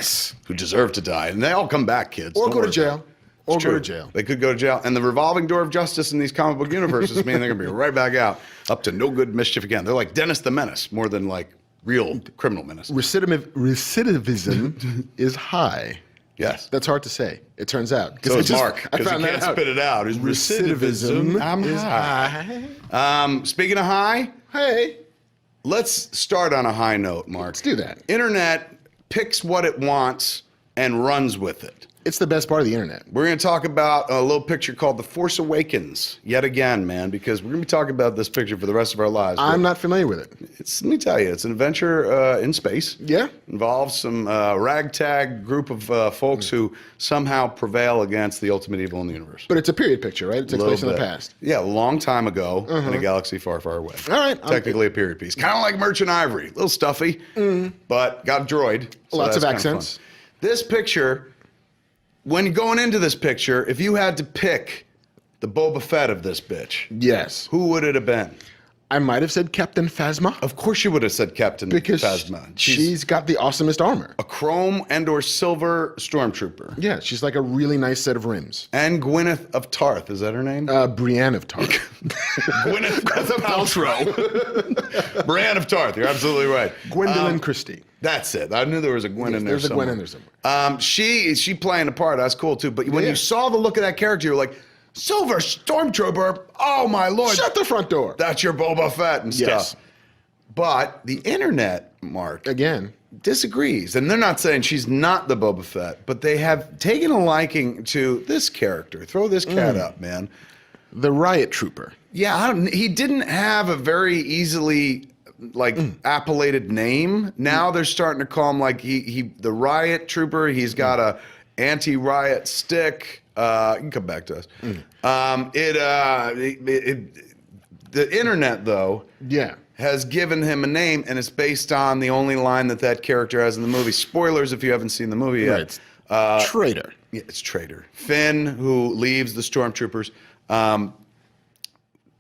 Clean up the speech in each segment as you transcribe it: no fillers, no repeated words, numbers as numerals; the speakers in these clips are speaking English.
Yes. Who deserve to die. And they all come back, kids. Or Don't go to worry jail. about it. Or It's go to true. jail. They could go to jail. And the revolving door of justice in these comic book universes mean they're going to be right back out, up to no good mischief again. They're like Dennis the Menace, more than like real criminal menace. Recidivism is high. Yes. That's hard to say, it turns out. So is Mark, I because he found can't that out. spit it out. His recidivism I'm is high. high. Speaking of high, Hey, let's start on a high note, Mark. let's do that. Internet picks what it wants and runs with it. It's the best part of the internet. We're going to talk about a little picture called The Force Awakens yet again, man, because we're going to be talking about this picture for the rest of our lives. I'm not familiar with it. Let me tell you, it's an adventure in space. Yeah? Involves some ragtag group of folks who somehow prevail against the ultimate evil in the universe. But it's a period picture, right? It takes place in the past. Yeah, a long time ago in a galaxy far, far away. All right. Technically a period piece. Kind of like Merchant Ivory. A little stuffy, but got a droid. So Lots of that's kinda accents. fun. This picture, when going into this picture, if you had to pick the Boba Fett of this bitch, Yes. who would it have been? I might have said Captain Phasma. Of course you would have said Captain Because Phasma. she's got the awesomest armor. a chrome and or silver stormtrooper. Yeah, she's like a really nice set of rims. And Gwyneth of Tarth, is that her name? Brienne of Tarth. Gwyneth Paltrow. Brienne of Tarth, you're absolutely right. Gwendolyn Christie. That's it. I knew there was a Gwen in there There's a somewhere. Gwen in there somewhere. She playing a part. That's cool too. But when Yeah. you saw the look of that character, you're like, Silver Stormtrooper. Oh my lord, Shut the front door. that's your Boba Fett and Yes. stuff. But the internet, Mark, Again. disagrees, and they're not saying she's not the Boba Fett, but they have taken a liking to this character. Throw this cat up, man. The Riot Trooper. Yeah, he didn't have a very easily appellated name. Now they're starting to call him like he the Riot Trooper. He's got a anti-riot stick. You can come back to us. The internet though, Yeah. has given him a name, and it's based on the only line that character has in the movie. Spoilers if you haven't seen the movie yet. Right. Traitor. Yeah, it's traitor. Finn, who leaves the stormtroopers,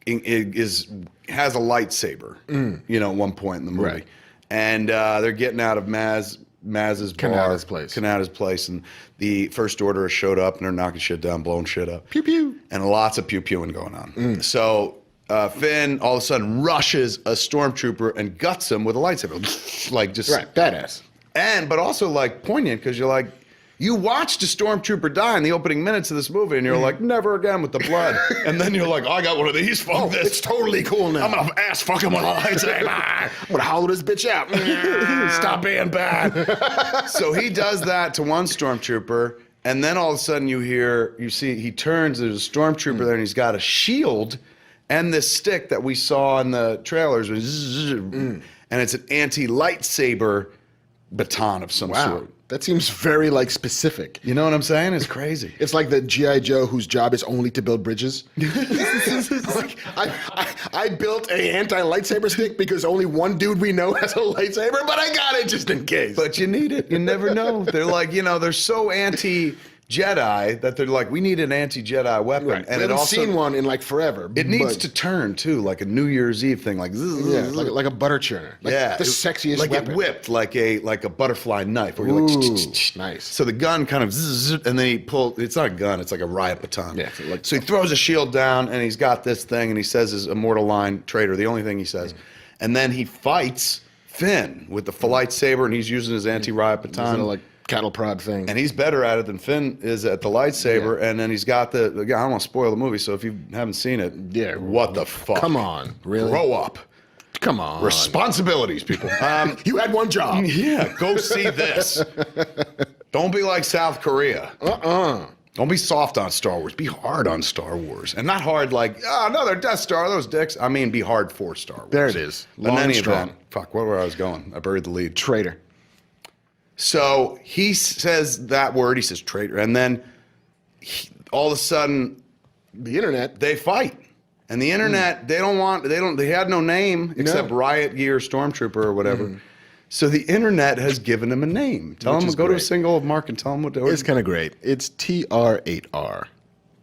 has a lightsaber. At one point in the movie, Right. and they're getting out of Maz's bar, Kanata's place, and the First Order has showed up, and they're knocking shit down, blowing shit up. Pew pew. And lots of pew-pewing going on. So Finn all of a sudden rushes a stormtrooper and guts him with a lightsaber, like just Right. Badass. but also like poignant because you're like, you watched a stormtrooper die in the opening minutes of this movie, and you're like, never again with the blood. And then you're like, I got one of these. Fuck this. It's totally cool now. I'm gonna ass fuck him with a lightsaber. I'm gonna hollow this bitch out. Stop being bad. So he does that to one stormtrooper, and then all of a sudden you see he turns. There's a stormtrooper there, and he's got a shield and this stick that we saw in the trailers, and it's an anti-lightsaber baton of some Wow. sort. That seems very specific. You know what I'm saying? It's crazy. It's like the G.I. Joe whose job is only to build bridges. I built a anti-lightsaber stick because only one dude we know has a lightsaber, but I got it just in case. But you need it. You never know. They're like, they're so anti-Jedi that they're like, we need an anti-Jedi weapon. Right. And we it haven't also seen one in forever. it needs but- to turn too, like a New Year's Eve thing, like Yeah, like a butter churner. The sexiest like weapon. it whipped like a butterfly knife where you're like, Ooh, nice. So the gun kind of and then he pulled. It's not a gun. It's like a riot baton. Yeah, So he throws a shield down and he's got this thing and he says his immortal line, "Traitor." The only thing he says, and then he fights Finn with the lightsaber and he's using his anti-riot baton. Like cattle prod thing. And he's better at it than Finn is at the lightsaber. And then he's got I don't want to spoil the movie, so if you haven't seen it, what the fuck? Come on, really? Grow up. Come on. Responsibilities, people. You had one job. Yeah, go see this. Don't be like South Korea. Don't be soft on Star Wars. Be hard on Star Wars. And not hard like, another Death Star, those dicks. I mean, be hard for Star Wars. There it is. In Long any and strong. event, fuck, where I was going? I buried the lead. Traitor. So he says that word, he says traitor, and then all of a sudden The internet. they fight. And the internet, they had no name except Riot Gear Stormtrooper or whatever. So the internet has given him a name. Tell him, go to a great. single of Mark and tell him what to It's kind of great. It's TR8R.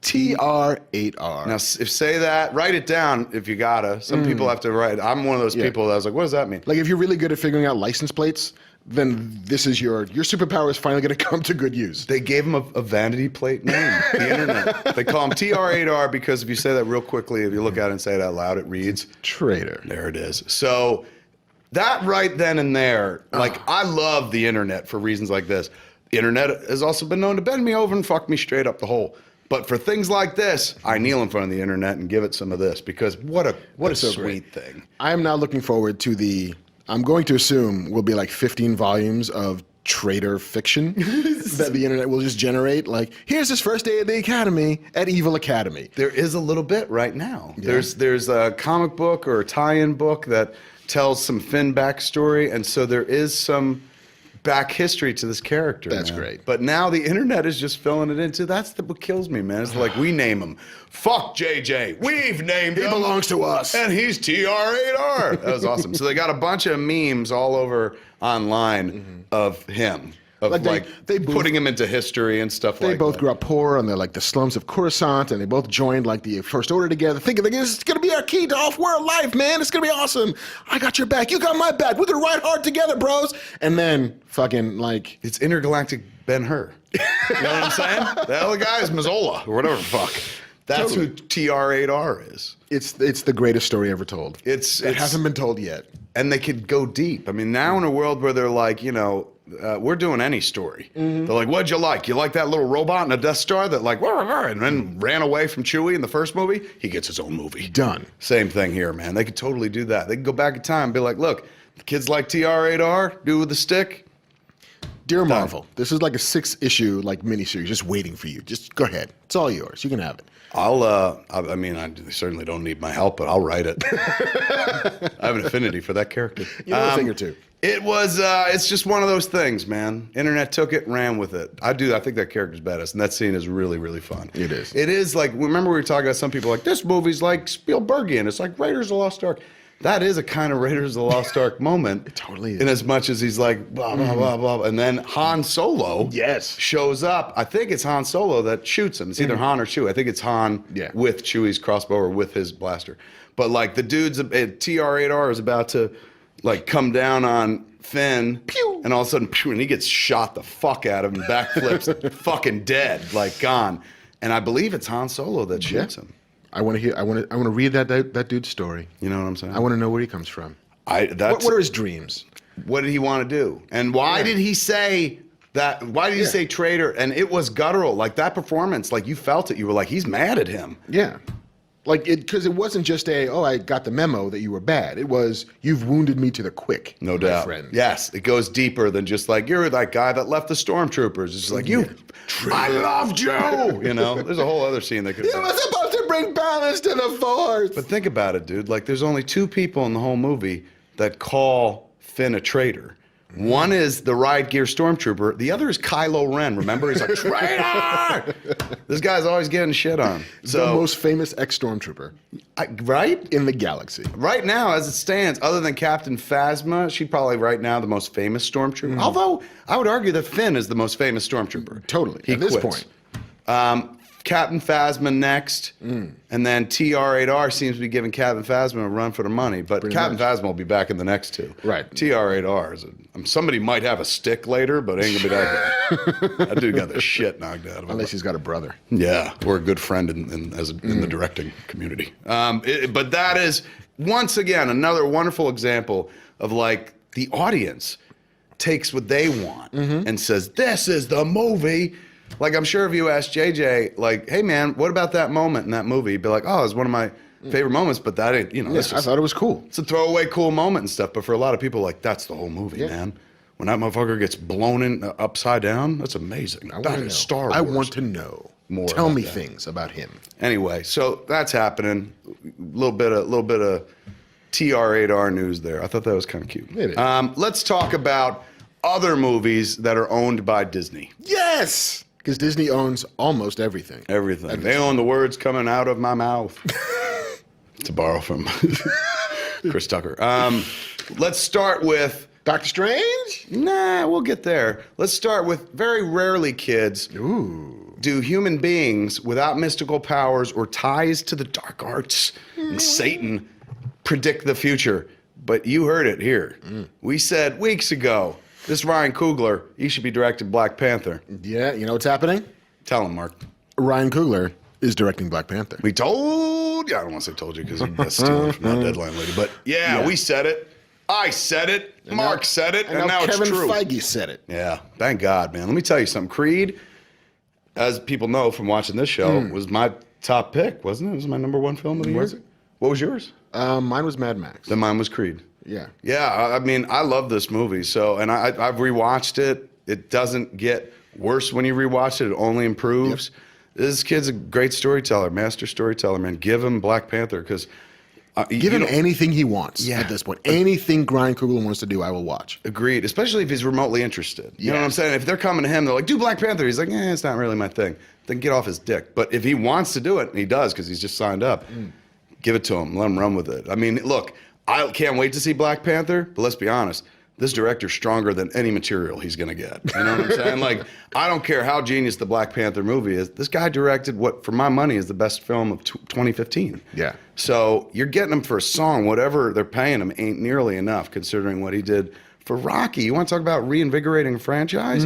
TR8R. Now, if say that, write it down if you gotta. Some people have to write. I'm one of those people that was like, what does that mean? Like if you're really good at figuring out license plates, then this is your superpower is finally going to come to good use. They gave him a vanity plate name, the internet. They call him TR8R because if you say that real quickly, if you look at it and say it out loud, it reads Traitor. There it is. So that right then and there, like I love the internet for reasons like this. Internet has also been known to bend me over and fuck me straight up the hole. But for things like this, I kneel in front of the internet and give it some of this because what a so sweet thing. I am now looking forward to I'm going to assume will be like 15 volumes of traitor fiction that the internet will just generate. Like, here's his first day at the academy at Evil Academy. There is a little bit right now. Yeah. There's a comic book or a tie-in book that tells some Finn backstory, and so there is some back history to this character. That's man. great. But now the internet is just filling it into. That's what kills me, man. It's like we name him. Fuck JJ. We've named him. He belongs to us. And he's TR8R. That was awesome. So they got a bunch of memes all over online of him. Of Like they both- putting him into history and stuff like that. They both grew up poor and they're like the slums of Coruscant, and they both joined like the First Order together, thinking like, this is gonna be our key to off-world life, man. It's gonna be awesome. I got your back. You got my back. We're gonna ride hard together, bros. And then fucking like It's intergalactic Ben-Hur. You know what I'm saying? The other guy is Mazzola or whatever the fuck. That's Totally. who TR8R is. it's the greatest story ever told. It hasn't been told yet. And they could go deep. I mean, now in a world where they're like, you know, we're doing any story. They're like, what'd you like? You like that little robot in a Death Star that like, and then ran away from Chewie in the first movie? He gets his own movie. Done. Same thing here, man. They could totally do that. They could go back in time and be like, look, the kids like TR8R, do with the stick. Dear Marvel, this is like a 6-issue like miniseries just waiting for you. Just go ahead. It's all yours. You can have it. I mean, I certainly don't need my help, but I'll write it. I have an affinity for that character. You know a thing or two. It was, it's just one of those things, man. Internet took it and ran with it. I think that character's badass, and that scene is really, really fun. It is. It is like, remember we were talking about some people like, this movie's like Spielbergian. It's like Raiders of the Lost Ark. That is a kind of Raiders of the Lost Ark moment. It totally is. In as much as he's like, blah, blah, blah, blah. And then Han Solo Yes. shows up. I think it's Han Solo that shoots him. It's either Han or Chewie. I think it's Han with Chewie's crossbow or with his blaster. But like the dude's TR8R is about to like come down on Finn, Pew. and all of a sudden, pew, and he gets shot the fuck out of him, backflips, fucking dead, like gone. And I believe it's Han Solo that shoots him. I want to hear. I want to read that dude's story. You know what I'm saying? I want to know where he comes from. That's What are his dreams? what did he want to do? And why did he say that? Why did he say traitor? And it was guttural. Like that performance, like you felt it. You were like, he's mad at him. Yeah. Like because it wasn't just I got the memo that you were bad. It was, you've wounded me to the quick, No my doubt. friend. Yes, it goes deeper than just like, you're that guy that left the stormtroopers. It's just like, I loved you. You know, there's a whole other scene that could He was supposed to bring balance to the Force. But think about it, dude. Like, there's only 2 people in the whole movie that call Finn a traitor. One is the Riot Gear Stormtrooper. The other is Kylo Ren. Remember? He's like, traitor! This guy's always getting shit on. So, the most famous ex-stormtrooper right? in the galaxy. Right now, as it stands, other than Captain Phasma, she's probably right now the most famous Stormtrooper. Although, I would argue that Finn is the most famous Stormtrooper. Totally. He At this quits. point. Captain Phasma next, and then TR8R seems to be giving Captain Phasma a run for the money. But Pretty Captain much. Phasma will be back in the next 2. Right. TR8R is somebody might have a stick later, but ain't gonna be that guy. That dude got the shit knocked out of him. Unless he's got a brother. Yeah, or a good friend in the directing community. But that is once again another wonderful example of like the audience takes what they want and says, "This is the movie." Like, I'm sure if you asked JJ, like, hey, man, what about that moment in that movie? He'd be like, oh, it's one of my favorite moments, but that ain't, I thought it was cool. it's a throwaway cool moment and stuff. But for a lot of people, like, that's the whole movie, man. When that motherfucker gets blown in upside down, that's amazing. That is Star Wars. I want to know. More Tell about me that. things about him. Anyway, so that's happening. Little bit of TR8R news there. I thought that was kind of cute. It is. Let's talk about other movies that are owned by Disney. Yes! Because Disney owns almost everything. Everything. They own the words coming out of my mouth. To borrow from Chris Tucker. Let's start with... Doctor Strange? Nah, we'll get there. Let's start with very rarely, kids. Ooh. Do human beings without mystical powers or ties to the dark arts and Satan predict the future? But you heard it here. We said weeks ago This Ryan Coogler, he should be directing Black Panther. Yeah, you know what's happening? Tell him, Mark. Ryan Coogler is directing Black Panther. We told you. I don't want to say told you because that's stealing from that deadline lady. But yeah, we said it. I said it. Mark said it. And now Kevin it's true. Feige said it. Yeah. Thank God, man. Let me tell you something. Creed, as people know from watching this show, was my top pick, wasn't it? It was my number 1 film of the year. Was it? What was yours? Mine was Mad Max. Then mine was Creed. Yeah. Yeah, I mean, I love this movie. So, and I've rewatched it. It doesn't get worse when you rewatch it. It only improves. Yep. This kid's a great storyteller, master storyteller, man. Give him Black Panther because... Give him anything he wants at this point. Anything Ryan Coogler wants to do, I will watch. Agreed, especially if he's remotely interested. You know what I'm saying? If they're coming to him, they're like, do Black Panther. He's like, it's not really my thing. Then get off his dick. But if he wants to do it, and he does because he's just signed up, give it to him. Let him run with it. I mean, look, I can't wait to see Black Panther, but let's be honest. This director's stronger than any material he's going to get. You know what I'm saying? Like, I don't care how genius the Black Panther movie is. This guy directed what, for my money, is the best film of 2015. Yeah. So you're getting him for a song. Whatever they're paying him ain't nearly enough considering what he did for Rocky. You want to talk about reinvigorating a franchise?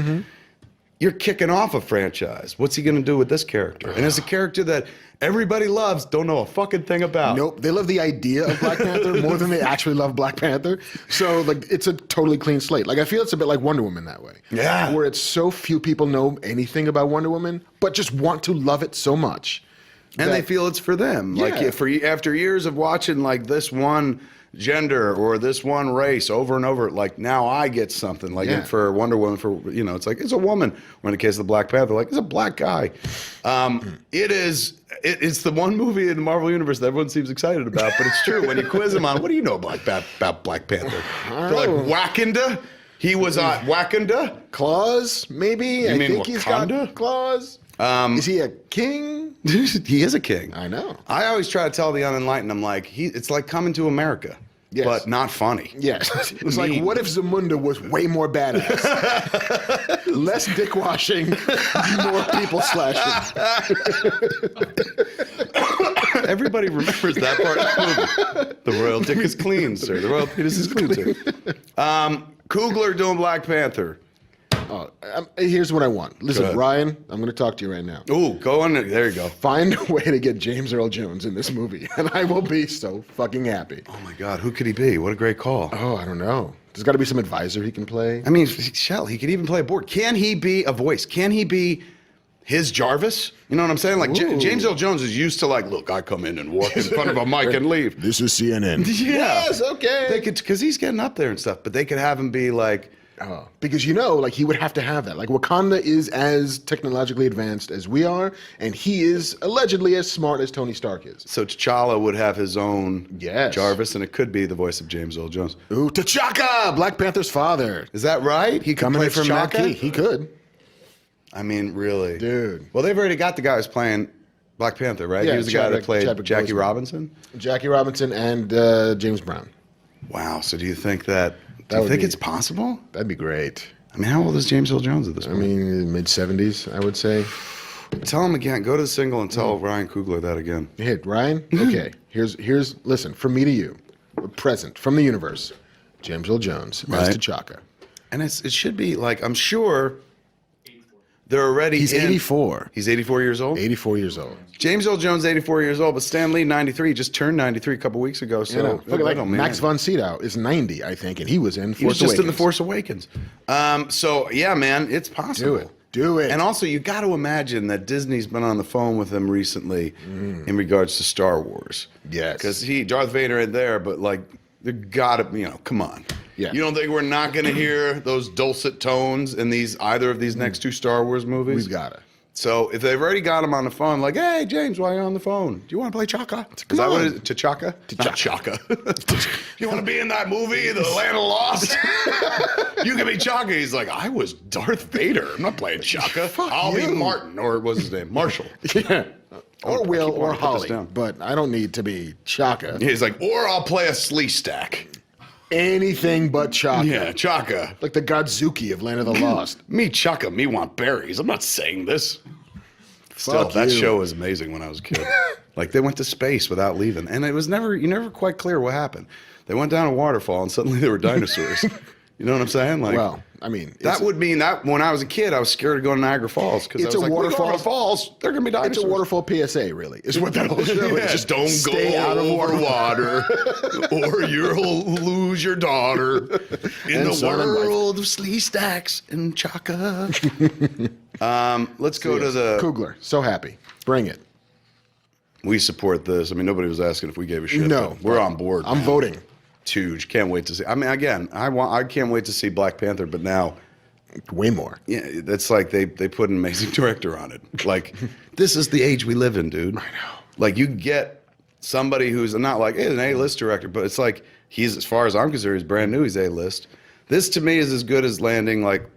You're kicking off a franchise. What's he going to do with this character? And it's a character that everybody loves, don't know a fucking thing about. Nope. They love the idea of Black Panther more than they actually love Black Panther. So, like, it's a totally clean slate. Like, I feel it's a bit like Wonder Woman that way. Yeah. Where it's so few people know anything about Wonder Woman, but just want to love it so much. And they feel it's for them. Yeah. Like, after years of watching, like, this one gender or this one race over and over, like, now I get something. Like, for Wonder Woman, it's like, it's a woman. Or in the case of the Black Panther, like, it's a black guy. It's the one movie in the Marvel Universe that everyone seems excited about, but it's true. When you quiz them on, what do you know about Black Panther? They're like, Wakanda? He was on Wakanda? Claws, maybe? You mean think he's got Wakanda? claws. Is he a king? He is a king. I know. I always try to tell the unenlightened, I'm like, it's like Coming to America. Yes. But not funny. Yes. It's like, what if Zamunda was way more badass? Less dick washing, more people slashing. Everybody remembers that part of the movie. The royal dick is clean, sir. The royal penis is clean, sir. Coogler doing Black Panther. Here's what I want. Listen, Good. Ryan, I'm going to talk to you right now. Ooh, go on. There you go. Find a way to get James Earl Jones in this movie, and I will be so fucking happy. Oh, my God. Who could he be? What a great call. Oh, I don't know. There's got to be some advisor he can play. I mean, Shell, he could even play a board. Can he be a voice? Can he be his Jarvis? You know what I'm saying? Like, James Earl Jones is used to, like, look, I come in and walk in front of a mic and leave. This is CNN. Yeah. Yes, okay. They could, because he's getting up there and stuff, but they could have him be like, because like he would have to have that. Like Wakanda is as technologically advanced as we are, and he is allegedly as smart as Tony Stark is. so T'Challa would have his own Yes. Jarvis, and it could be the voice of James Earl Jones. Ooh, T'Chaka, Black Panther's father. Is that right? He could Coming play in from that T'Chaka? key. He could. I mean, really? Dude. Well, they've already got the guy who's playing Black Panther, right? Yeah, He was the guy that played Chadwick Jackie Boseman. Robinson? Jackie Robinson and James Brown. Wow. So do you think do you would think be- it's possible? That'd be great. I mean, how old is James Earl Jones at this I point? mean, mid-70s, I would say. Tell him again. Go to the single and tell Ryan Coogler that again. Hey, Ryan, okay, here's listen, from me to you, a present from the universe, James Earl Jones as Right. T'Chaka. And it should be like, I'm sure they're already He's 84. He's 84 years old? 84 years old. James Earl Jones, 84 years old, but Stan Lee, 93. He just turned 93 a couple weeks ago. So You know, look at like don't mean Max it. von Sydow is 90, I think, and he was in He was Force just Awakens. in The Force Awakens. So, yeah, man, it's possible. Do it. And also, you got to imagine that Disney's been on the phone with him recently in regards to Star Wars. Yes. Because Darth Vader ain't there, but like, they got to, come on. Yeah. You don't think we're not going to hear those dulcet tones in either of these next two Star Wars movies? We've got it. So if they've already got him on the phone, like, hey, James, why are you on the phone? Do you want to play Chaka? Is that what it is? T'Chaka? Not Chaka. You want to be in that movie, The Land of Lost? You can be Chaka. He's like, I was Darth Vader. I'm not playing Chaka. I'll be you. Martin, or what's his name? Marshall. Yeah. Or Will keep or wanting to put this Holly, down. but I don't need to be Chaka. He's like, or I'll play a slee stack. Anything but Chaka. Yeah, Chaka. Like the Godzuki of Land of the Lost. Me Chaka, me want berries. I'm not saying this. Still, Fuck that you. show was amazing when I was a kid. Like, they went to space without leaving. And it was never quite clear what happened. They went down a waterfall and suddenly there were dinosaurs. You know what I'm saying? Like, Well, I mean, that would mean that when I was a kid, I was scared to go to Niagara Falls because I It's was a like, waterfall. we go to Falls, they're gonna be dinosaurs. it's a waterfall PSA, really, is what that whole show is. Just don't Stay go out of water, or you'll lose your daughter in And the so on and life. world of Slee Stacks and Chaka. Let's go to the. Kugler. So happy. Bring it. We support this. I mean, nobody was asking if we gave a shit. No, but we're on board. I'm man. voting. It's huge. Can't wait to see. I mean, again, I can't wait to see Black Panther. But now, Way more. yeah, that's like they put an amazing director on it. Like, this is the age we live in, dude. I know. Like, you get somebody who's not like an A-list director, but it's like he's, as far as I'm concerned, he's brand new. He's A-list. This to me is as good as landing like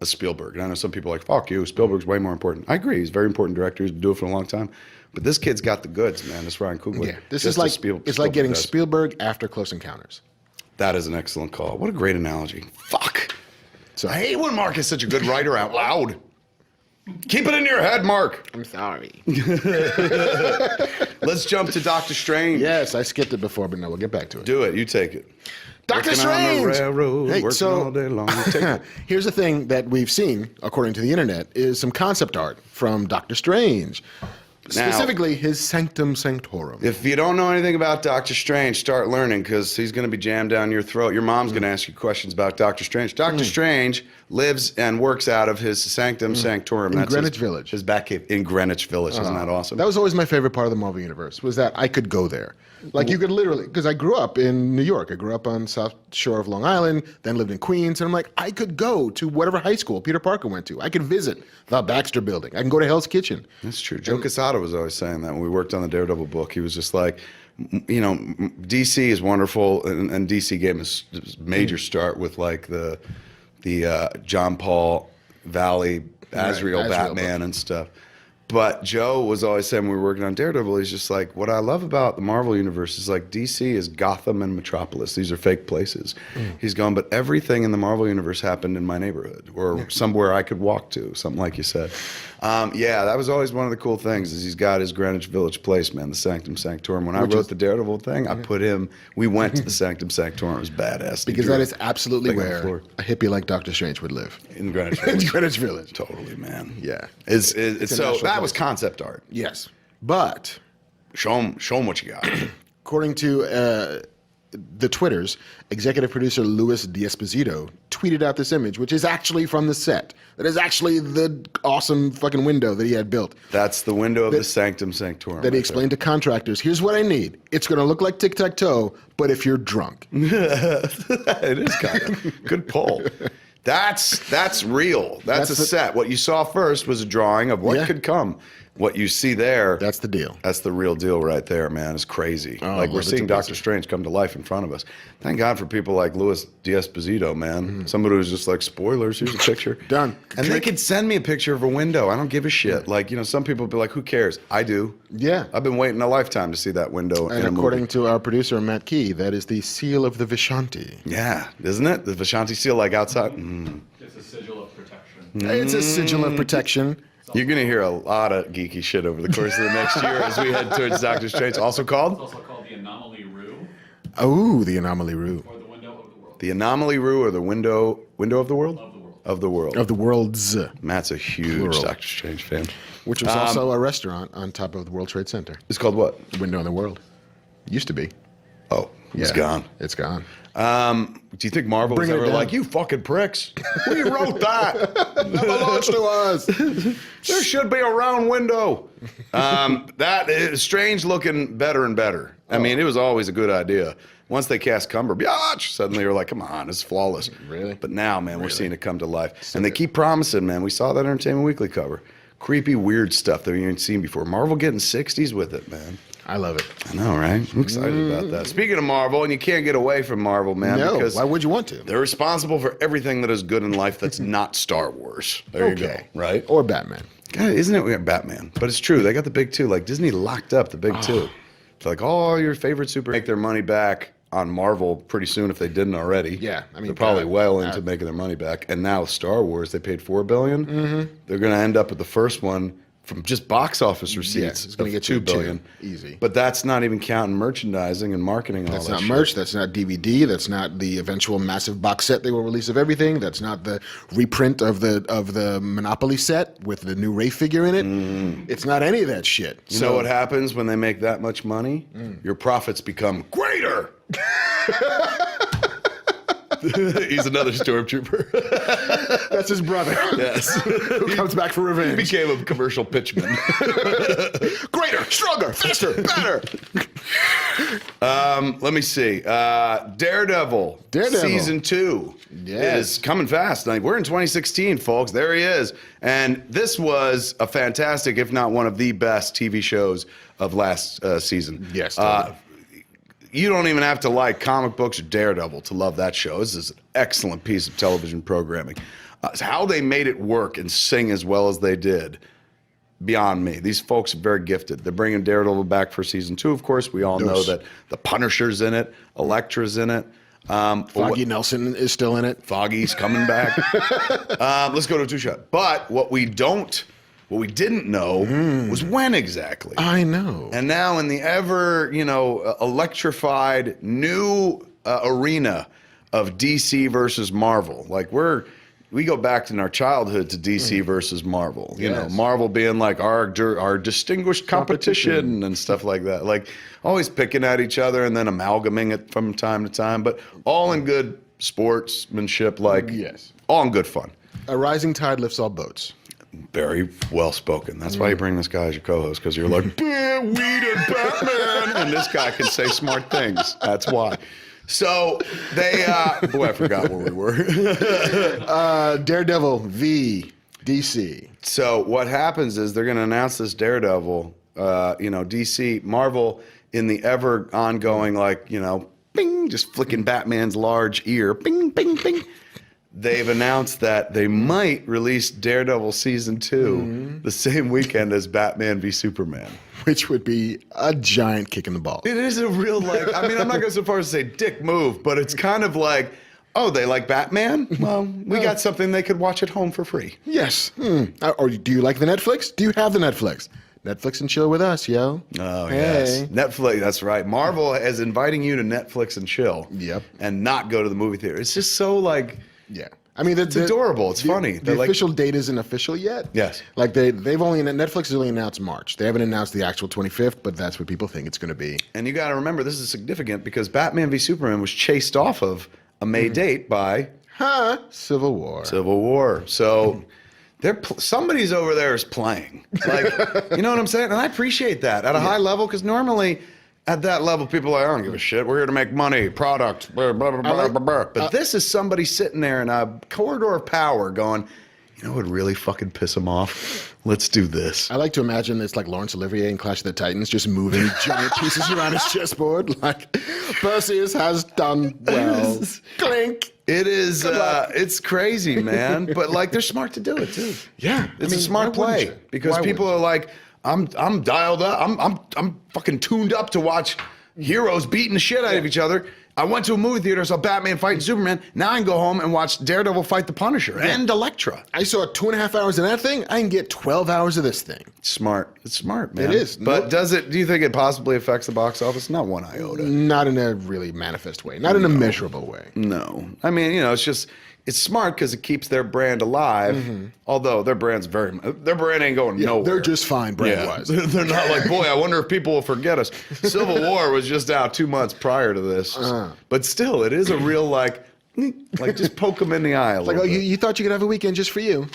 a Spielberg. And I know some people are like, fuck you, Spielberg's way more important. I agree. He's a very important director. He's been doing it for a long time. But this kid's got the goods, man. This Ryan Coogler. Yeah. This Just is like as it's like getting does. Spielberg after Close Encounters. That is an excellent call. What a great analogy. Fuck. So I hate when Mark is such a good writer out loud. Keep it in your head, Mark. I'm sorry. Let's jump to Doctor Strange. Yes, I skipped it before, but no, we'll get back to it. Do it. You take it. Doctor Working on the Strange! railroad, Hey, working so- all day long. Take it. Here's the thing that we've seen, according to the internet, is some concept art from Doctor Strange. Now- Specifically, his Sanctum Sanctorum. If you don't know anything about Doctor Strange, start learning because he's going to be jammed down your throat. Your mom's going to ask you questions about Doctor Strange. Doctor Strange lives and works out of his Sanctum Sanctorum. In That's Greenwich his, Village. His back cave in Greenwich Village. Isn't that awesome? That was always my favorite part of the Marvel Universe, was that I could go there. Like, you could literally, because I grew up in New York. I grew up on South Shore of Long Island, then lived in Queens, and I'm like, I could go to whatever high school Peter Parker went to. I could visit the Baxter Building. I can go to Hell's Kitchen. That's true. Joe Quesada was always saying that when we worked on the Daredevil book. He was just like, you know, DC is wonderful, and DC gave us a major start with like the John Paul Valley Azrael Azrael Batman book. and stuff. But Joe was always saying when we were working on Daredevil, he's just like, what I love about the Marvel Universe is like DC is Gotham and Metropolis. These are fake places. He's going, but everything in the Marvel Universe happened in my neighborhood or somewhere I could walk to, something like you said. Yeah, that was always one of the cool things is he's got his Greenwich Village place, man, the Sanctum Sanctorum. When I wrote the Daredevil thing, I put him, we went to the Sanctum Sanctorum. It was badass. Because that is absolutely Big on the where floor. a hippie like Doctor Strange would live. In Greenwich In Village. Greenwich Village. Totally, man. Yeah. It's a so national that was place. concept art. Yes. But Show him what you got. according to the Twitters, executive producer Louis D'Esposito tweeted out this image, which is actually from the set. That is actually the awesome fucking window that he had built. That's the window of the Sanctum Sanctorum. That he right explained to contractors, here's what I need. It's going to look like tic-tac-toe, but if you're drunk. there. It is kind of good pull. That's real. That's a set. What you saw first was a drawing of what Yeah. could come. What you see there, That's the deal. that's the real deal right there, man. It's crazy. Oh, like we're love it seeing to Doctor pieces. Strange come to life in front of us. Thank God for people like Louis D'Esposito, man. Somebody who's just like, spoilers, here's a picture. Done. And they could send me a picture of a window. I don't give a shit. Like, you know, some people be like, who cares? I do. Yeah. I've been waiting a lifetime to see that window in And a according movie. to our producer, Matt Key, that is the seal of the Vishanti. Yeah, isn't it? The Vishanti seal like outside? Mm. It's a sigil of protection. It's a sigil of protection. You're going to hear a lot of geeky shit over the course of the next year as we head towards Doctor Strange. Also It's called? also called the Anomaly Rue, Oh, the anomaly room. or the Window of the World. The Anomaly Rue or the Window of the World? Of the world. Of the World. Of the world's, Matt's a huge Plural. Doctor Strange fan. which was also a restaurant on top of the World Trade Center. It's called what? Window in the world. Used to be. Oh, it's Yeah, gone. It's gone. Do you think Marvel was Bringing it ever down. like, you fucking pricks? We wrote that. Never launched to us. There should be a round window. That is Strange looking better and better. I mean, it was always a good idea. Once they cast Cumberbatch, suddenly you're like, come on, it's flawless. Really? But now, man, we're seeing it come to life. And they keep promising, man. We saw that Entertainment Weekly cover. Creepy, weird stuff that we ain't seen before. Marvel getting 60s with it, man. I love it. I know, right? I'm excited about that. Speaking of Marvel, and you can't get away from Marvel, man, No, because why would you want to? they're responsible for everything that is good in life that's not Star Wars. There you go, right? Or Batman. God, isn't it? We got Batman, but it's true. They got the big two. Like Disney locked up the big two. So like all your favorite super make their money back on Marvel pretty soon if they didn't already. Yeah, I mean, they're probably God, well into making their money back. And now Star Wars, they paid $4 billion. They're going to end up with the first one from just box office receipts. it's gonna of get $2 you billion. easy. But that's not even counting merchandising and marketing and That's all that not shit. merch. That's not DVD. That's not the eventual massive box set they will release of everything. That's not the reprint of the Monopoly set with the new Ray figure in it. It's not any of that shit. You know what happens when they make that much money? Your profits become greater. He's another stormtrooper. That's his brother. Yes. Who comes back for He revenge. became a commercial pitchman. Greater, stronger, faster, better. Let me see. Daredevil. Season 2 Yes. is coming fast. Like, we're in 2016, folks. There he is. And this was a fantastic, if not one of the best TV shows of last season. Yes, totally. You don't even have to like comic books or Daredevil to love that show. This is an excellent piece of television programming. How they made it work and sing as well as they did, beyond me. These folks are very gifted. They're bringing Daredevil back for season 2, of course. We all know that the Punisher's in it, Elektra's in it. Foggy Nelson is still in it. Foggy's coming back. Let's go to a two-shot. But what we didn't know was when exactly. I know. And now in the ever, electrified new arena of DC versus Marvel, like we go back in our childhood to DC versus Marvel. You know, Yes. Marvel being like our distinguished competition and stuff like that. Like always picking at each other and then amalgamating it from time to time, but all in good sportsmanship, like all in good fun. A rising tide lifts all boats. Very well spoken. That's why you bring this guy as your co-host, because you're like, "Yeah, weed and Batman," and this guy can say smart things. That's why. So they, I forgot where we were. Daredevil v. DC. So what happens is they're going to announce this Daredevil, DC, Marvel, in the ever ongoing, bing, just flicking Batman's large ear, bing, bing, bing. They've announced that they might release Daredevil season 2 the same weekend as Batman v Superman. Which would be a giant kick in the balls. It is a real, I'm not going so far as to say dick move, but it's kind of like, oh, they like Batman? Well, we got something they could watch at home for free. Yes. Or do you like the Netflix? Do you have the Netflix? Netflix and chill with us, yo. Oh, Hey. yes. Netflix, that's right. Marvel is inviting you to Netflix and chill. Yep. And not go to the movie theater. It's just so Yeah. I mean, it's adorable. It's funny. The They're like- official date isn't official yet. Yes. Like Netflix has only announced March. They haven't announced the actual 25th, but that's what people think it's going to be. And you got to remember, this is significant because Batman v Superman was chased off of a May date by Civil War. Civil War. So somebody's over there is playing. Like, you know what I'm saying? And I appreciate that at a high level, because normally at that level, people are like, I don't give a shit. We're here to make money, product, blah, blah, blah, blah, blah, blah. But this is somebody sitting there in a corridor of power going, you know what would really fucking piss him off? Let's do this. I like to imagine it's like Laurence Olivier in Clash of the Titans, just moving giant pieces around his chessboard. Like, Perseus has done well. Clink. It is, it's crazy, man. But they're smart to do it too. Yeah. It's a smart why wouldn't play you? because Why people are like, I'm dialed up. I'm fucking tuned up to watch heroes beating the shit out of each other. I went to a movie theater, saw Batman fighting Superman. Now I can go home and watch Daredevil fight the Punisher and Elektra. I saw 2.5 hours of that thing. I can get 12 hours of this thing. Smart. It's smart, man. It is. But do you think it possibly affects the box office? Not one iota. Not in a really manifest way. Not in a measurable way. No. I mean, it's smart because it keeps their brand alive. Although their brand ain't going nowhere. They're just fine brand-wise. They're not like, boy, I wonder if people will forget us. Civil War was just out 2 months prior to this. But still, it is a real just poke them in the eye a little bit. You thought you could have a weekend just for you.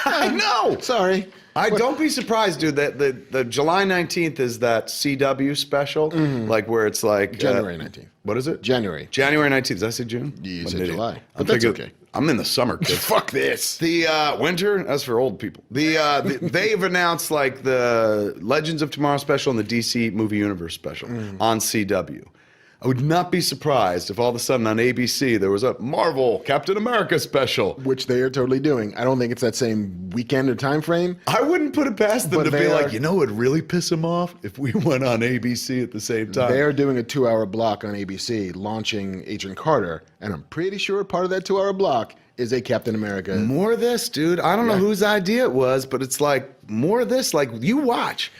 I know. Sorry. Don't be surprised, dude. That the July 19th is that CW special, where it's like January 19th. What is it? January. January 19th. Did I say June? You I'm said an idiot. July. I'm But that's thinking, okay. I'm in the summer, kids. Fuck this. The winter, that's for old people. They've announced the Legends of Tomorrow special and the DC Movie Universe special on CW. I would not be surprised if all of a sudden on ABC there was a Marvel Captain America special. Which they are totally doing. I don't think it's that same weekend or time frame. I wouldn't put it past them But to be they like, are- you know what would really piss them off? If we went on ABC at the same time. They are doing a 2-hour block on ABC launching Agent Carter, and I'm pretty sure part of that 2-hour block is a Captain America. More of this, dude. I don't know whose idea it was, but it's like more of this. Like you watch,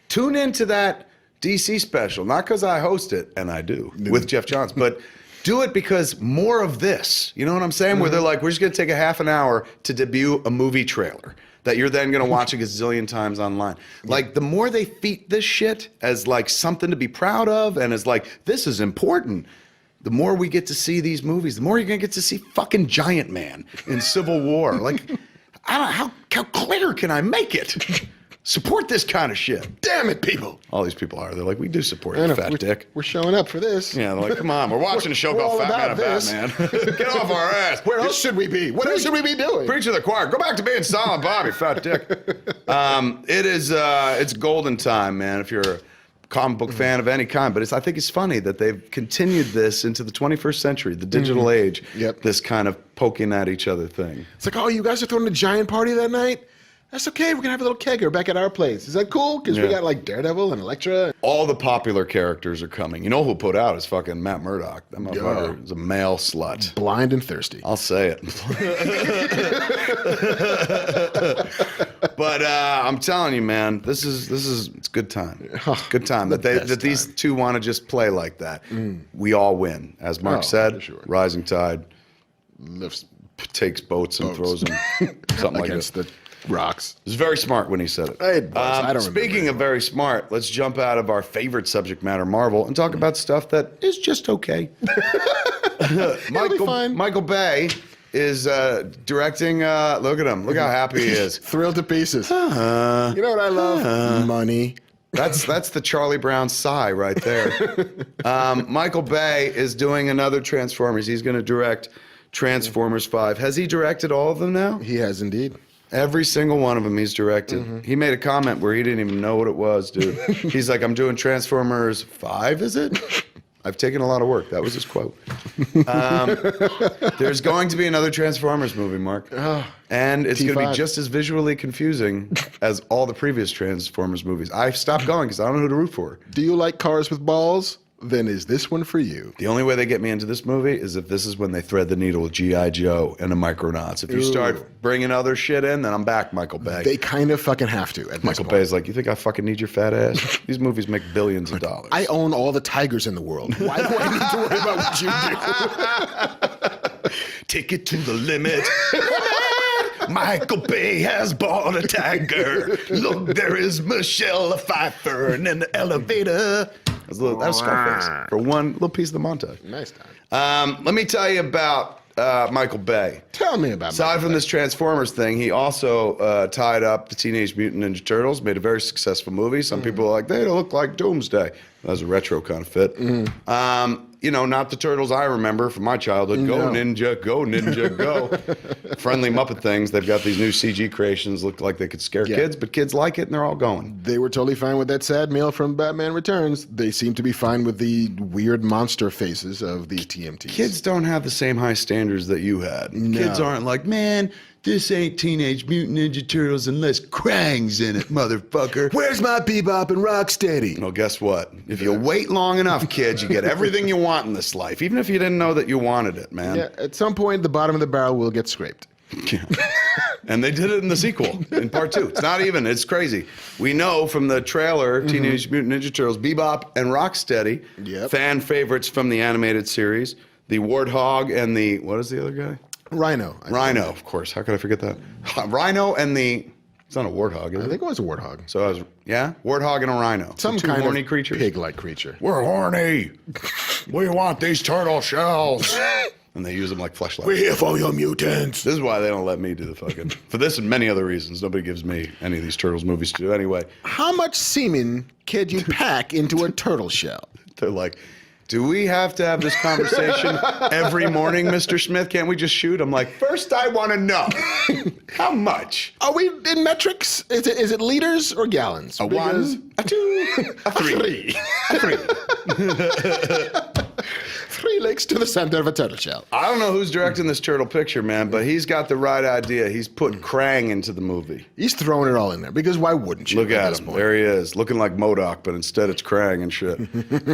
tune into that DC special, not because I host it, and I do with Jeff Johns, but do it because more of this. You know what I'm saying? Where they're like, we're just gonna take a half an hour to debut a movie trailer that you're then gonna watch a gazillion times online. Like the more they feed this shit as like something to be proud of, and as like this is important. The more we get to see these movies, the more you're gonna get to see fucking Giant Man in Civil War. Like, I don't how clear can I make it? Support this kind of shit. Damn it, people. All these people are. They're like, we do support I you, know, fat dick. We're showing up for this. Yeah, they're like, come on, we're watching a show We're called all Fat Man and about this. Batman. Get off our ass. Where else should we be? What else should we be doing? Preach to the choir. Go back to being Silent Bob, you fat dick. It is, it's golden time, man, if you're a comic book fan of any kind. But I think it's funny that they've continued this into the 21st century, the digital age, this kind of poking at each other thing. It's like, oh, you guys are throwing a giant party that night? That's okay. We're going to have a little kegger back at our place. Is that cool? Because we got like Daredevil and Elektra. All the popular characters are coming. You know who put out is fucking Matt Murdock. That motherfucker is a male slut. Blind and thirsty. I'll say it. But I'm telling you, man, this is it's good time. It's good time that these two want to just play like that. We all win, as Mark said. Sure. Rising tide Lifts takes boats and throws them something like against that. the rocks. It was very smart when he said it. It was. I don't remember Speaking of very smart, let's jump out of our favorite subject matter, Marvel, and talk about stuff that is just okay. Michael Bay is directing. Look at him. Look how happy he is. Thrilled to pieces. You know what I love? Money. That's the Charlie Brown sigh right there. Michael Bay is doing another Transformers. He's going to direct Transformers 5. Has he directed all of them now? He has indeed. Every single one of them he's directed. He made a comment where he didn't even know what it was, dude. He's like, I'm doing Transformers 5, is it? I've taken a lot of work. That was his quote. There's going to be another Transformers movie, Mark. And it's going to be just as visually confusing as all the previous Transformers movies. I stopped going because I don't know who to root for. Do you like cars with balls? Then is this one for you? The only way they get me into this movie is if this is when they thread the needle with G.I. Joe and the Micronauts. If you start bringing other shit in, then I'm back, Michael Bay. They kind of fucking have to. Michael Bay's like, you think I fucking need your fat ass? These movies make billions of dollars. I own all the tigers in the world. Why do I need to worry about what you do? Take it to the limit. Michael Bay has bought a tiger. Look, there is Michelle Pfeiffer in the elevator. That was Scarface for one little piece of the montage. Nice time. Let me tell you about Michael Bay. Tell me about Aside from this Transformers thing, he also tied up the Teenage Mutant Ninja Turtles, made a very successful movie. Some people are like, they look like Doomsday. That was a retro kind of fit. You know, not the turtles I remember from my childhood. Go, Ninja, go. Friendly Muppet things. They've got these new CG creations. Look like they could scare kids, but kids like it and they're all going. They were totally fine with that sad meal from Batman Returns. They seem to be fine with the weird monster faces of these TMTs. Kids don't have the same high standards that you had. No. Kids aren't like, man, this ain't Teenage Mutant Ninja Turtles unless Krang's in it, motherfucker. Where's my Bebop and Rocksteady? Well, guess what? If you wait long enough, kids, you get everything you want in this life, even if you didn't know that you wanted it, man. Yeah, at some point, the bottom of the barrel will get scraped. And they did it in the sequel, in part 2. It's not even, it's crazy. We know from the trailer, Teenage Mutant Ninja Turtles, Bebop and Rocksteady, fan favorites from the animated series, the Warthog and the, what is the other guy? Rhino. Rhino, of course. How could I forget that? Rhino and the, it's not a warthog, is it? I think it was a warthog. So I was, warthog and a rhino. Some two kind horny of creatures. pig-like creature. We're horny. We want these turtle shells. And they use them like fleshlights. We're here for your mutants. This is why they don't let me do the fucking, for this and many other reasons. Nobody gives me any of these Turtles movies to do anyway. How much semen can you pack into a turtle shell? They're like, do we have to have this conversation every morning, Mr. Smith? Can't we just shoot? I'm like, first I want to know how much. Are we in metrics? Is it liters or gallons? A one, a two, a three. A three. helix to the center of a turtle shell. I don't know who's directing this turtle picture, man, but he's got the right idea. He's put Krang into the movie. He's throwing it all in there because why wouldn't you? Look at this him. point? There he is, looking like MODOK, but instead it's Krang and shit.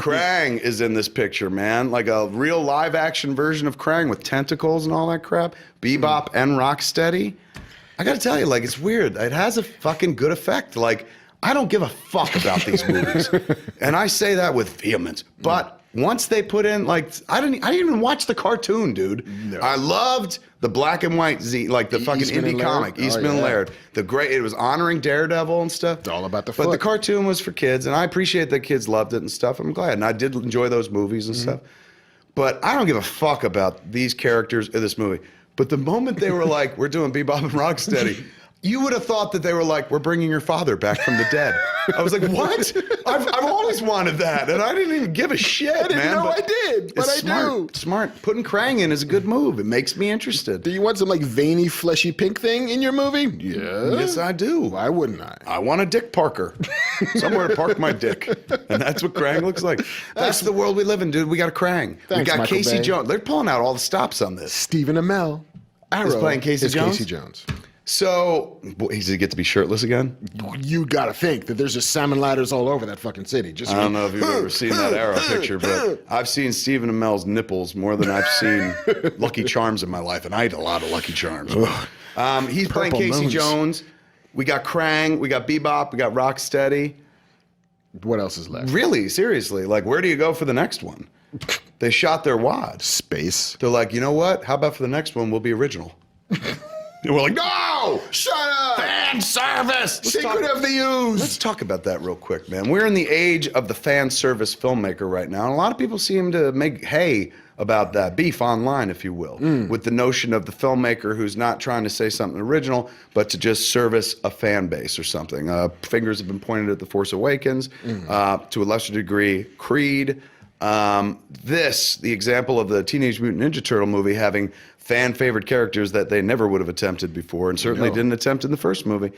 Krang is in this picture, man. Like a real live action version of Krang with tentacles and all that crap. Bebop and Rocksteady. I gotta tell you, like, it's weird. It has a fucking good effect. Like, I don't give a fuck about these movies. And I say that with vehemence. But once they put in, like, I didn't even watch the cartoon, dude. No. I loved the black and white like the fucking Eastman indie and Laird? comic, Oh, Eastman and yeah. Laird. It was honoring Daredevil and stuff. It's all about the But foot. the cartoon was for kids, and I appreciate that kids loved it and stuff. I'm glad. And I did enjoy those movies and stuff. But I don't give a fuck about these characters in this movie. But the moment they were like, we're doing Bebop and Rocksteady, you would have thought that they were like, we're bringing your father back from the dead. I was like, what? I've always wanted that. And I didn't even give a shit, I didn't man. know I did, but it's I smart, do. Smart. Putting Krang in is a good move. It makes me interested. Do you want some like veiny, fleshy pink thing in your movie? Yeah. Yes, I do. Why wouldn't I? I want a Dick Parker. Somewhere to park my dick. And that's what Krang looks like. That's the world we live in, dude. We got a Krang. We Thanks, got Michael Casey Bay. Jones. They're pulling out all the stops on this. Stephen Amell. Arrow playing Casey is Jones? Casey Jones. So, does he get to be shirtless again? You gotta think that there's just salmon ladders all over that fucking city. Just I don't know if you've ever seen that Arrow picture, but I've seen Stephen Amell's nipples more than I've seen Lucky Charms in my life, and I ate a lot of Lucky Charms. He's playing Purple Casey moons. Jones. We got Krang, we got Bebop, we got Rocksteady. What else is left? Really, seriously, like, where do you go for the next one? They shot their wads. Space. They're like, you know what? How about for the next one, we'll be original? And we're like, no! Shut up! Fan service! Secret of the Let's Ooze. talk about that real quick, man. We're in the age of the fan service filmmaker right now, and a lot of people seem to make hay about that, beef online, if you will, with the notion of the filmmaker who's not trying to say something original, but to just service a fan base or something. Fingers have been pointed at The Force Awakens, to a lesser degree, Creed. The example of the Teenage Mutant Ninja Turtle movie having fan-favorite characters that they never would have attempted before, and certainly didn't attempt in the first movie,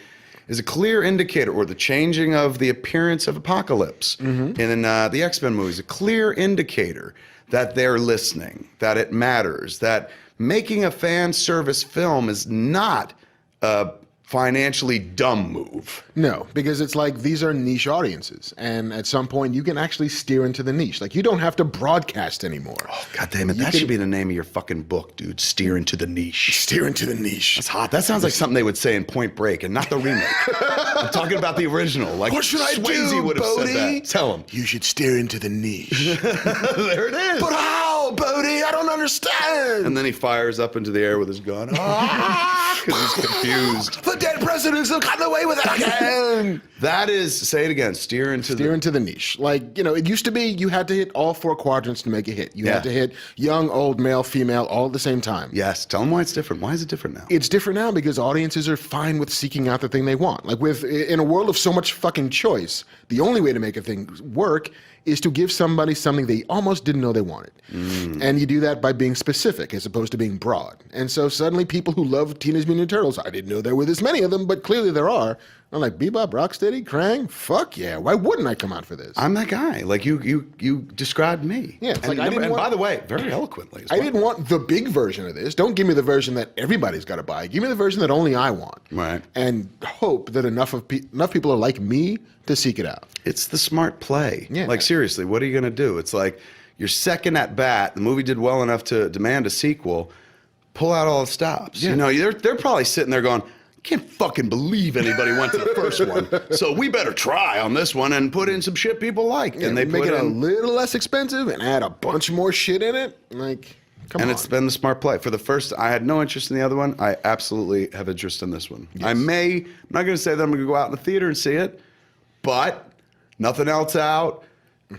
is a clear indicator, or the changing of the appearance of Apocalypse in the X-Men movies, a clear indicator that they're listening, that it matters, that making a fan service film is not a financially dumb move. No, because it's like these are niche audiences, and at some point you can actually steer into the niche. Like you don't have to broadcast anymore. Oh, God damn it. That should be the name of your fucking book, dude. Steer into the niche. Steer into the niche. It's hot. That sounds like something they would say in Point Break and not the remake. I'm talking about the original. Like, What should I Swayze do, would have said Bodie? that. Tell him. You should steer into the niche. There it is. But how, Bodie? I don't understand. And then he fires up into the air with his gun. Because he's confused. The dead presidents have gotten away with it again. That is, say it again, steer into Steer into the niche. Like, you know, it used to be you had to hit all four quadrants to make a hit. You Yeah. had to hit young, old, male, female, all at the same time. Yes, tell them why it's different. Why is it different now? It's different now because audiences are fine with seeking out the thing they want. Like in a world of so much fucking choice, the only way to make a thing work is to give somebody something they almost didn't know they wanted. And you do that by being specific as opposed to being broad. And so suddenly people who love Teenage Mutant Ninja Turtles, I didn't know there were this many of them, but clearly there are. I'm like, Bebop, Rocksteady, Krang, fuck yeah. Why wouldn't I come out for this? I'm that guy. Like you described me. Yeah, it's and, like I didn't and want- by the way, very eloquently. As I well. didn't want the big version of this. Don't give me the version that everybody's got to buy. Give me the version that only I want. Right. And hope that enough people are like me to seek it out. It's the smart play. Yeah. Like, seriously, what are you going to do? It's like you're second at bat. The movie did well enough to demand a sequel. Pull out all the stops. Yeah. You know, they're probably sitting there going, can't fucking believe anybody went to the first one. So we better try on this one and put in some shit people like. Yeah, and they make put it a in, little less expensive and add a bunch more shit in it. Like, come and on. it's been the smart play. For the first, I had no interest in the other one. I absolutely have interest in this one. I'm not going to say that I'm going to go out in the theater and see it, but nothing else out.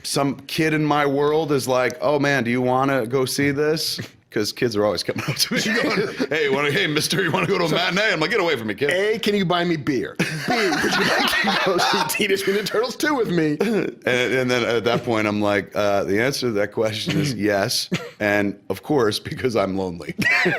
Some kid in my world is like, oh man, do you want to go see this? Because kids are always coming up to me going, hey, mister, you want to go to a matinee? I'm like, get away from me, kid. A, can you buy me beer? B, would you like to go see Teenage Mutant Ninja Turtles 2 with me? And then at that point, I'm like, the answer to that question is yes. And of course, because I'm lonely.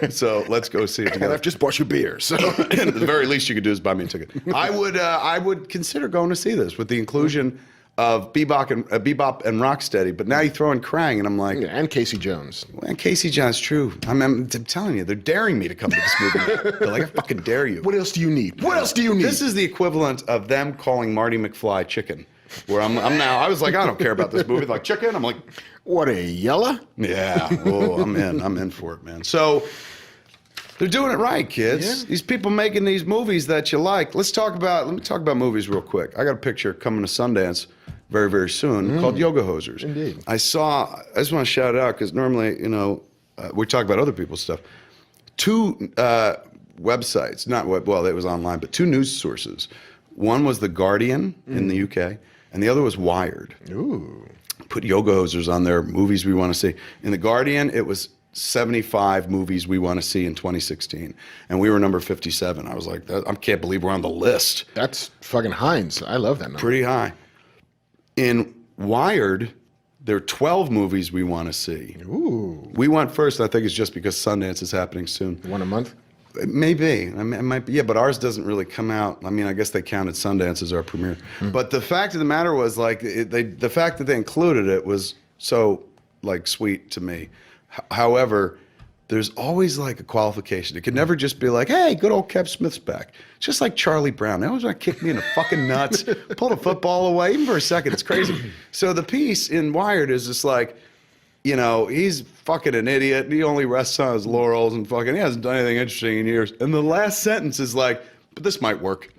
So let's go see it And together. I've just bought you beer, so... And the very least you could do is buy me a ticket. I would consider going to see this with the inclusion of Bebop and Rocksteady, but now you throw in Krang, and I'm like, Yeah, and Casey Jones. and Casey John's true. I'm telling you, they're daring me to come to this movie. They're like, I fucking dare you. What else do you need? What else do you need? This is the equivalent of them calling Marty McFly chicken. Where I'm now, I was like, I don't care about this movie. They're like, chicken? I'm like, what, a yella? yeah, oh, I'm in for it, man. So they're doing it right, kids. Yeah. These people making these movies that you like. Let me talk about movies real quick. I got a picture coming to Sundance very, very soon called Yoga Hosers. Indeed. I just want to shout it out because normally, we talk about other people's stuff. Two websites, well, it was online, but two news sources. One was The Guardian in the UK, and the other was Wired. Ooh. Put Yoga Hosers on their movies we want to see. In The Guardian, it was 75 movies we want to see in 2016, and we were number 57. I was like, I can't believe we're on the list. That's fucking Heinz. I love that number. Pretty high. In Wired, there are 12 movies we want to see. Ooh. We went first. I think it's just because Sundance is happening soon. One a month? It may be. I mean, it might be. Yeah, but ours doesn't really come out. I mean, I guess they counted Sundance as our premiere. But the fact of the matter was, like, the fact that they included it was so, like, sweet to me. However, there's always like a qualification. It could never just be like, hey, good old Kev Smith's back. Just like Charlie Brown. They always want to kick me in the fucking nuts, pull the football away, even for a second. It's crazy. So the piece in Wired is just like, he's fucking an idiot. He only rests on his laurels and fucking, he hasn't done anything interesting in years. And the last sentence is like, but this might work.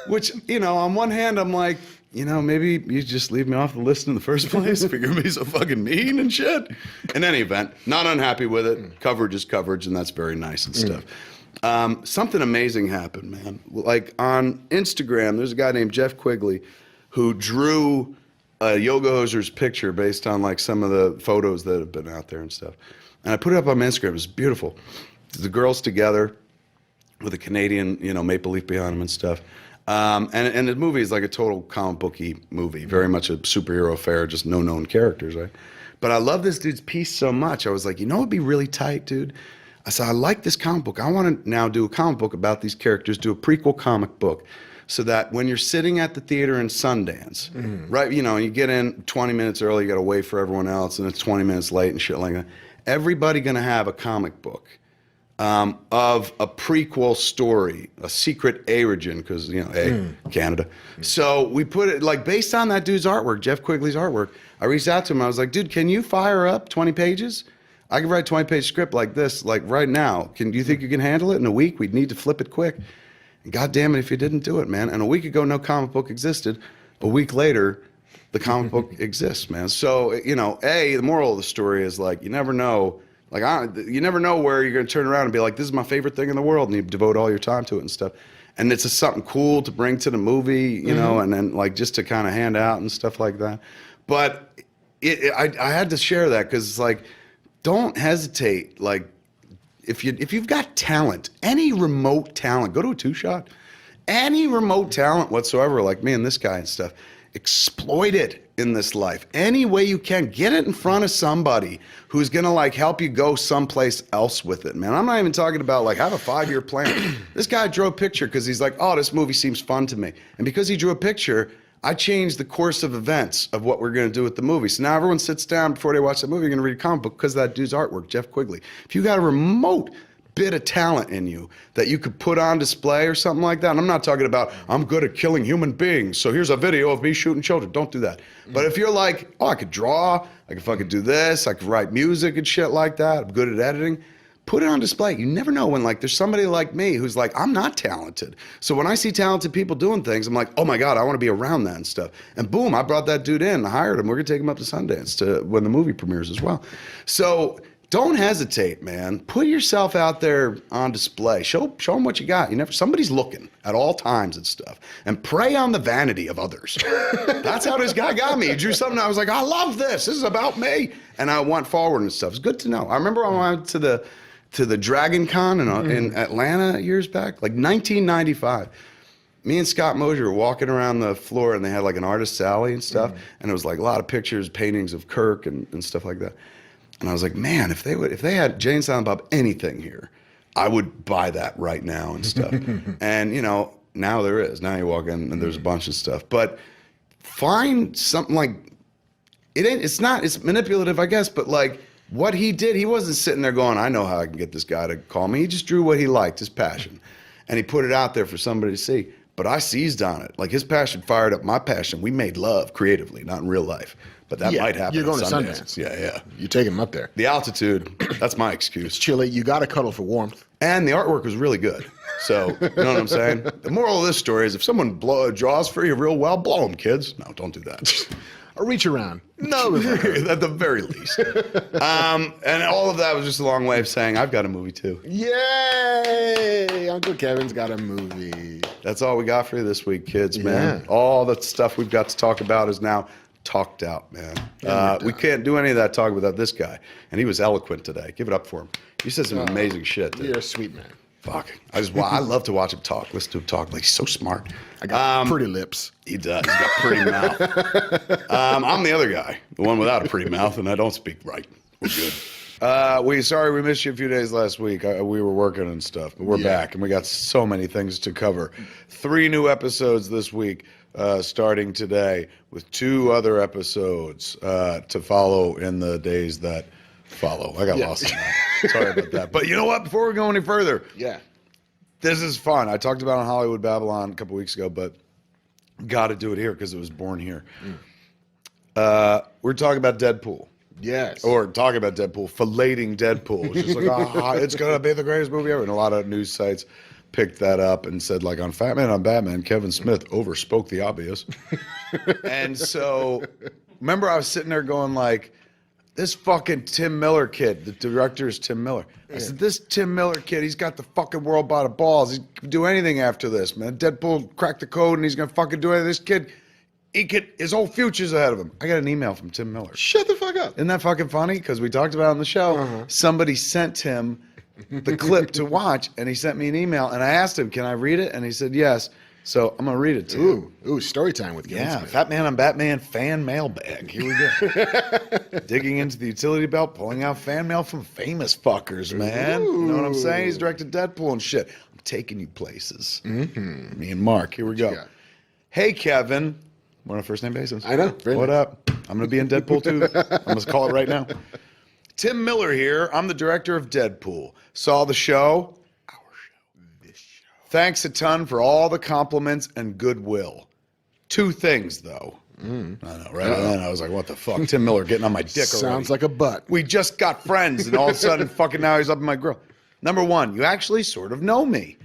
Which, on one hand, I'm like, maybe you just leave me off the list in the first place if you're going to be so fucking mean and shit. In any event, not unhappy with it. Coverage is coverage, and that's very nice and stuff. Something amazing happened, man. Like on Instagram, there's a guy named Jeff Quigley who drew a Yoga Hoser's picture based on like some of the photos that have been out there and stuff. And I put it up on my Instagram. It was beautiful. The girls together with a Canadian, maple leaf behind them and stuff. And the movie is like a total comic booky movie, very much a superhero affair, just no known characters, right? But I love this dude's piece so much. I was like, it'd be really tight, dude. I said, I like this comic book. I want to now do a comic book about these characters, do a prequel comic book, so that when you're sitting at the theater in Sundance, right, you get in 20 minutes early, you got to wait for everyone else, and it's 20 minutes late and shit like that. Everybody gonna have a comic book of a prequel story, a secret origin, because, Canada. So we put it, like, based on that dude's artwork, Jeff Quigley's artwork, I reached out to him. I was like, dude, can you fire up 20 pages? I can write a 20-page script like this, like right now. Do you think you can handle it in a week? We'd need to flip it quick. And God damn it if you didn't do it, man. And a week ago, no comic book existed. A week later, the comic book exists, man. So, the moral of the story is, like, you never know. Like, you never know where you're going to turn around and be like, this is my favorite thing in the world, and you devote all your time to it and stuff. And it's just something cool to bring to the movie, and then, like, just to kind of hand out and stuff like that. But I had to share that because it's like, don't hesitate. Like, if you've got talent, any remote talent, go to a two-shot. Any remote talent whatsoever, like me and this guy and stuff, exploit it in this life any way you can. Get it in front of somebody who's gonna like help you go someplace else with it, man. I'm not even talking about like have a 5-year plan. This guy drew a picture because he's like, oh, this movie seems fun to me, and because he drew a picture, I changed the course of events of what we're gonna do with the movie. So now everyone sits down before they watch the movie, you're gonna read a comic book because of that dude's artwork, Jeff Quigley. If you got a remote bit of talent in you that you could put on display or something like that. And I'm not talking about, I'm good at killing human beings, so here's a video of me shooting children. Don't do that. But if you're like, oh, I could draw, I could fucking do this, I could write music and shit like that, I'm good at editing, put it on display. You never know when, like, there's somebody like me who's like, I'm not talented. So when I see talented people doing things, I'm like, oh my God, I want to be around that and stuff. And boom, I brought that dude in, I hired him. We're gonna take him up to Sundance to when the movie premieres as well. So don't hesitate, man. Put yourself out there on display. Show them what you got. Somebody's looking at all times and stuff. And prey on the vanity of others. That's how this guy got me. He drew something. I was like, I love this. This is about me. And I went forward and stuff. It's good to know. I remember when I went to the Dragon Con in Atlanta years back, like 1995. Me and Scott Mosier were walking around the floor, and they had like an artist's alley and stuff. And it was like a lot of pictures, paintings of Kirk and stuff like that. And I was like, man, if they had Jay and Silent Bob anything here, I would buy that right now and stuff. And now there is. Now you walk in and there's a bunch of stuff. But find something like it's manipulative, I guess, but like what he did, he wasn't sitting there going, I know how I can get this guy to call me. He just drew what he liked, his passion, and he put it out there for somebody to see. But I seized on it. Like his passion fired up my passion. We made love creatively, not in real life. But that might happen. You're going at to Sundance. Sundance. Yeah. You're taking him up there. The altitude, that's my excuse. It's chilly. You got to cuddle for warmth. And the artwork was really good. So, you know what I'm saying? The moral of this story is if someone draws for you real well, blow them, kids. No, don't do that. A reach around. No, at the very least. And all of that was just a long way of saying I've got a movie too. Yay! Uncle Kevin's got a movie. That's all we got for you this week, kids, man. Yeah. All the stuff we've got to talk about is now talked out, man. We can't do any of that talk without this guy. And he was eloquent today. Give it up for him. He said some amazing shit. Dude. You're a sweet man. Fuck. I love to watch him talk. Listen to him talk. Like, he's so smart. I got pretty lips. He does. He's got pretty mouth. I'm the other guy, the one without a pretty mouth, and I don't speak right. We're good. Sorry we missed you a few days last week. We were working and stuff, but we're back, and we got so many things to cover. 3 new episodes this week, starting today, with 2 other episodes to follow in the days that follow. I got lost in that. Sorry about that. But you know what? Before we go any further, this is fun. I talked about it on Hollywood Babylon a couple weeks ago, but got to do it here because it was born here. We're talking about Deadpool. Yes. Or talking about Deadpool, filleting Deadpool. It's just like, it's going to be the greatest movie ever. And a lot of news sites picked that up and said, like, on Fat Man on Batman, Kevin Smith overspoke the obvious. And so, remember I was sitting there going, like, this fucking Tim Miller kid, the director is Tim Miller. I said, this Tim Miller kid, he's got the fucking world by the balls. He can do anything after this, man. Deadpool cracked the code and he's going to fucking do anything. This kid, his whole future's ahead of him. I got an email from Tim Miller. Shut the fuck up. Isn't that fucking funny? Because we talked about it on the show. Somebody sent him the clip to watch and he sent me an email and I asked him, can I read it? And he said, yes. So I'm going to read it to you. Ooh, story time with Kevin Smith. Fat Man on Batman fan mailbag. Here we go. Digging into the utility belt, pulling out fan mail from famous fuckers, man. You know what I'm saying? He's directed Deadpool and shit. I'm taking you places. Me and Mark. Here we go. Hey, Kevin. We're on a first name basis. I know. What up? I'm going to be in Deadpool too. I'm going to call it right now. Tim Miller here. I'm the director of Deadpool. Saw the show. Thanks a ton for all the compliments and goodwill. 2 things, though. I know, right? And then I was like, what the fuck? Tim Miller getting on my dick already. Sounds like a butt. We just got friends, and all of a sudden, fucking now he's up in my grill. Number 1, you actually sort of know me.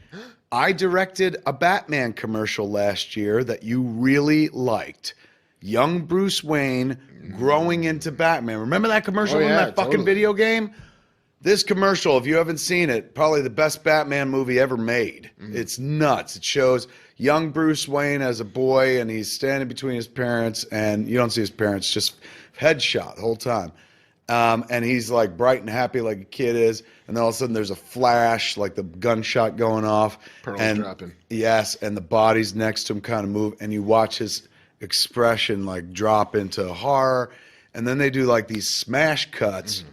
I directed a Batman commercial last year that you really liked. Young Bruce Wayne growing into Batman. Remember that commercial in that fucking video game? This commercial, if you haven't seen it, probably the best Batman movie ever made. It's nuts. It shows young Bruce Wayne as a boy, and he's standing between his parents, and you don't see his parents, just headshot the whole time. And he's like bright and happy like a kid is, and then all of a sudden there's a flash, like the gunshot going off. Pearls dropping. Yes, and the bodies next to him kind of move, and you watch his expression like drop into horror, and then they do like these smash cuts.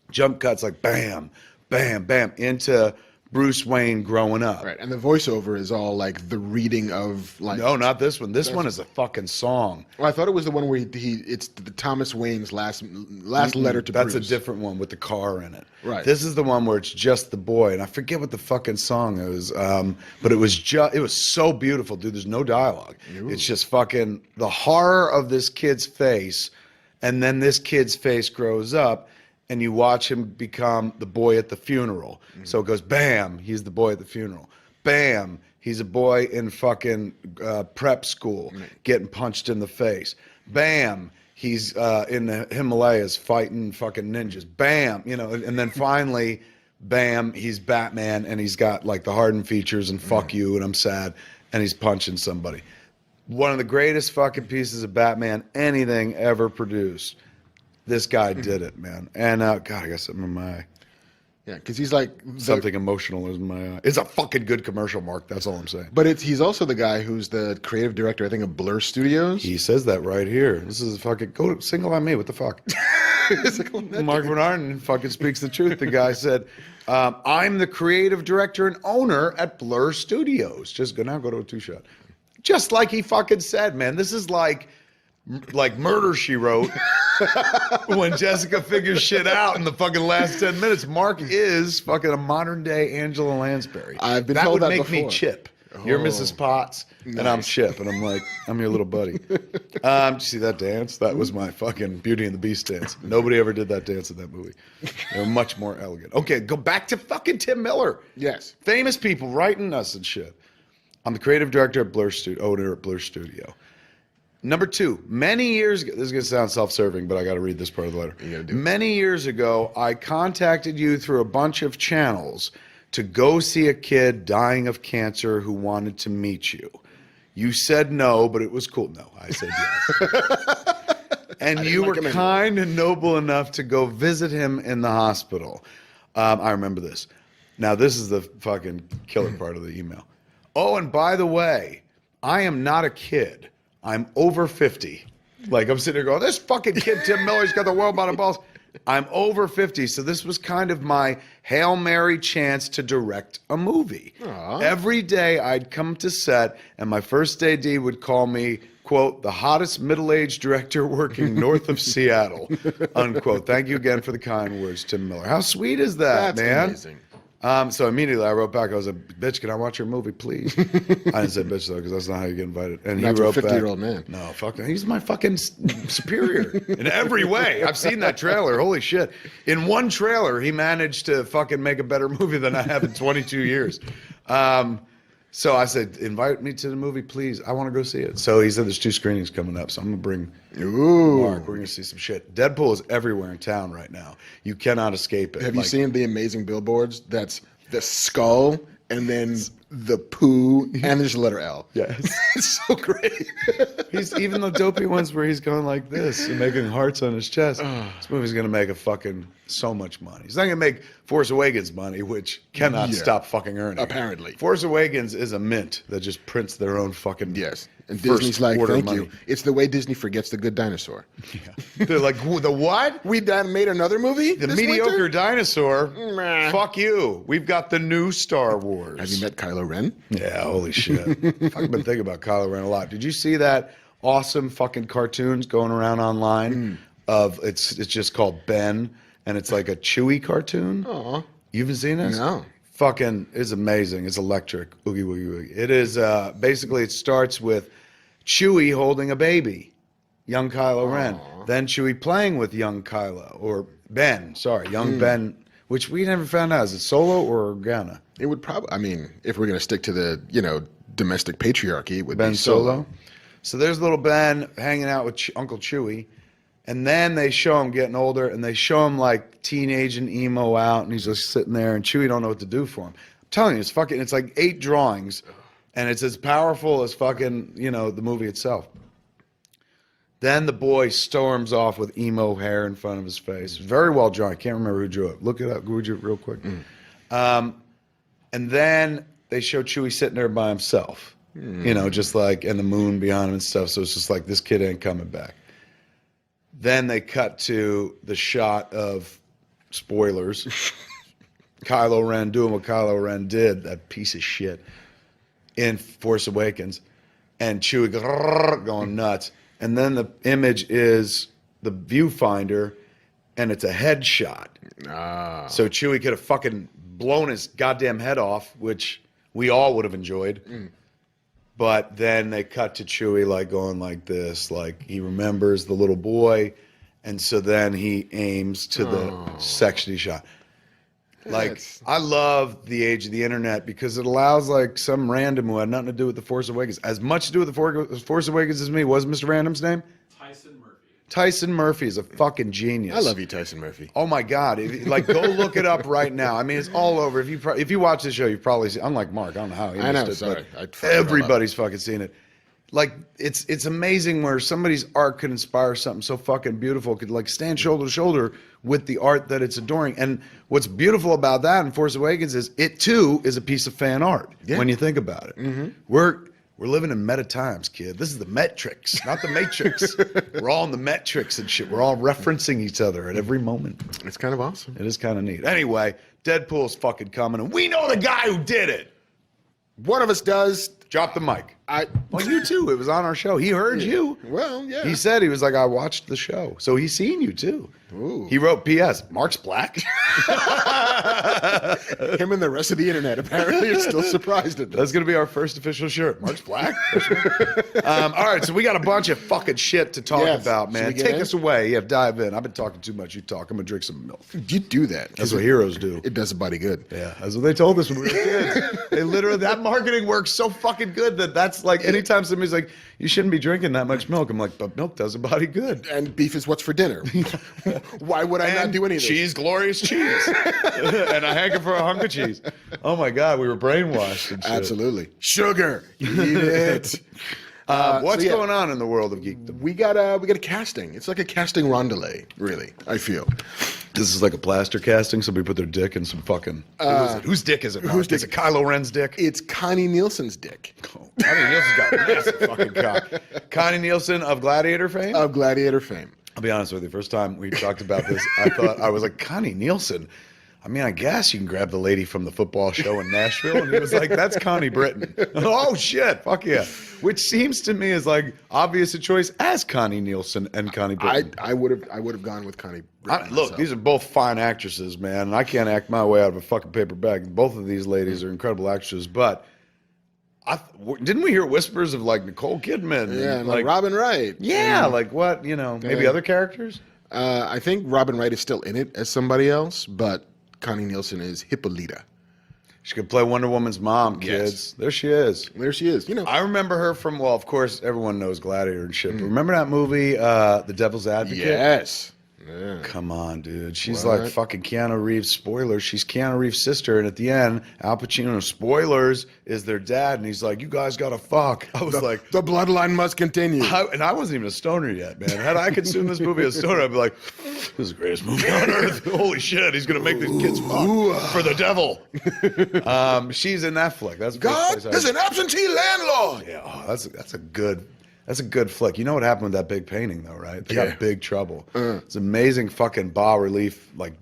Jump cuts like bam, bam, bam into Bruce Wayne growing up. Right, and the voiceover is all like the reading of like. No, not this one. This one is a fucking song. Well, I thought it was the one where it's the Thomas Wayne's last letter to Bruce. That's a different one with the car in it. Right. This is the one where it's just the boy, and I forget what the fucking song is. But it was so beautiful, dude. There's no dialogue. It's just fucking the horror of this kid's face, and then this kid's face grows up. And you watch him become the boy at the funeral. So it goes, bam, he's the boy at the funeral. Bam, he's a boy in fucking prep school getting punched in the face. Bam, he's in the Himalayas fighting fucking ninjas. Bam, and then finally, bam, he's Batman and he's got like the hardened features and fuck you and I'm sad and he's punching somebody. One of the greatest fucking pieces of Batman anything ever produced. This guy did it, man. And, God, I got something in my eye. Yeah, because he's like... Something emotional is in my eye. It's a fucking good commercial, Mark. That's all I'm saying. But he's also the guy who's the creative director, I think, of Blur Studios. He says that right here. This is fucking... Go single on me. What the fuck? Mark Bernard fucking speaks the truth. The guy said, I'm the creative director and owner at Blur Studios. Just go to a 2-shot. Just like he fucking said, man. This is like Murder, She Wrote. When Jessica figures shit out in the fucking last 10 minutes. Mark is fucking a modern day Angela Lansbury. I've been that told would that make me before. Chip. You're Mrs. Potts, and I'm Chip, and I'm like, I'm your little buddy. Did you see that dance? That was my fucking Beauty and the Beast dance. Nobody ever did that dance in that movie. They were much more elegant. Okay, go back to fucking Tim Miller. Yes. Famous people writing us and shit. I'm the creative director at Blur Studio, owner at Blur Studio. Number 2, many years ago, this is going to sound self-serving, but I got to read this part of the letter. You gotta do it. Many years ago, I contacted you through a bunch of channels to go see a kid dying of cancer who wanted to meet you. You said no, but it was cool. No, I said yes. And you were kind and noble enough to go visit him in the hospital. I remember this. Now, this is the fucking killer part of the email. Oh, and by the way, I am not a kid. I'm over 50. Like, I'm sitting there going, this fucking kid, Tim Miller's got the world by the balls. I'm over 50, so this was kind of my Hail Mary chance to direct a movie. Aww. Every day I'd come to set, and my first AD would call me, quote, the hottest middle-aged director working north of Seattle, unquote. Thank you again for the kind words, Tim Miller. How sweet is that, That's man? amazing. So immediately I wrote back. I was like, bitch, can I watch your movie, please? I didn't say bitch, though, because that's not how you get invited. And he That's a wrote back. 50-year-old man. No, fuck him. He's my fucking superior in every way. I've seen that trailer. Holy shit. In one trailer, he managed to fucking make a better movie than I have in 22 years. So I said, invite me to the movie, please. I want to go see it. So he said there's 2 screenings coming up, so I'm going to bring Mark. We're going to see some shit. Deadpool is everywhere in town right now. You cannot escape it. Have you seen the amazing billboards? That's the skull and then the poo and there's the letter L. Yes. It's so great. He's even the dopey ones where he's going like this and making hearts on his chest. This movie's going to make so much money. He's not going to make Force Awakens money, which cannot stop fucking earning. Apparently. Force Awakens is a mint that just prints their own fucking Yes. And first Disney's like, quarter thank money. you. It's the way Disney forgets the good dinosaur. Yeah. They're like, who, the what? We made another movie? The this mediocre winter? dinosaur? Meh. Fuck you. We've got the new Star Wars. Have you met Kylo Ren? Yeah, holy shit. I've been thinking about Kylo Ren a lot. Did you see that awesome fucking cartoons going around online of it's just called Ben, and it's like a Chewie cartoon? Aw. You haven't seen this? No. Fucking is amazing. It's electric. Oogie woogie woogie. It is basically it starts with Chewie holding a baby, young Kylo Ren. Then Chewie playing with young Kylo or Ben. Sorry, young Ben, which we never found out. Is it Solo or Organa? It would probably, I mean, if we're going to stick to the, domestic patriarchy, it would Ben be Solo. So there's little Ben hanging out with Uncle Chewie. And then they show him getting older, and they show him like teenage and emo out, and he's just sitting there, and Chewie don't know what to do for him. I'm telling you, it's like 8 drawings, and it's as powerful as fucking, the movie itself. Then the boy storms off with emo hair in front of his face. Very well drawn. I can't remember who drew it. Look it up. Who drew it real quick. And then they show Chewie sitting there by himself, just like, and the moon behind him and stuff. So it's just like, this kid ain't coming back. Then they cut to the shot of spoilers. Kylo Ren doing what Kylo Ren did, that piece of shit, in Force Awakens. And Chewie going nuts. And then the image is the viewfinder, and it's a headshot. So Chewie could have fucking blown his goddamn head off, which we all would have enjoyed. But then they cut to Chewie like going like this, like he remembers the little boy, and so then he aims to the section he shot. Like, I love the age of the internet because it allows like some random who had nothing to do with the Force Awakens, as much to do with the Force Awakens as me. What was Mr. Random's name? Tyson Murphy. Tyson Murphy is a fucking genius. I love you, Tyson Murphy. Oh my God! Go look it up right now. I mean, it's all over. If you watch the show, you've probably seen. Unlike Mark, I don't know how he I know. missed it, Sorry, but everybody's fucking seen it. Like it's amazing where somebody's art could inspire something so fucking beautiful. Could like stand shoulder to shoulder with the art that it's adoring. And what's beautiful about that in Force Awakens is it too is a piece of fan art. Yeah. When you think about it, we're living in meta times, kid. This is the Metrix, not the Matrix. We're all in the Metrix and shit. We're all referencing each other at every moment. It's kind of awesome. It is kind of neat. Anyway, Deadpool's fucking coming, and we know the guy who did it. One of us does. Drop the mic. Well, you too. It was on our show. He heard you. Well, yeah. He said, he was like, I watched the show. So he's seen you too. Ooh. He wrote P.S. Mark's black. Him and the rest of the internet apparently are still surprised at this. That's going to be our first official shirt. Mark's black. All right, so we got a bunch of fucking shit to talk Yes. about, Should man. we get Take in? us away. Yeah, dive in. I've been talking too much. You talk. I'm going to drink some milk. You do that. That's what heroes do. It does a body good. Yeah, that's what they told us when we were kids. They literally, that marketing works so fucking good that's like anytime somebody's like, you shouldn't be drinking that much milk. I'm like, but milk does a body good. And beef is what's for dinner. Why would I not do any of this? Cheese, glorious cheese. And a hanker for a hunk of cheese. Oh my God, we were brainwashed and shit. Absolutely. Sugar. Eat it. What's so yeah. going on in the world of geekdom? We got a casting. It's like a casting rondelay, really, I feel. This is like a plaster casting. Somebody put their dick in some fucking. Who is it? Whose dick is it? Mark? whose dick? Is it Kylo Ren's dick? It's Connie Nielsen's dick. Oh, Connie Nielsen's got a massive fucking cock. Connie Nielsen of Gladiator fame? Of Gladiator fame. I'll be honest with you. First time we talked about this, I was like, Connie Nielsen. I mean, I guess you can grab the lady from the football show in Nashville. And he was like, that's Connie Britton. Oh, shit. Fuck yeah. Which seems to me is like obvious a choice as Connie Nielsen and Connie Britton. I would have gone with Connie Britton. Look, myself. these are both fine actresses, man. And I can't act my way out of a fucking paper bag. Both of these ladies are incredible actresses. But didn't we hear whispers of like Nicole Kidman? Yeah, and like Robin Wright. Yeah, like what? Maybe Yeah. other characters? I think Robin Wright is still in it as somebody else, but Connie Nielsen is Hippolyta. She could play Wonder Woman's mom, kids. Yes. There she is. There she is. I remember her from, well, of course, everyone knows Gladiator and shit. But remember that movie, The Devil's Advocate? Yes. Yeah. Come on, dude. She's What? like fucking Keanu Reeves. Spoilers. She's Keanu Reeves' sister. And at the end, Al Pacino, spoilers, is their dad. And he's like, you guys got to fuck. I was like, The bloodline must continue. and I wasn't even a stoner yet, man. Had I consumed this movie as a stoner, I'd be like, this is the greatest movie on earth. Holy shit, he's going to make these kids fuck for the devil. She's in that flick. That's the first God place I- is an absentee landlord. Yeah, that's a good flick. You know what happened with that big painting, though, right? They Yeah. got big trouble. It's amazing fucking bas relief, like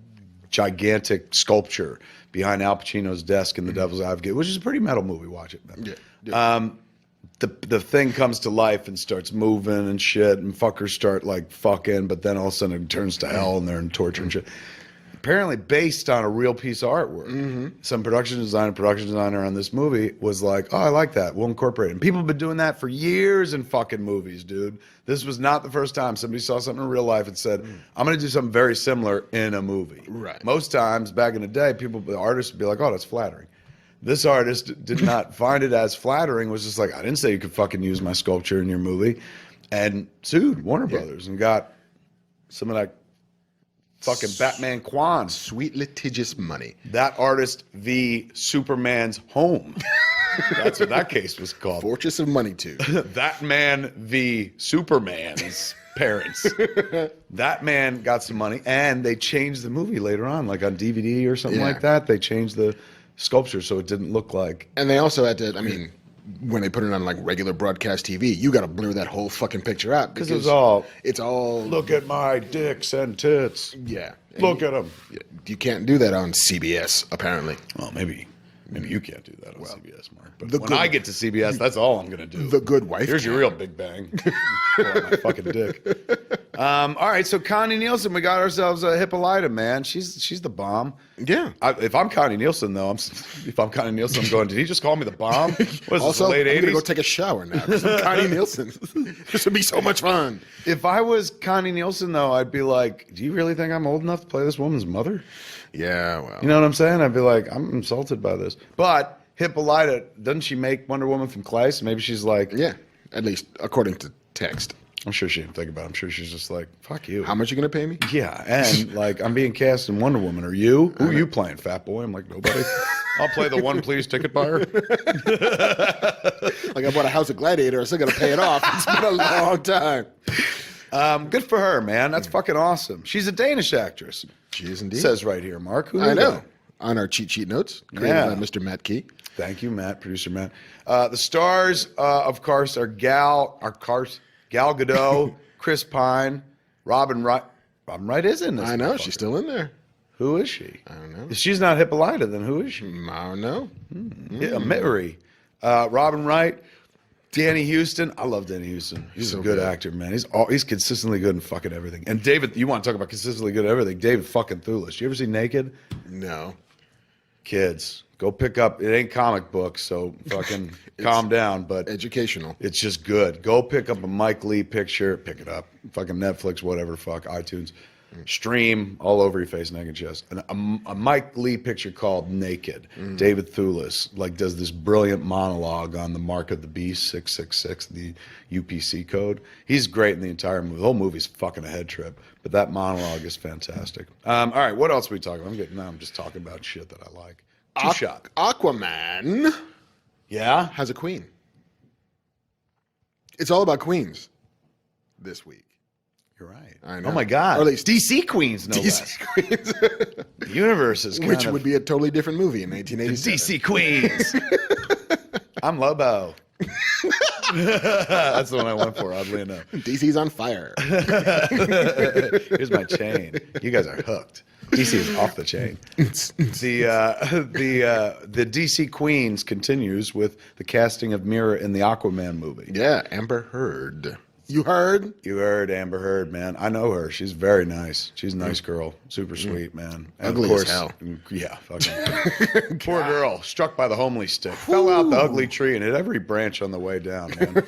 gigantic sculpture behind Al Pacino's desk in The Devil's Advocate, which is a pretty metal movie. Watch it, man. Yeah. The thing comes to life and starts moving and shit, and fuckers start like fucking, but then all of a sudden it turns to hell and they're in torture and shit. Apparently based on a real piece of artwork. Some production designer on this movie was like, oh, I like that. We'll incorporate it. And people have been doing that for years in fucking movies, dude. This was not the first time somebody saw something in real life and said, I'm going to do something very similar in a movie. Right. Most times back in the day, the artists would be like, oh, that's flattering. This artist did not find it as flattering, was just like, I didn't say you could fucking use my sculpture in your movie. And sued Warner Brothers and got some of that fucking Batman Quan. Sweet litigious money. That artist v. Superman's home. That's what that case was called. Fortress of money too. That man v. Superman's parents. That man got some money, and they changed the movie later on, like on DVD or something Yeah. like that. They changed the sculpture so it didn't look like. And they also had to, when they put it on like regular broadcast TV, you got to blur that whole fucking picture out Because it's all, look look at my dicks and tits. yeah. Look at them. You can't do that on CBS apparently. Well, maybe you can't do that on CBS, Mark. But The when Good- I get to CBS, that's all I'm going to do. The Good Wife. Here's your real Big Bang. Pull out my fucking dick. All right, so Connie Nielsen, we got ourselves a Hippolyta, man. She's the bomb. Yeah. If I'm Connie Nielsen, though, I'm going, did he just call me the bomb? What is this, Also, the late I'm 80s? gonna go take a shower now. 'Cause I'm Connie Nielsen. This would be so much fun. If I was Connie Nielsen, though, I'd be like, do you really think I'm old enough to play this woman's mother? Yeah, well. You know what I'm saying? I'd be like, I'm insulted by this. But Hippolyta, doesn't she make Wonder Woman from clay? So maybe she's like, Yeah, at least according to text. I'm sure she didn't think about it. I'm sure she's just like, fuck you. How much you gonna pay me? Yeah, and like I'm being cast in Wonder Woman. Are you? Who are you playing, fat boy? I'm like, nobody. I'll play the one please ticket buyer. Like I bought a house at Gladiator, I still gotta pay it off. It's been a long time. Good for her, man. That's fucking awesome. She's a Danish actress. She is indeed. It says right here, Mark. Who I knew know. that? On our cheat sheet notes, created Yeah. by Mr. Matt Key. Thank you, Matt, producer Matt. The stars, of course, are Gal Gadot, Chris Pine, Robin Wright. Robin Wright is in this. I know, motherfucker. she's still in there. Who is she? I don't know. If she's not Hippolyta, then who is she? I don't know. Yeah, Mary. Robin Wright. Danny Houston. I love Danny Houston. He's So a good good. actor, man. He's consistently good in fucking everything. And David, you want to talk about consistently good at everything? David fucking Thewlis. You ever see Naked? No. Kids, go pick up. It ain't comic books, so fucking calm down. But Educational. it's just good. Go pick up a Mike Lee picture. Pick it up. Fucking Netflix, whatever. Fuck iTunes. Stream all over your face, neck and chest. And a Mike Lee picture called Naked. David Thewlis does this brilliant monologue on the mark of the beast 666, the UPC code. He's great in the entire movie. The whole movie's fucking a head trip, but that monologue is fantastic. All right, what else are we talking about? I'm just talking about shit that I like. Two shot. Aquaman Yeah. has a queen. It's all about queens this week. You're right. I know. Oh my God. Or at least DC Queens, no less. DC Queens. The universe is kind Which of would be a totally different movie in 1987. DC Queens. I'm Lobo. That's the one I went for, oddly enough. DC's on fire. Here's my chain. You guys are hooked. DC is off the chain. The DC Queens continues with the casting of Mira in the Aquaman movie. Yeah, Amber Heard. You heard? You heard Amber Heard, man. I know her. She's very nice. She's a nice girl. Super sweet, man. And Ugly as hell. Yeah, fucking. Poor girl, struck by the homely stick. Fell out the ugly tree and hit every branch on the way down, man.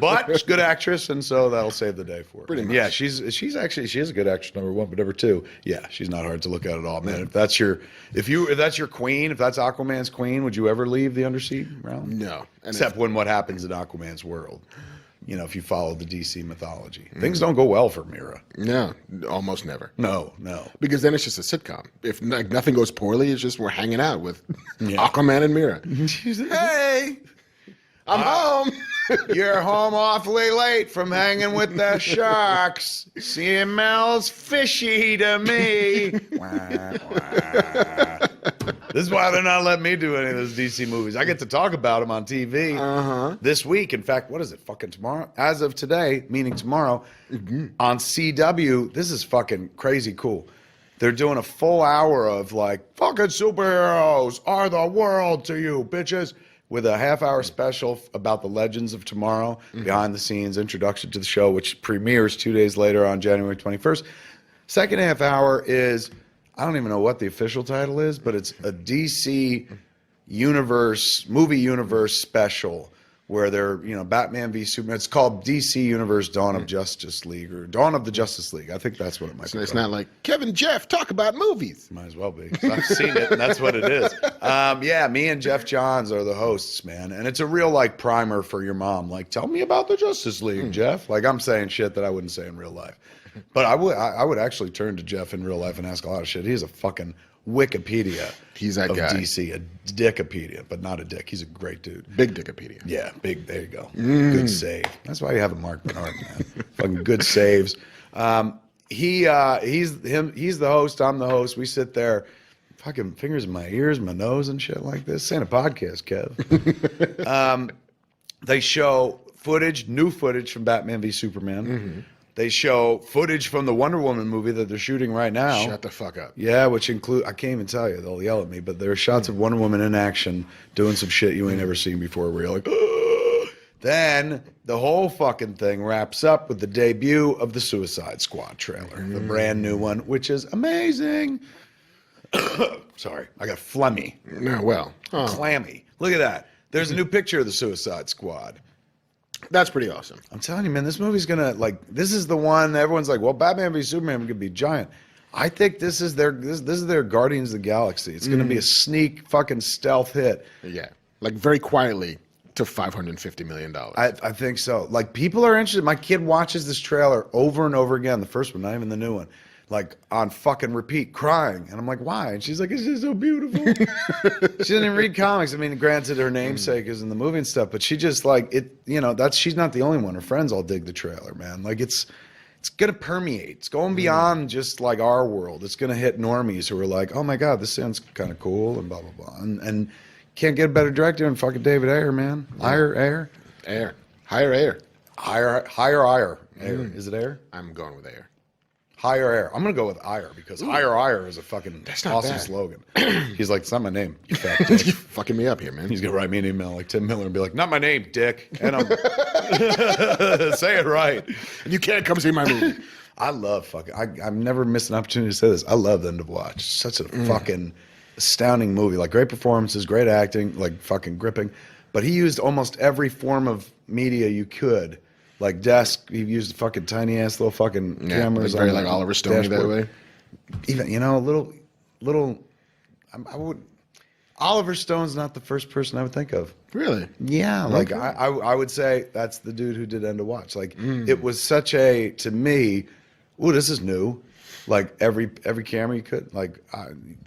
But she's a good actress, and so that'll save the day for her. Pretty much. Yeah, she is a good actress, number one, but number two, yeah, she's not hard to look at all, man. If that's your queen, if that's Aquaman's queen, would you ever leave the undersea realm? No. And Except when what happens in Aquaman's world. If you follow the DC mythology. Things don't go well for Mira. No, almost never. No. Because then it's just a sitcom. If nothing goes poorly, it's just we're hanging out with Aquaman and Mira. Hey, I'm home. You're home awfully late from hanging with the sharks. Smells fishy to me. Wah, wah. This is why they're not letting me do any of those DC movies. I get to talk about them on TV this week. In fact, what is it? Fucking tomorrow? As of today, meaning tomorrow, on CW, this is fucking crazy cool. They're doing a full hour of fucking superheroes are the world to you, bitches. With a half-hour special about the legends of tomorrow, behind the scenes, introduction to the show, which premieres 2 days later on January 21st. Second half hour is, I don't even know what the official title is, but it's a DC movie universe special where they're, Batman v Superman. It's called DC Universe Dawn of Justice League or Dawn of the Justice League. I think that's what it might be. It's not like Kevin Jeff talk about movies. Might as well be. I've seen it, and that's what it is. Yeah, me and Jeff Johns are the hosts, man. And it's a real, primer for your mom. Tell me about the Justice League, Jeff. I'm saying shit that I wouldn't say in real life. But I would actually turn to Jeff in real life and ask a lot of shit. He's a fucking Wikipedia. He's that of guy. DC, a dickopedia, but not a dick. He's a great dude. Big Dickopedia. Yeah, big. There you go. Good save. That's why you have a Mark Bernard, man. Fucking good saves. He's the host. I'm the host. We sit there, fucking fingers in my ears, my nose, and shit like this. This ain't a podcast, Kev. They show new footage from Batman v Superman. They show footage from the Wonder Woman movie that they're shooting right now. Shut the fuck up. Yeah, which include, I can't even tell you, they'll yell at me, but there are shots of Wonder Woman in action doing some shit you ain't ever seen before where you're like, "Ugh." Then the whole fucking thing wraps up with the debut of the Suicide Squad trailer, the brand new one, which is amazing. Sorry, I got phlegmy, No, well, clammy. Look at that. There's a new picture of the Suicide Squad. that's pretty awesome. I'm telling you, man, this movie's gonna this is the one everyone's like, well, Batman v Superman could be giant. I think this is their Guardians of the Galaxy. It's gonna be a sneak fucking stealth hit. Yeah, very quietly to $550 million. I think so. People are interested. My kid watches this trailer over and over again. The first one, not even the new one. On fucking repeat, crying. And I'm like, why? And she's like, it's just so beautiful. She doesn't even read comics. I mean, granted, her namesake is in the movie and stuff, but she just she's not the only one. Her friends all dig the trailer, man. It's going to permeate. It's going beyond just our world. It's going to hit normies who are like, oh my God, this sounds kind of cool and blah, blah, blah. And can't get a better director than fucking David Ayer, man. Ayer. Air. Higher air. Ayer. Is it Ayer? I'm going with air. Hire air. I'm gonna go with ire because hire is a fucking not awesome bad. slogan. He's like, it's not my name, you fat dick. You're fucking me up here, man. He's gonna write me an email like Tim Miller and be like, not my name, dick. And I'm say it right. You can't come see my movie. I love fucking. I've never missed an opportunity to say this. I love The End of Watch. Such a fucking astounding movie. Like great performances, great acting, like fucking gripping. But he used almost every form of media you could. Like desk, he used fucking tiny ass little fucking cameras. Very on like the Oliver Stone that dashboard. way. Even little. I would. Oliver Stone's not the first person I would think of. Really? Yeah, like I would say that's the dude who did End of Watch. Like it was such a to me. Oh, this is new. Like every camera you could. Like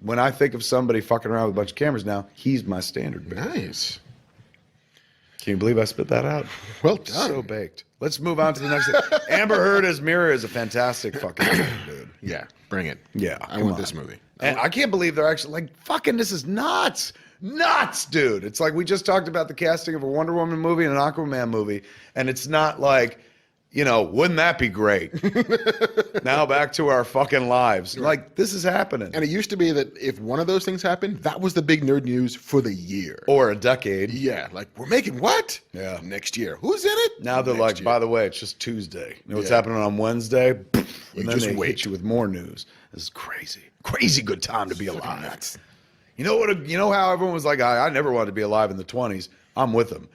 when I think of somebody fucking around with a bunch of cameras now, he's my standard bearer. Nice. Can you believe I spit that out? Well done. So baked. Let's move on to the next thing. Amber Heard as Mirror is a fantastic fucking dude. Yeah, bring it. Yeah, I come want on. this movie. And I can't believe they're actually like, fucking, this is nuts. Nuts, dude. It's like we just talked about the casting of a Wonder Woman movie and an Aquaman movie, and it's not like, you know, wouldn't that be great? Now back to our fucking lives. Like, this is happening. And it used to be that if one of those things happened, that was the big nerd news for the year. Or a decade. Yeah, like we're making what? Yeah. Next year. Who's in it? Now they're Next like, year. by the way, it's just Tuesday. You know what's Yeah. happening on Wednesday? You And then just they wait. hit you with more news. This is crazy. Crazy good time to be Fucking alive. nuts. You know what? You know how everyone was like, I never wanted to be alive in the 20s. I'm with them.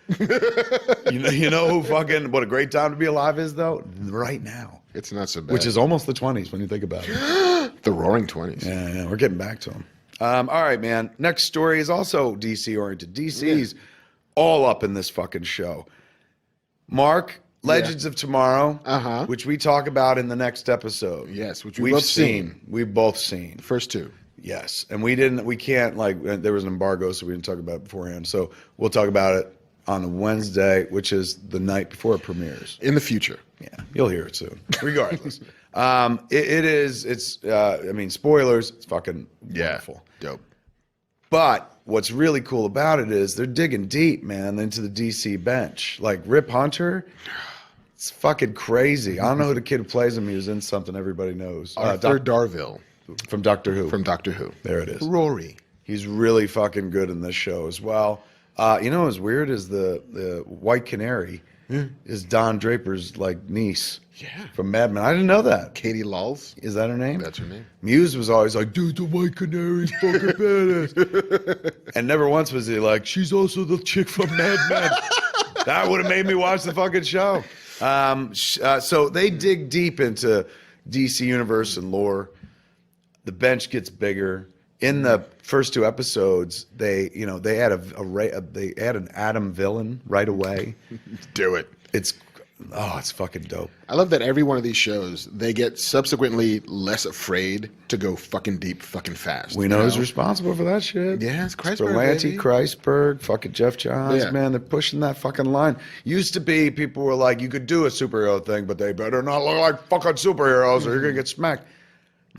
you know who fucking what a great time to be alive is though? Right now, It's not so bad. which is almost the 20s when you think about it. the Roaring 20s. Yeah, we're getting back to them. All right, man. Next story is also DC oriented. DC's all up in this fucking show. Mark, Legends of Tomorrow, which we talk about in the next episode. Yes, which we've both seen. We've both seen. First two. Yes, and we can't, like, there was an embargo, so we didn't talk about it beforehand. So we'll talk about it on Wednesday, which is the night before it premieres. In the future. Yeah, you'll hear it soon. Regardless, it's I mean, spoilers. It's fucking wonderful. Dope. But what's really cool about it is they're digging deep, man, into the DC bench. Like Rip Hunter, it's fucking crazy. I don't know who the kid who plays him. He was in something everybody knows. Arthur Darville from Doctor Who. from Doctor Who. There it is. Rory. He's really fucking good in this show as well. You know what's weird is the White Canary is Don Draper's like niece. Yeah. From Mad Men. I didn't know that. Katie Lulls. Is that her name? That's her name. Muse was always like, dude, the White Canary's fucking badass. And never once was he like, she's also the chick from Mad Men. That would have made me watch the fucking show. So they dig deep into DC Universe and lore. The bench gets bigger. In the first two episodes, they add they add an Adam villain right away. Do it. It's fucking dope. I love that every one of these shows, they get subsequently less afraid to go fucking deep, fucking fast. We know who's responsible for that shit. Yeah, it's Kreisberg, Berlanti, baby. Kreisberg, fucking Jeff Johns, Yeah. man. They're pushing that fucking line. Used to be, people were like, you could do a superhero thing, but they better not look like fucking superheroes or you're going to get smacked.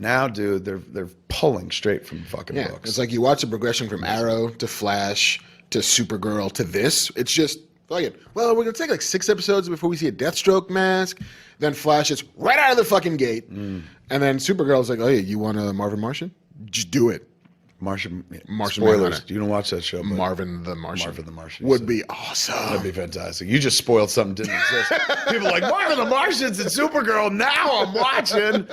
Now, dude, they're pulling straight from fucking Yeah, books. it's like you watch the progression from Arrow to Flash to Supergirl to this. It's just, fuck it. Well, we're going to take like 6 episodes before we see a Deathstroke mask. Then Flash is right out of the fucking gate. And then Supergirl's like, oh, yeah, you want a Marvin Martian? Just do it. Martian Martian spoilers. Manhunter. You don't watch that show, but Marvin the Martian. Marvin the Martian. Would be awesome. That'd be fantastic. You just spoiled something that didn't exist. People are like, Marvin the Martian's and Supergirl. Now I'm watching.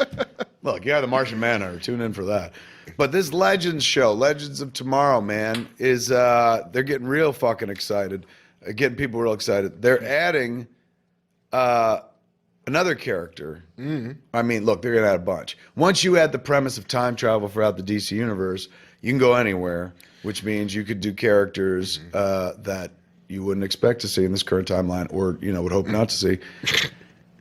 Look, yeah, the Martian Manhunter. Tune in for that. But this Legends show, Legends of Tomorrow, man, is they're getting real fucking excited. Getting people real excited. They're adding another character. I mean, look, they're going to add a bunch. Once you add the premise of time travel throughout the DC universe, you can go anywhere, which means you could do characters that you wouldn't expect to see in this current timeline or, would hope not to see.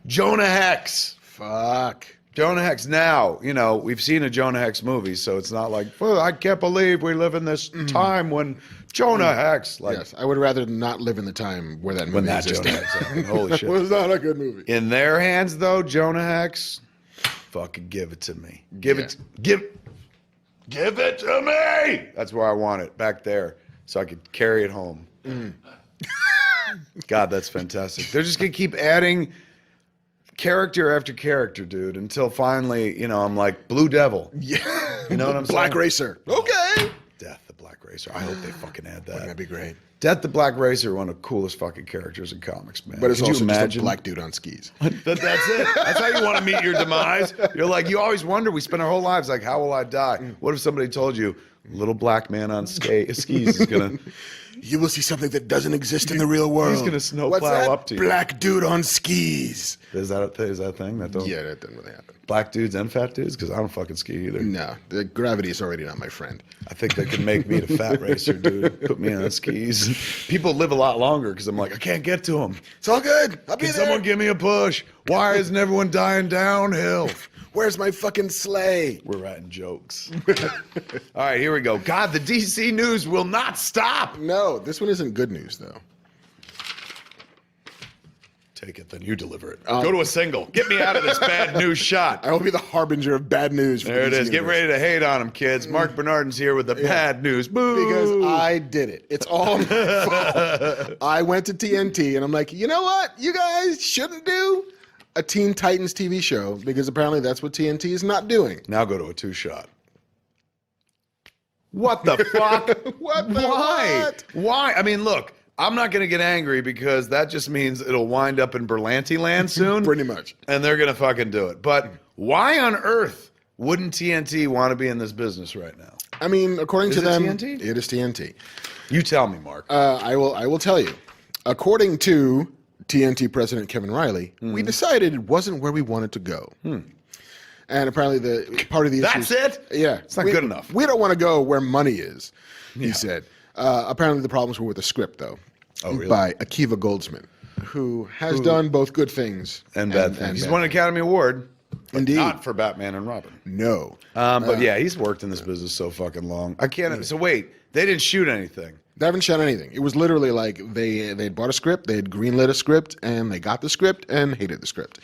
Jonah Hex. Fuck. Jonah Hex. Now, we've seen a Jonah Hex movie, so it's not like, well, I can't believe we live in this time when Jonah Hex. Like, Yes, I would rather not live in the time where that movie when that existed. Jonah Hex happened. Holy That shit. was not a good movie. In their hands, though, Jonah Hex, fucking give it to me. Give it to me. That's where I want it, back there, so I could carry it home. God, that's fantastic. They're just gonna keep adding character after character, dude, until finally, I'm like, Blue Devil. Yeah. You know what I'm saying? Black Racer. Okay. Death the Black Racer. I hope they fucking add that. That'd be great. Death the Black Racer, one of the coolest fucking characters in comics, man. But it's Could also you just imagine? a black dude on skis. That's it. That's how you want to meet your demise. You're like, you always wonder, we spend our whole lives like, how will I die? What if somebody told you, little black man on skis is going to... You will see something that doesn't exist in the real world. He's gonna snowplow What's that? up to you. Black dude on skis. Is that a thing? That don't... Yeah, that doesn't really happen. Black dudes and fat dudes? Because I don't fucking ski either. No, the gravity is already not my friend. I think they can make me the fat racer, dude. Put me on skis. People live a lot longer because I'm like, I can't get to them. It's all good. I'll be Can there. someone give me a push? Why isn't everyone dying downhill? Where's my fucking sleigh? We're writing jokes. All right, here we go. God, the DC news will not stop. No, this one isn't good news, though. Take it, then you deliver it. Go to a single. Get me out of this bad news shot. I will be the harbinger of bad news. For There it this is. Get universe. ready to hate on him, kids. Mark Bernardin's here with the bad news. Boo! Because I did it. It's all my fault. I went to TNT and I'm like, you know what? You guys shouldn't do a Teen Titans TV show because apparently that's what TNT is not doing. Now go to a two-shot. What the fuck? What the Why? what? Why? I mean, look, I'm not going to get angry because that just means it'll wind up in Berlanti land soon. Pretty much. And they're going to fucking do it. But why on earth wouldn't TNT want to be in this business right now? I mean, according Is to it them, TNT? it is TNT. You tell me, Mark. I will tell you. According to TNT President Kevin Riley, we decided it wasn't where we wanted to go. And apparently the part of the That's issue, it? Yeah. It's not good enough. We don't want to go where money is, he said. Apparently the problems were with the script, though. Oh, really? By Akiva Goldsman, who has done both good things and bad things. He's bad won an things. Academy Award. But Indeed. not for Batman and Robin. No. But yeah, he's worked in this business so fucking long. I can't. So wait, they didn't shoot anything. They haven't shot anything. It was literally like they'd bought a script, they had greenlit a script, and they got the script and hated the script.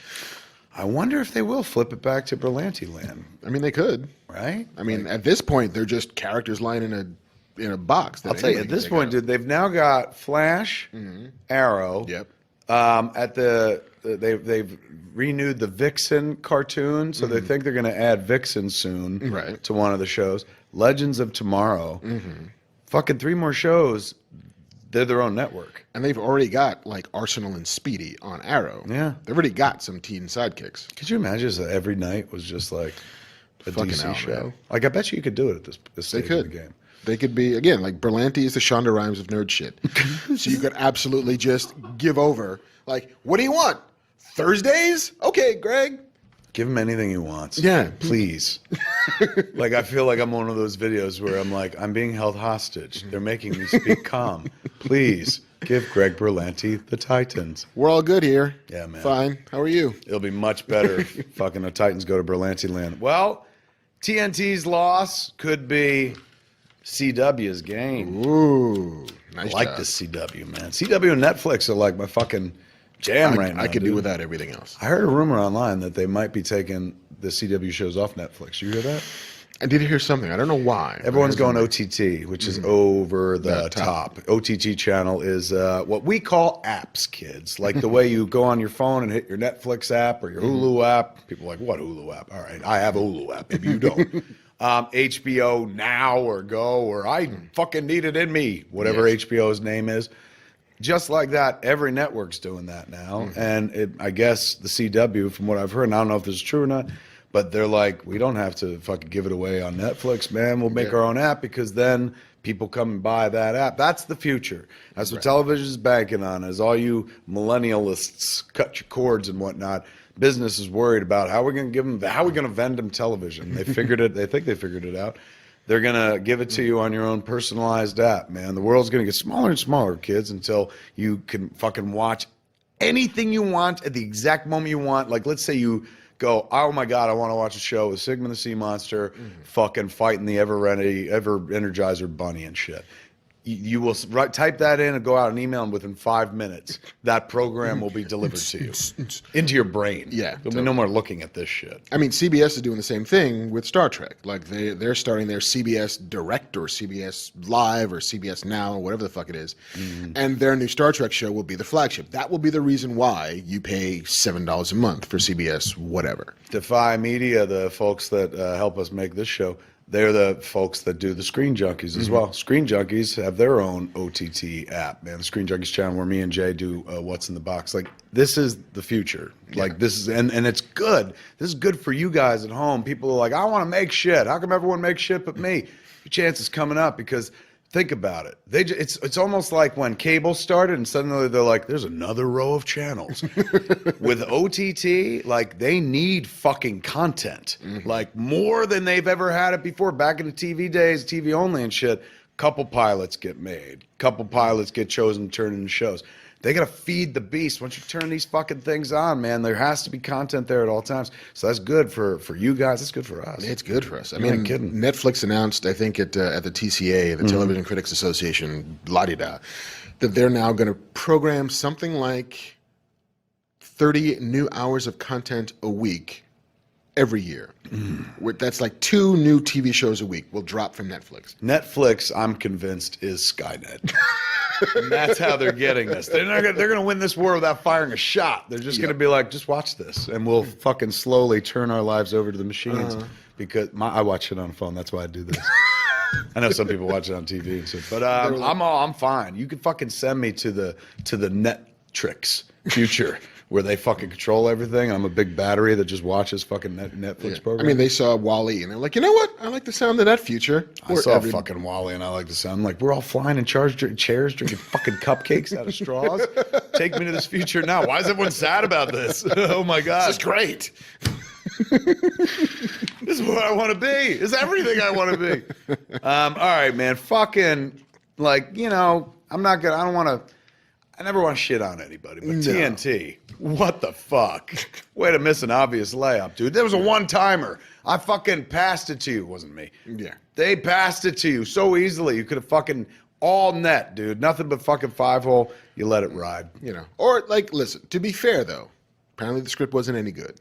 I wonder if they will flip it back to Berlanti land, I mean, they could. right? I mean, at this point, they're just characters lying in a box. I'll tell you, at this point, dude, they've now got Flash, Arrow. Yep. They've renewed the Vixen cartoon, so they think they're going to add Vixen soon Right. to one of the shows. Legends of Tomorrow. Fucking 3 more shows. They're their own network. And they've already got like Arsenal and Speedy on Arrow. Yeah. They've already got some teen sidekicks. Could you imagine if every night was just like a Fucking DC hell, show? man. Like, I bet you could do it at this They stage could. of the game. They could be, again, like Berlanti is the Shonda Rhimes of nerd shit. So you could absolutely just give over. Like, what do you want? Thursdays? Okay, Greg. Give him anything he wants. Yeah. Please. Like, I feel like I'm one of those videos where I'm like, I'm being held hostage. They're making me speak calm. Please give Greg Berlanti the Titans. We're all good here. Yeah, man. Fine. How are you? It'll be much better if fucking the Titans go to Berlanti land. Well, TNT's loss could be CW's gain. Ooh. I Nice like job. this CW, man. CW and Netflix are like my fucking jam right now. I could dude. do without everything else. I heard a rumor online that they might be taking the CW shows off Netflix. You hear that? I did hear something. I don't know why. but Everyone's I heard going something. OTT, which is over the The top. top. OTT channel is what we call apps, kids. Like the way you go on your phone and hit your Netflix app or your Hulu app. People are like, what Hulu app? All right, I have a Hulu app. Maybe you don't. HBO Now or Go or I fucking need it in me, whatever Yes. HBO's name is. Just like that, every network's doing that now. And I guess the CW, from what I've heard, and I don't know if this is true or not, but they're like, we don't have to fucking give it away on Netflix, man. We'll make our own app because then people come and buy that app. That's the future. That's what television is banking on, is all you millennialists cut your cords and whatnot. Business is worried about how we're going to give them, how we're going to vend them television. They figured it. They think they figured it out. They're going to give it to you on your own personalized app, man. The world's going to get smaller and smaller, kids, until you can fucking watch anything you want at the exact moment you want. Like, let's say you go, oh my God, I want to watch a show with Sigma the Sea Monster fucking fighting the ever Energizer bunny and shit. You will type that in and go out and email them within 5 minutes. That program will be delivered to you into your brain. Yeah, There'll be no more looking at this shit. I mean, CBS is doing the same thing with Star Trek. Like they're starting their CBS Direct or CBS Live or CBS Now or whatever the fuck it is, and their new Star Trek show will be the flagship. That will be the reason why you pay $7 a month for CBS whatever. Defy Media, the folks that help us make this show, they're the folks that do the Screen Junkies as well. Screen Junkies have their own OTT app, man. The Screen Junkies channel where me and Jay do What's in the Box. Like, this is the future. Like, this is, and it's good. This is good for you guys at home. People are like, I want to make shit. How come everyone makes shit but me? Your chance is coming up because think about it. It's almost like when cable started and suddenly they're like, there's another row of channels. With OTT, like they need fucking content. Like more than they've ever had it before. Back in the TV days, TV only and shit, couple pilots get made. Couple pilots get chosen to turn into shows. They got to feed the beast. Once you turn these fucking things on, man, there has to be content there at all times. So that's good for you guys. It's good for us. It's good for us. I I'm mean, not kidding. Netflix announced, I think, at the TCA, the Television Critics Association, la-di-da, that they're now going to program something like 30 new hours of content a week every year. That's like 2 new TV shows a week will drop from Netflix. Netflix, I'm convinced, is Skynet. And that's how they're getting this. They're going to win this war without firing a shot. They're just going to be like, just watch this, and we'll fucking slowly turn our lives over to the machines. Because I watch it on the phone. That's why I do this. I know some people watch it on TV, but I'm fine. You can fucking send me to the Netrix future. Where they fucking control everything. I'm a big battery that just watches fucking Netflix programs. I mean, they saw Wall-E, and they're like, you know what? I like the sound of that future. I saw fucking Wall-E, and I like the sound. Like, we're all flying in chairs, drinking fucking cupcakes out of straws. Take me to this future now. Why is everyone sad about this? Oh, my God. This is great. This is what I want to be. This is everything I want to be. All right, man. Fucking, like, you know, I don't want to. I never want to shit on anybody, but TNT, what the fuck? Way to miss an obvious layup, dude. There was a one-timer. I fucking passed it to you. It wasn't me. Yeah. They passed it to you so easily. You could have fucking all net, dude. Nothing but fucking 5-hole. You let it ride. You know, or like, listen, to be fair, though, apparently the script wasn't any good.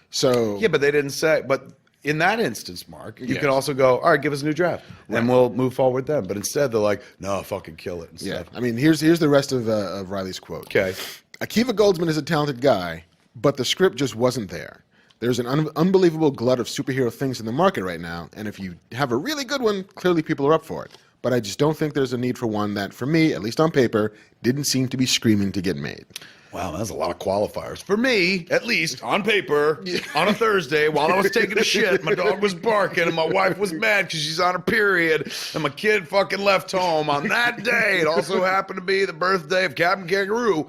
So Yeah, but they didn't say. But in that instance, Mark, you could also go, all right, give us a new draft, and we'll move forward then. But instead, they're like, no, fucking kill it and stuff. I mean, here's the rest of Riley's quote. Okay. Akiva Goldsman is a talented guy, but the script just wasn't there. There's an unbelievable glut of superhero things in the market right now, and if you have a really good one, clearly people are up for it. But I just don't think there's a need for one that, for me, at least on paper, didn't seem to be screaming to get made. Wow, that's a lot of qualifiers. For me, at least, on paper, on a Thursday, while I was taking a shit, my dog was barking, and my wife was mad because she's on her period, and my kid fucking left home on that day. It also happened to be the birthday of Captain Kangaroo.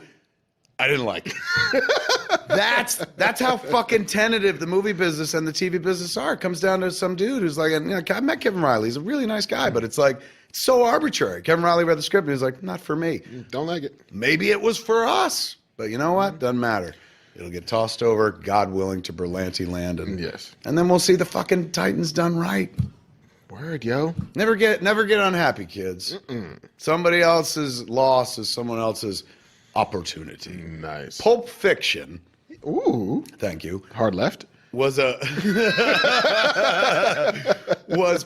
I didn't like it. That's how fucking tentative the movie business and the TV business are. It comes down to some dude who's like, I met Kevin Riley. He's a really nice guy, but it's like, it's so arbitrary. Kevin Riley read the script, and he's like, not for me. Don't like it. Maybe it was for us. But you know what? Doesn't matter. It'll get tossed over, God willing, to Berlanti land, and and then we'll see the fucking Titans done right. Word, yo. Never get unhappy, kids. Somebody else's loss is someone else's opportunity. Nice. Pulp Fiction. Ooh. Thank you. Hard left. Was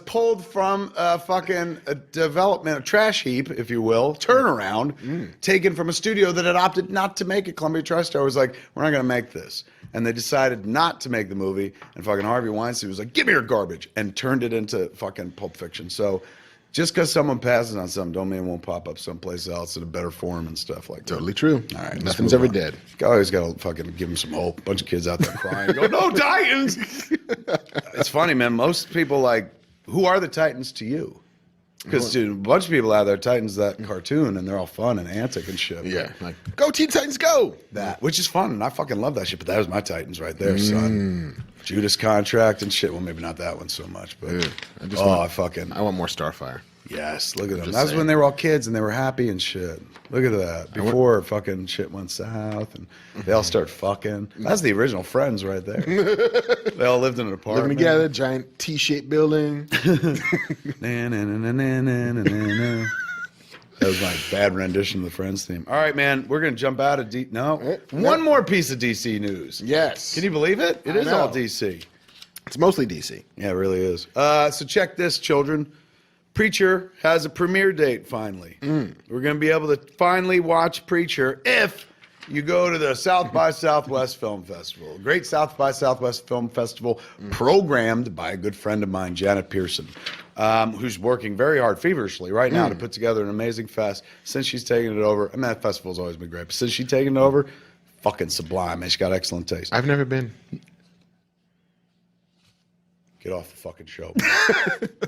pulled from a fucking development, a trash heap, if you will, turnaround, taken from a studio that had opted not to make it. Columbia TriStar was like, we're not going to make this. And they decided not to make the movie. And fucking Harvey Weinstein was like, give me your garbage, and turned it into fucking Pulp Fiction. So just because someone passes on something, don't mean it won't pop up someplace else in a better form and stuff like that. Totally true. All right, Nothing's ever dead. Always got to fucking give them some hope. A bunch of kids out there crying. Go, no Titans! It's funny, man. Most people like, who are the Titans to you? Because, dude, a bunch of people out there, Titans that cartoon, and they're all fun and antic and shit. Yeah, like, go Teen Titans, go! That, which is fun, and I fucking love that shit, but that was my Titans right there, son. Judas Contract and shit. Well, maybe not that one so much, but I want more Starfire. Yes, look at them. That's when they were all kids and they were happy and shit. Look at that. Before fucking shit went south and they all start fucking. That's the original Friends right there. They all lived in an apartment. Living together, giant T-shaped building. Na, na, na, na, na, na, na, na. That was my bad rendition of the Friends theme. All right, man, we're gonna jump out of No. one more piece of DC news. Yes. Can you believe it? It I is all know. DC. It's mostly DC. Yeah, it really is. So check this, children. Preacher has a premiere date finally. We're going to be able to finally watch Preacher if you go to the South by Southwest Film Festival. Great South by Southwest Film Festival programmed by a good friend of mine, Janet Pearson, who's working very hard, feverishly right now to put together an amazing fest. Since she's taken it over, I mean, that festival's always been great, but since she's taken it over, fucking sublime, and she's got excellent taste. I've never been. Get off the fucking show.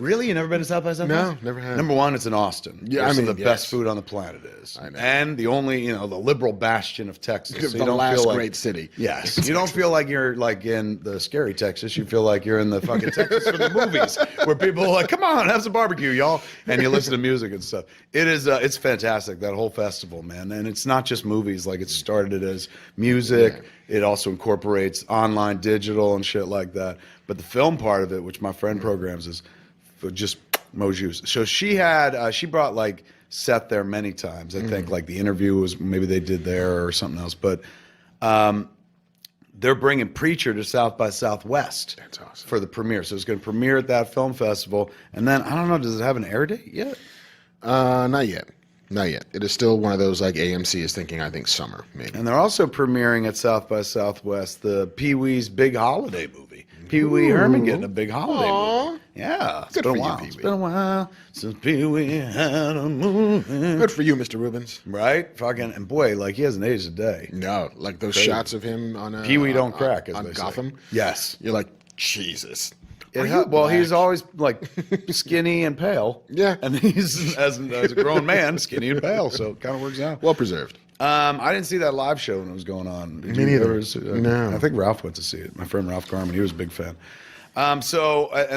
Really? You never been to South by No, Southwest? never have. Number one, it's in Austin. Yeah, where I some mean, of the best yes. food on the planet is. I know. And the only, the liberal bastion of Texas. So The you don't last feel like, great city. Yes. You don't feel like you're like in the scary Texas. You feel like you're in the fucking Texas from the movies where people are like, come on, have some barbecue, y'all. And you listen to music and stuff. It is, it's fantastic, that whole festival, man. And it's not just movies. Like, it started as music. Yeah. It also incorporates online, digital, and shit like that. But the film part of it, which my friend programs, is for just mo juice. So she brought like Seth there many times. I think like the interview was maybe they did there or something else. But they're bringing Preacher to South by Southwest. That's awesome. For the premiere. So it's going to premiere at that film festival. And then, I don't know, does it have an air date yet? Not yet. Not yet. It is still one of those like AMC is thinking, I think summer, maybe. And they're also premiering at South by Southwest the Pee-wee's big holiday movie. Pee-wee Herman getting a big holiday movie. Yeah. It's Good been for a you, while. Pee-wee. It's been a while since Pee-wee had a movie. Good for you, Mr. Rubens. Right? Fucking, and boy, like he hasn't aged a day. No, like those shots of him on Pee-wee don't crack, as on they Gotham. say. Yes. You're like, Jesus. Well, Are you black? he's always like skinny and pale. Yeah. And he's, as a grown man, skinny and pale. So it kind of works out. Well preserved. I didn't see that live show when it was going on. Did Me you neither. ever see that? No. I think Ralph went to see it. My friend Ralph Garman, he was a big fan. And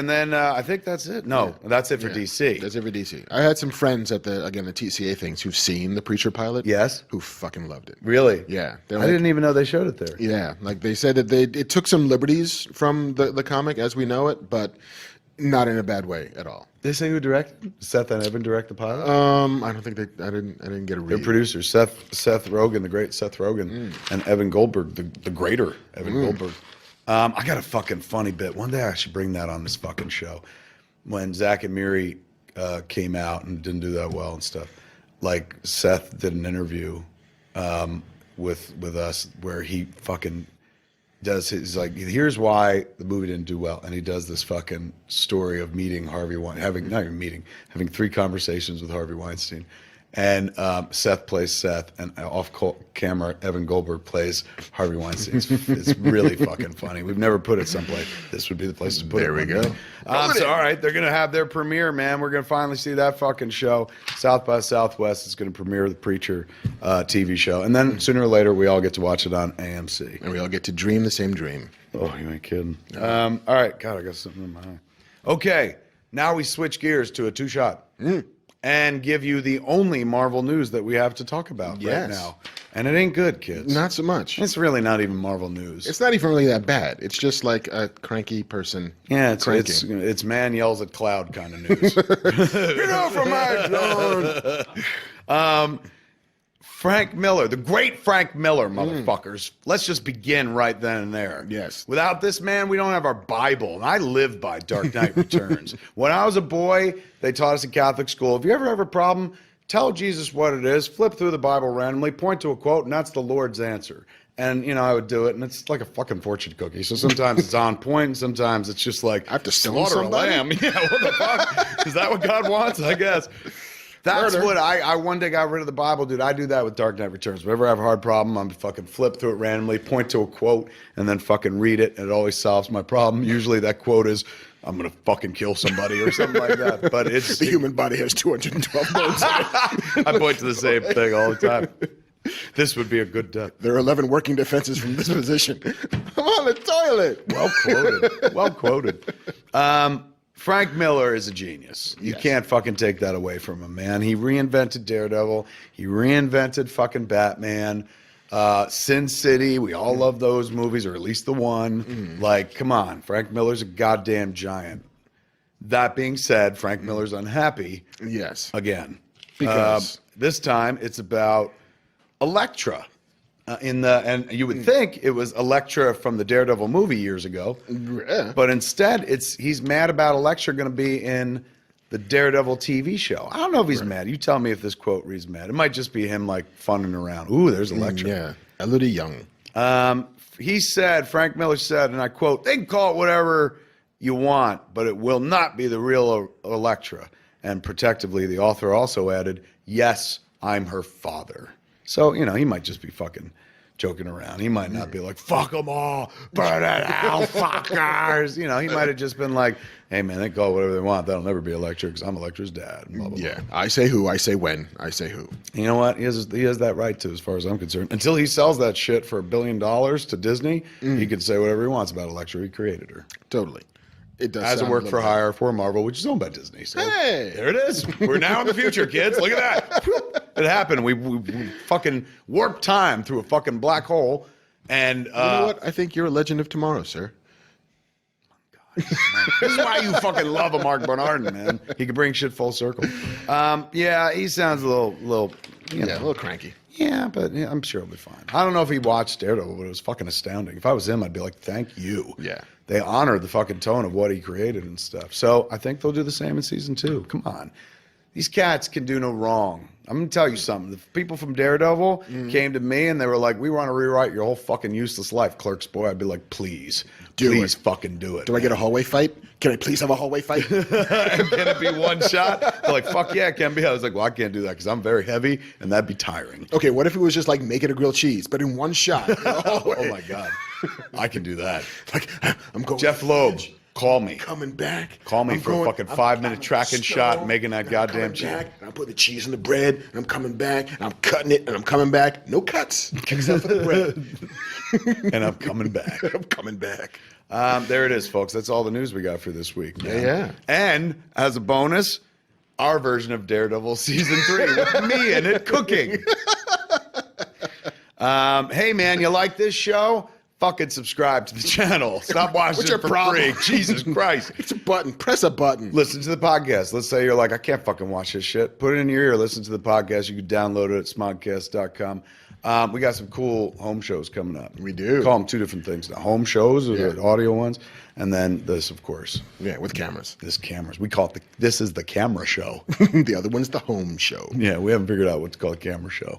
then I think that's it. No, that's it for DC. That's every DC. I had some friends at the TCA things who've seen the Preacher pilot. Yes? Who fucking loved it. Really? Yeah. I didn't even know they showed it there. Yeah, like they said that it took some liberties from the comic as we know it, but not in a bad way at all. They say who directed? Seth and Evan direct the pilot? I don't think I didn't get a read. They're producers. Seth Rogen, the great Seth Rogen, and Evan Goldberg, the greater Evan Goldberg. I got a fucking funny bit. One day I should bring that on this fucking show. When Zach and Miri came out and didn't do that well and stuff, like Seth did an interview with us where he fucking does his like, here's why the movie didn't do well, and he does this fucking story of meeting Harvey Weinstein, having 3 conversations with Harvey Weinstein. And Seth plays Seth, and off camera, Evan Goldberg plays Harvey Weinstein. It's really fucking funny. We've never put it someplace. This would be the place to put it. There we go. So, all right, they're going to have their premiere, man. We're going to finally see that fucking show. South by Southwest is going to premiere the Preacher TV show. And then sooner or later, we all get to watch it on AMC. And we all get to dream the same dream. Oh, you ain't kidding. All right, God, I got something in my eye. Okay, now we switch gears to a 2-shot. And give you the only Marvel news that we have to talk about right Yes. now. And it ain't good, kids. Not so much. It's really not even Marvel news. It's not even really that bad. It's just like a cranky person. Yeah, cranking. it's man yells at cloud kind of news. Get off of my lawn. Frank Miller, the great Frank Miller, motherfuckers. Let's just begin right then and there. Yes. Without this man, we don't have our Bible. And I live by Dark Knight Returns. When I was a boy, they taught us in Catholic school, if you ever have a problem, tell Jesus what it is, flip through the Bible randomly, point to a quote, and that's the Lord's answer. And, I would do it, and it's like a fucking fortune cookie. So sometimes it's on point, and sometimes it's just like, I have to stone slaughter somebody? a lamb. Yeah, what the fuck? Is that what God wants? I guess. That's Murder. what I one day got rid of the Bible, dude. I do that with Dark Knight Returns. Whenever I have a hard problem, I'm fucking flip through it randomly, point to a quote, and then fucking read it, and it always solves my problem. Usually that quote is, I'm going to fucking kill somebody or something like that. But it's The human body has 212 bones in it. I point to the same thing all the time. This would be a good death. There are 11 working defenses from this position. I'm on the toilet. Well quoted. Well quoted. Frank Miller is a genius. You can't fucking take that away from him, man. He reinvented Daredevil. He reinvented fucking Batman. Sin City. We all love those movies, or at least the one. Like, come on. Frank Miller's a goddamn giant. That being said, Frank Miller's unhappy Yes. again. Because This time it's about Elektra. And you would think it was Elektra from the Daredevil movie years ago, but instead he's mad about Elektra going to be in the Daredevil TV show. I don't know if he's mad. You tell me if this quote reads mad. It might just be him like funning around. Ooh, there's Elektra. Yeah, Elodie Young. He said, Frank Miller said, and I quote, "They can call it whatever you want, but it will not be the real Elektra." And protectively, the author also added, "Yes, I'm her father." So, he might just be fucking joking around. He might not be like, "Fuck them all, burn it out, fuckers." He might have just been like, "Hey, man, they can call it whatever they want. That'll never be Elektra because I'm Elektra's dad." Blah, blah, Yeah, I say who, I say when, I say who. You know what? He has that right to, as far as I'm concerned. Until he sells that shit for $1 billion to Disney, he can say whatever he wants about Elektra. He created her. Totally. It does. As a work for hire for Marvel, which is owned by Disney. So Hey! there it is. We're now in the future, kids. Look at that. It happened. We fucking warped time through a fucking black hole. And You know what? I think you're a legend of tomorrow, sir. this is why you fucking love a Mark Bernardin, man. He can bring shit full circle. Yeah, he sounds a little Yeah, a little cranky. Yeah, but I'm sure he'll be fine. I don't know if he watched Daredevil, but it was fucking astounding. If I was him, I'd be like, thank you. Yeah. They honored the fucking tone of what he created and stuff. So I think they'll do the same in season 2. Come on. These cats can do no wrong. I'm going to tell you something. The people from Daredevil came to me and they were like, "We want to rewrite your whole fucking useless life, Clerks boy." I'd be like, please fucking do it. Do I get a hallway fight? Can I please have a hallway fight? Can it be one shot? They're like, fuck yeah, it can be. I was like, well, I can't do that because I'm very heavy and that'd be tiring. Okay, what if it was just like making a grilled cheese, but in one shot? Oh my God. I can do that. Like, I'm going. Jeff Loeb, call me. Coming back. Call me I'm for a fucking 5-minute tracking shot, making that goddamn cheese. And I'm putting the cheese in the bread, and I'm coming back, and I'm cutting it, and I'm coming back. No cuts, except for the bread. And I'm coming back. I'm coming back. There it is, folks. That's all the news we got for this week. Man. Yeah. And as a bonus, our version of Daredevil season 3 with me in it cooking. Hey, man, you like this show? Fucking subscribe to the channel. Stop watching What's it your for problem? free. Jesus Christ. It's a button. Press a button. Listen to the podcast. Let's say you're like, I can't fucking watch this shit. Put it in your ear. Listen to the podcast. You can download it at smodcast.com. We got some cool home shows coming up. We do. Call them 2 different things now. Home shows, or the audio ones, and then this, of course. Yeah, with cameras. This cameras. We call it this is the camera show. The other one's the home show. Yeah, we haven't figured out what to call a camera show.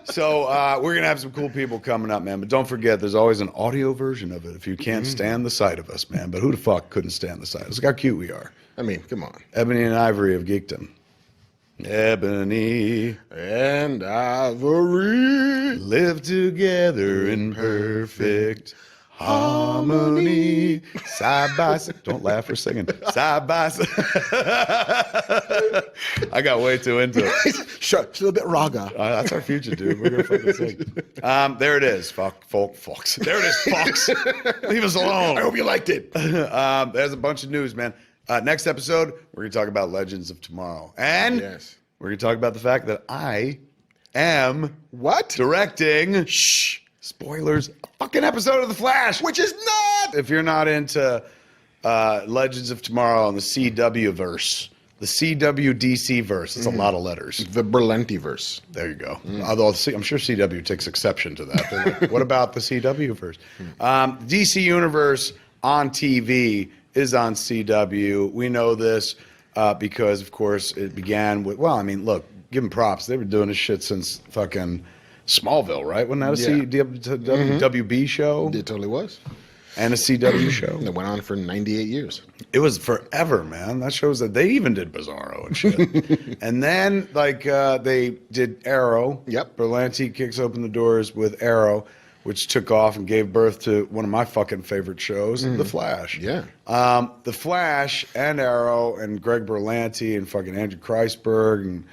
So we're going to have some cool people coming up, man. But don't forget, there's always an audio version of it if you can't stand the sight of us, man. But who the fuck couldn't stand the sight of us? Look how cute we are. I mean, come on. Ebony and Ivory of geekdom. Ebony And Ivory live together in perfect harmony, side by side. Don't laugh for singing. Side by side. I got way too into it. Sure, it's a little bit raga. That's our future, dude. We're gonna fucking sing. There it is, folks. There it is, folks. Leave us alone. I hope you liked it. There's a bunch of news, man. Next episode, we're gonna talk about Legends of Tomorrow, and we're gonna talk about the fact that I am directing. Spoilers. A fucking episode of The Flash, Which is not. if you're not into Legends of Tomorrow and the CW verse, the CW DC verse. It's a lot of letters. The Berlanti-verse. There you go. Although I'm sure CW takes exception to that. They're like, what about the CW verse? DC Universe on TV is on CW. We know this because, of course, it began with, well, I mean, look, give them props. They've been doing this shit since fucking Smallville, right? Wasn't that a WB show? It totally was. And a CW show. It went on for 98 years. It was forever, man. That shows that they even did Bizarro and shit. And then, like, they did Arrow. Yep. Berlanti kicks open the doors with Arrow, which took off and gave birth to one of my fucking favorite shows, The Flash. Yeah. The Flash and Arrow and Greg Berlanti and fucking Andrew Kreisberg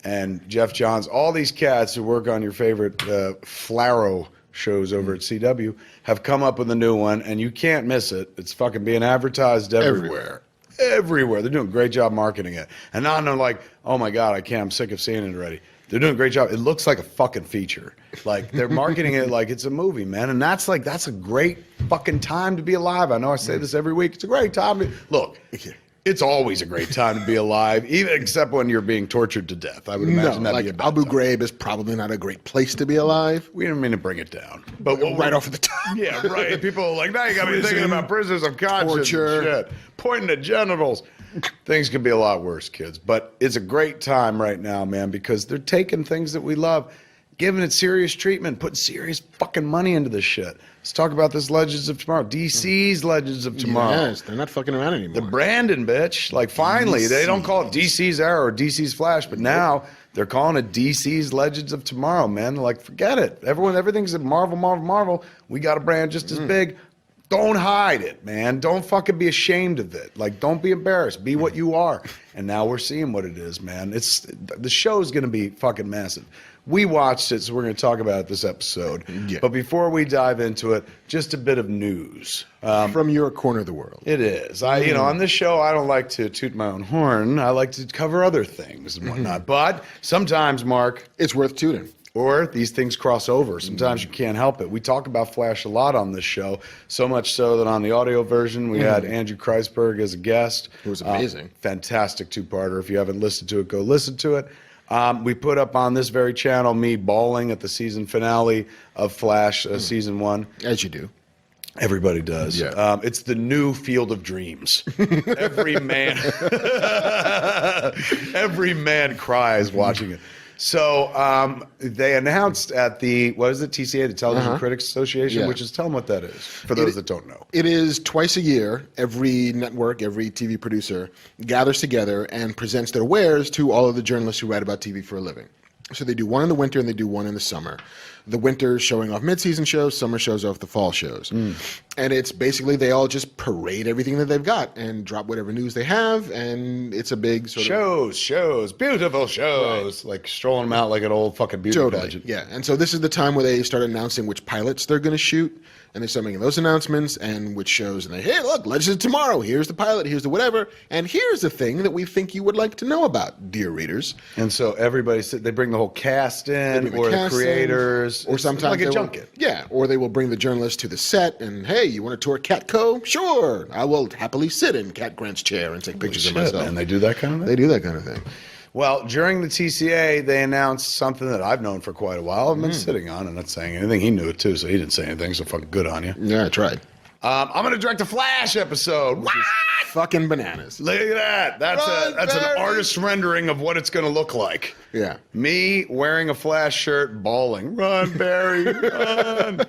and Jeff Johns, all these cats who work on your favorite Flarrow shows over at CW have come up with a new one, and you can't miss it. It's fucking being advertised everywhere. Everywhere. They're doing a great job marketing it. And now I'm like, oh my God, I'm sick of seeing it already. They're doing a great job. It looks like a fucking feature. Like, they're marketing it like it's a movie, man. And that's a great fucking time to be alive. I know I say this every week. It's a great time. Look, It's always a great time to be alive, even except when you're being tortured to death. I would imagine that'd like be a bad Abu time. Ghraib is probably not a great place to be alive. We didn't mean to bring it down, but Right off at the top. Yeah, right. People are like, now you got me thinking Prison, about prisoners of conscience torture. and shit, pointing at genitals. Things could be a lot worse, kids. But it's a great time right now, man, because they're taking things that we love, giving it serious treatment, putting serious fucking money into this shit. Let's talk about this Legends of Tomorrow. DC's Legends of Tomorrow. Yes, they're not fucking around anymore. The Brandon, bitch. Like, finally, they don't call it DC's Arrow or DC's Flash, but now they're calling it DC's Legends of Tomorrow, man. They're like, forget it. Everything's at Marvel, Marvel, Marvel. We got a brand just as big. Don't hide it, man. Don't fucking be ashamed of it. Like, don't be embarrassed. Be what you are. And now we're seeing what it is, man. The show's going to be fucking massive. We watched it, so we're going to talk about it this episode. Yeah. But before we dive into it, just a bit of news. From your corner of the world. It is. On this show, I don't like to toot my own horn. I like to cover other things and whatnot. But sometimes, Mark, It's worth tooting. or these things cross over. Sometimes you can't help it. We talk about Flash a lot on this show, so much so that on the audio version, we had Andrew Kreisberg as a guest. It was amazing. Fantastic two-parter. If you haven't listened to it, go listen to it. We put up on this very channel me bawling at the season finale of Flash season 1. As you do. Everybody does. Yeah. It's the new Field of Dreams. Every man, every man cries watching it. So they announced at the TCA, the Television Critics Association, Yeah. which is, tell them what that is for those that don't know. It is twice a year, every network, every TV producer gathers together and presents their wares to all of the journalists who write about TV for a living. So they do one in the winter and they do one in the summer. The winter showing off mid-season shows, summer shows off the fall shows. And it's basically they all just parade everything that they've got and drop whatever news they have, and it's a big sort of... Shows, beautiful shows. Like strolling them out like an old fucking beauty pageant. Yeah, and so this is the time where they start announcing which pilots they're going to shoot, and they start making those announcements and which shows. And hey, look, Legends of Tomorrow. Here's the pilot. Here's the whatever. And here's the thing that we think you would like to know about, dear readers. And so they bring the whole cast in, Bring the or the cast in, creators, or It's sometimes like they a will- junket. Yeah, or they will bring the journalist to the set and hey, you want to tour Catco? Sure, I will happily sit in Cat Grant's chair and take pictures of myself. And they do that kind of thing. They do that kind of thing. Well, during the TCA, they announced something that I've known for quite a while. I've been sitting on and not saying anything. He knew it too, so he didn't say anything. So fucking good on you. Yeah, I tried. I'm going to direct a Flash episode. What? Fucking bananas. Look at that. That's an Barry. artist rendering of what it's going to look like. Yeah. Me wearing a Flash shirt, bawling. Run, Barry, run.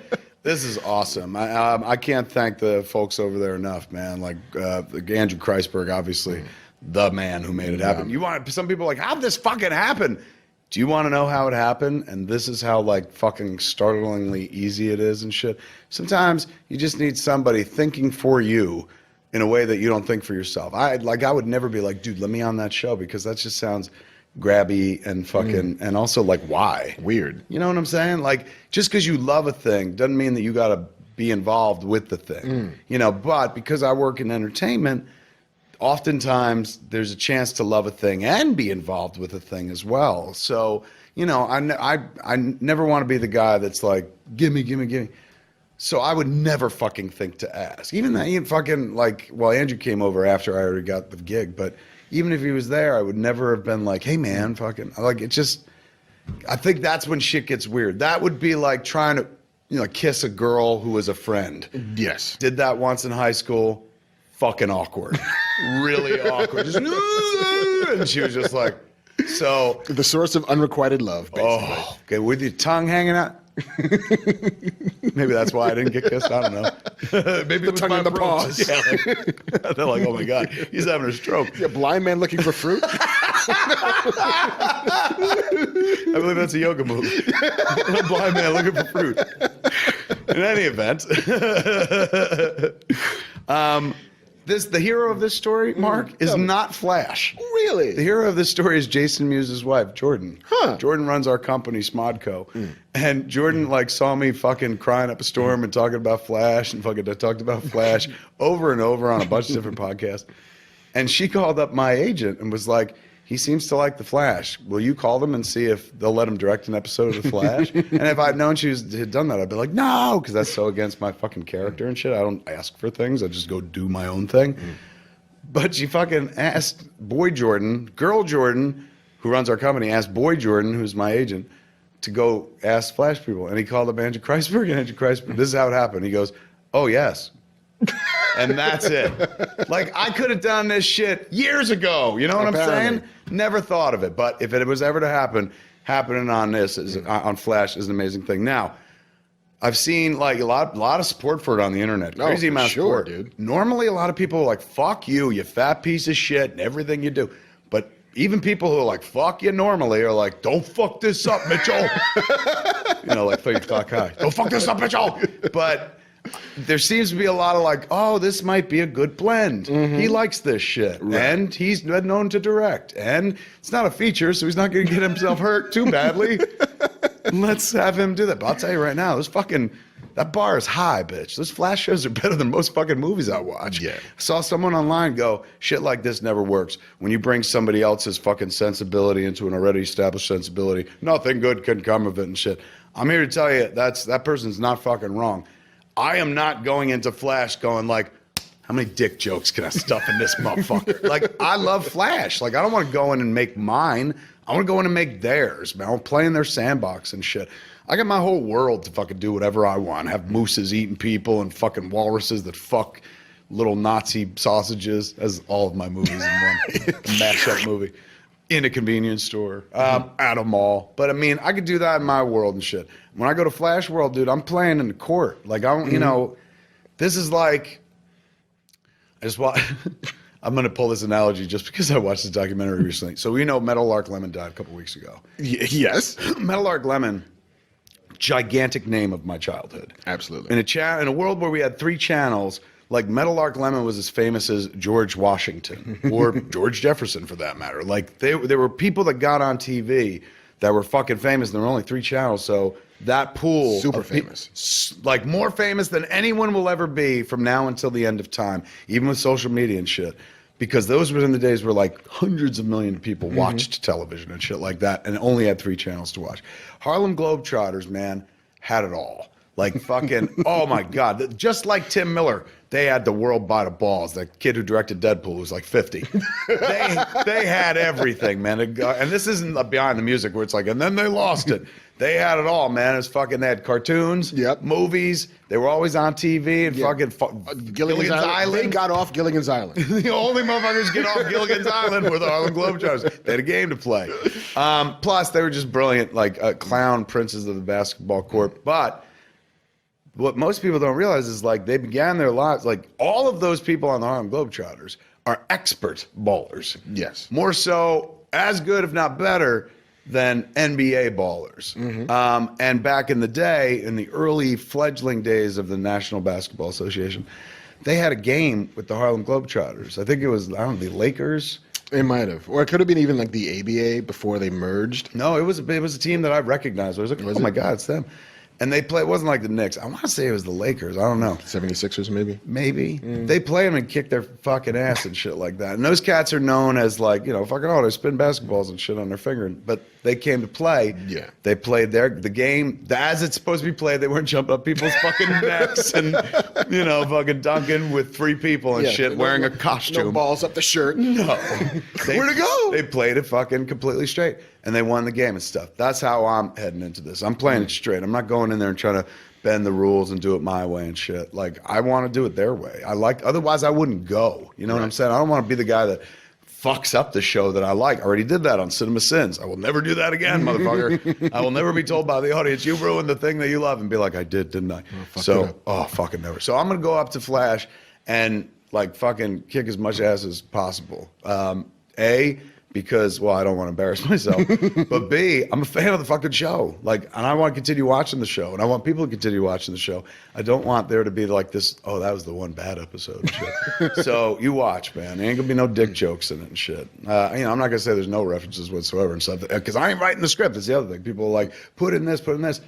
This is awesome. I can't thank the folks over there enough, man. Like Andrew Kreisberg, obviously, the man who made it happen. Some people are like, how'd this fucking happen? Do you want to know how it happened? And this is how like fucking startlingly easy it is and shit. Sometimes you just need somebody thinking for you in a way that you don't think for yourself. I would never be like, dude, let me on that show, because that just sounds grabby and fucking and also like, why? Weird. You know what I'm saying? Like, just because you love a thing doesn't mean that you got to be involved with the thing. But because I work in entertainment, oftentimes there's a chance to love a thing and be involved with a thing as well. So, I never want to be the guy that's like, gimme. So I would never fucking think to ask. Even that, Andrew came over after I already got the gig, but even if he was there, I would never have been like, hey man, fucking, like, it just, I think that's when shit gets weird. That would be like trying to, kiss a girl who was a friend. Yes. Did that once in high school. Fucking awkward. Really awkward. Just, and she was just like, so. The source of unrequited love, basically. Oh, okay, with your tongue hanging out. Maybe that's why I didn't get kissed. I don't know. Maybe The tongue in the paws. Yeah, they're like, oh my God, he's having a stroke. A blind man looking for fruit? I believe that's a yoga move. A blind man looking for fruit. In any event, the hero of this story, Mark, is not Flash. Really? The hero of this story is Jason Mewes' wife, Jordan. Huh. Jordan runs our company, Smodco. And Jordan saw me fucking crying up a storm and talking about Flash and fucking talked about Flash over and over on a bunch of different podcasts. And she called up my agent and was like, he seems to like The Flash. Will you call them and see if they'll let him direct an episode of The Flash? And if I'd known she had done that, I'd be like, no, because that's so against my fucking character and shit. I don't ask for things. I just go do my own thing. But she fucking asked Girl Jordan, who runs our company, asked Boy Jordan, who's my agent, to go ask Flash people. And he called up Andrew Kreisberg, and Andrew Kreisberg, this is how it happened. He goes, oh, yes. And that's it. Like, I could have done this shit years ago. You know what I'm saying? Never thought of it. But if it was ever to happen, happening on on Flash is an amazing thing. Now, I've seen like a lot of support for it on the internet. Crazy amount of support, dude. Normally, a lot of people are like, fuck you, you fat piece of shit, and everything you do. But even people who are like, fuck you normally are like, don't fuck this up, Mitchell. You know, like 3 o'clock high. Don't fuck this up, Mitchell. But there seems to be a lot of like, oh, this might be a good blend. He likes this shit. Right. And he's been known to direct. And it's not a feature, so he's not going to get himself hurt too badly. Let's have him do that. But I'll tell you right now, that bar is high, bitch. Those Flash shows are better than most fucking movies I watch. Yeah. I saw someone online go, shit like this never works. When you bring somebody else's fucking sensibility into an already established sensibility, nothing good can come of it and shit. I'm here to tell you, that person's not fucking wrong. I am not going into Flash going like, how many dick jokes can I stuff in this motherfucker? Like, I love Flash. Like, I don't want to go in and make mine. I want to go in and make theirs, man. I want to play in their sandbox and shit. I got my whole world to fucking do whatever I want. Have mooses eating people and fucking walruses that fuck little Nazi sausages, as all of my movies in one mashup movie. In a convenience store, at a mall. But I mean, I could do that in my world and shit. When I go to Flash World, dude, I'm playing in the court. Like, you know, this is like, I'm going to pull this analogy just because I watched this documentary recently. So we know Meadowlark Lemon died a couple weeks ago. Yes. Meadowlark Lemon, gigantic name of my childhood. Absolutely. In a world where we had 3 channels, like Meadowlark Lemon was as famous as George Washington or George Jefferson for that matter. Like there were people that got on TV that were fucking famous, and there were only 3 channels. So that pool, super famous, like more famous than anyone will ever be from now until the end of time, even with social media and shit. Because those were in the days where like hundreds of millions of people watched television and shit like that, and only had 3 channels to watch. Harlem Globetrotters, man, had it all. Like fucking, oh my God. Just like Tim Miller, they had the world by the balls. That kid who directed Deadpool was like 50. They had everything, man. And this isn't behind the music where it's like, and then they lost it. They had it all, man. It's fucking, they had cartoons, movies. They were always on TV and fucking Gilligan's Island. They got off Gilligan's Island. The only motherfuckers get off Gilligan's Island were the Harlem Globetrotters. They had a game to play. Plus, they were just brilliant, like clown princes of the basketball court. But what most people don't realize is like they began their lives, like all of those people on the Harlem Globetrotters are expert ballers. Yes. More so, as good, if not better, than NBA ballers. And back in the day, in the early fledgling days of the National Basketball Association, they had a game with the Harlem Globetrotters. I think it was, I don't know, the Lakers. It might have. Or it could have been even like the ABA before they merged. No, it was a team that I recognized. I was like, oh my God, it's them. And they play. It wasn't like the Knicks. I want to say it was the Lakers. I don't know. 76ers, maybe? Maybe. They play them and kick their fucking ass and shit like that. And those cats are known as like, you know, fucking, oh, they spin basketballs and shit on their finger. But they came to play. Yeah. They played the game as it's supposed to be played. They weren't jumping up people's fucking necks and, you know, fucking dunking with 3 people and shit wearing a costume. No balls up the shirt. No. Where'd it go? They played it fucking completely straight. And they won the game and stuff. That's how I'm heading into this. I'm playing it straight. I'm not going in there and trying to bend the rules and do it my way and shit. Like, I want to do it their way. Otherwise I wouldn't go. You know what I'm saying? I don't want to be the guy that fucks up the show that I like. I already did that on Cinema Sins. I will never do that again, motherfucker. I will never be told by the audience, you ruined the thing that you love, and be like, I did, didn't I? Fucking never. So I'm going to go up to Flash and like fucking kick as much ass as possible. Because, well, I don't want to embarrass myself. But B, I'm a fan of the fucking show. Like, and I want to continue watching the show. And I want people to continue watching the show. I don't want there to be like this, oh, that was the one bad episode and shit. So you watch, man. There ain't going to be no dick jokes in it and shit. You know, I'm not going to say there's no references whatsoever and stuff. Because I ain't writing the script. That's the other thing. People are like, put in this, put in this.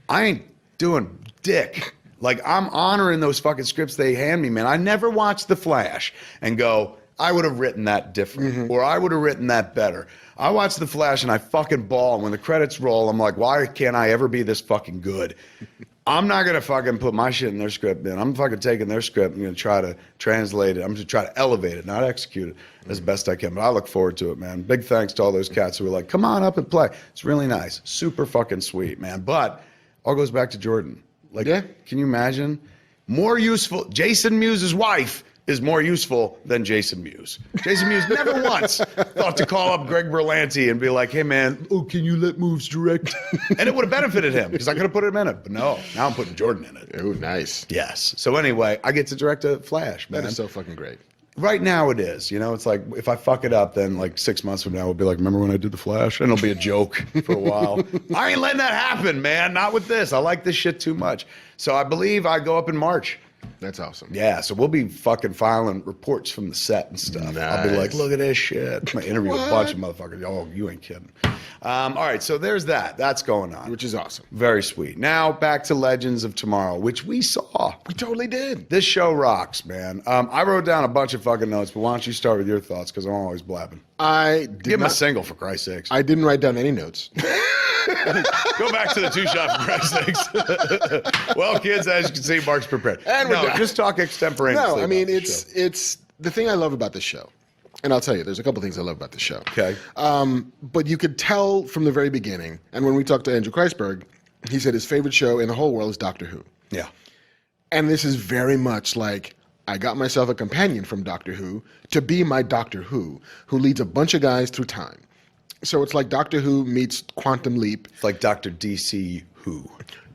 I ain't doing dick. Like, I'm honoring those fucking scripts they hand me, man. I never watch The Flash and go, I would have written that different, or I would have written that better. I watch The Flash and I fucking bawl. And when the credits roll, I'm like, why can't I ever be this fucking good? I'm not gonna fucking put my shit in their script, man. I'm fucking taking their script and gonna try to translate it. I'm gonna try to elevate it, not execute it as best I can. But I look forward to it, man. Big thanks to all those cats who were like, come on up and play. It's really nice. Super fucking sweet, man. But all goes back to Jordan. Like, Yeah. can you imagine? More useful. Jason Mewes' wife is more useful than Jason Mewes. Jason Mewes never once thought to call up Greg Berlanti and be like, hey, man, oh, can you let Moves direct? And it would have benefited him because I could have put him in it. But no, now I'm putting Jordan in it. Oh, nice. Yes. So anyway, I get to direct a Flash, man. That is so fucking great. Right now it is. You know, it's like if I fuck it up, then like 6 months from now, we'll be like, remember when I did the Flash? And it'll be a joke for a while. I ain't letting that happen, man. Not with this. I like this shit too much. So I believe I go up in March. That's awesome. Yeah, so we'll be fucking filing reports from the set and stuff. I'll be like, Nice. look at this shit. I interview a bunch of motherfuckers. Oh, you ain't kidding. All right, so there's that. That's going on. Which is awesome. Very sweet. Now back to Legends of Tomorrow, which we saw. We totally did. This show rocks, man. I wrote down a bunch of fucking notes, but why don't you start with your thoughts? Because I'm always blabbing. I did Give him a not, single, for Christ's sakes. I didn't write down any notes. Go back to the two shot, for Christ's sakes. Well, kids, as you can see, Mark's prepared. And we're no, done. just talk extemporaneously. No, I mean, about the show. it's the thing I love about this show. And I'll tell you, there's a couple things I love about the show. Okay. But you could tell from the very beginning, and when we talked to Andrew Kreisberg, he said his favorite show in the whole world is Doctor Who. Yeah. And this is very much like I got myself a companion from Doctor Who to be my Doctor Who leads a bunch of guys through time. So it's like Doctor Who meets Quantum Leap. It's like Dr. DC Who.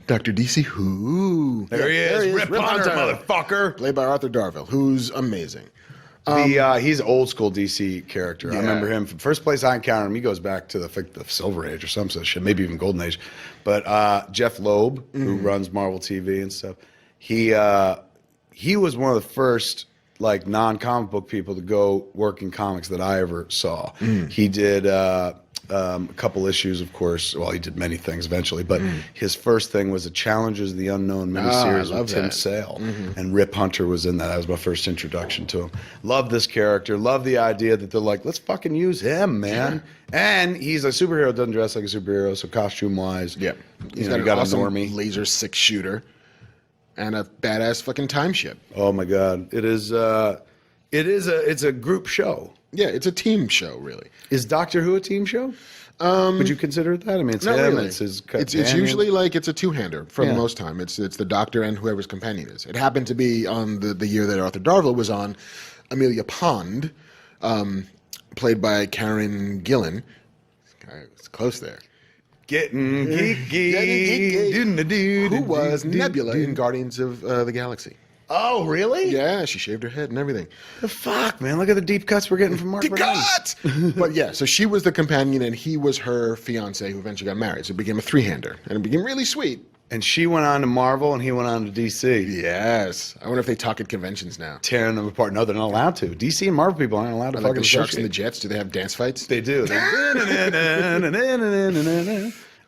Dr. DC Who. There he is. Rip Hunter, motherfucker. Played by Arthur Darvill, who's amazing. He's an old school DC character. I remember him from first place I encountered him. He goes back to the Silver Age or some such shit, maybe even Golden Age. But Jeff Loeb, who runs Marvel TV and stuff, he was one of the first like non-comic book people to go work in comics that I ever saw. He did a couple issues, of course. Well, he did many things eventually, but his first thing was a Challengers of the Unknown miniseries I love with Tim that. Sale, and Rip Hunter was in that. That was my first introduction to him. Love this character. Love the idea that they're like, let's fucking use him, man. And he's a superhero, doesn't dress like a superhero, so costume-wise, Yeah. he's got got an awesome a normie. laser six shooter and a badass fucking time ship. Oh my god, it's a group show. Yeah, it's a team show, really. Is Doctor Who a team show? Would you consider it that? I mean, it's Not him. really. It's his It's companion. usually like it's a two-hander for the Yeah. most time. It's the doctor and whoever's companion is. It happened to be on the year that Arthur Darvill was on. Amelia Pond, played by Karen Gillan. It's close there. Getting geeky. Who was Nebula in Guardians of the Galaxy. Oh, really? Yeah, she shaved her head and everything. The fuck, man! Look at the deep cuts we're getting from Mark. Burnett. But yeah, so she was the companion and he was her fiance who eventually got married. So it became a three-hander and it became really sweet. And she went on to Marvel, and he went on to DC. Yes. I wonder if they talk at conventions now. Tearing them apart. No, they're not allowed to. DC and Marvel people aren't allowed to Like fucking the Sharks and the associate. Jets, do they have dance fights? They do.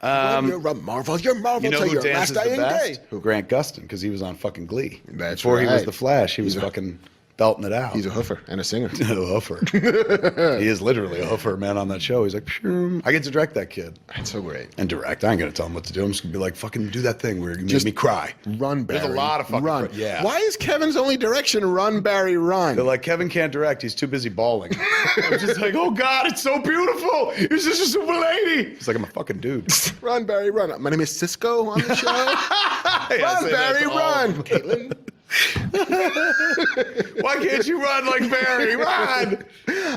You're Marvel, you're Marvel You know till who your dances last the dying best? day. Grant Gustin, because he was on fucking Glee. That's Before he was right. the Flash, he was He's a- fucking belting it out. He's a hoofer and a singer. a hoofer. He is literally a hoofer, man, on that show. He's like, "Pshroom." I get to direct that kid. That's so great. And direct. I ain't going to tell him what to do. I'm just going to be like, fucking do that thing where you Just make me cry. Run, Barry. There's a lot of fucking run. yeah. Why is Kevin's only direction run, Barry, run? They're like, Kevin can't direct. He's too busy bawling. I'm just like, oh, God, it's so beautiful. You're just a super lady. He's like, I'm a fucking dude. Run, Barry, run. My name is Cisco on the show. Run, Barry, run. Caitlin. Why can't you run like Barry? Run!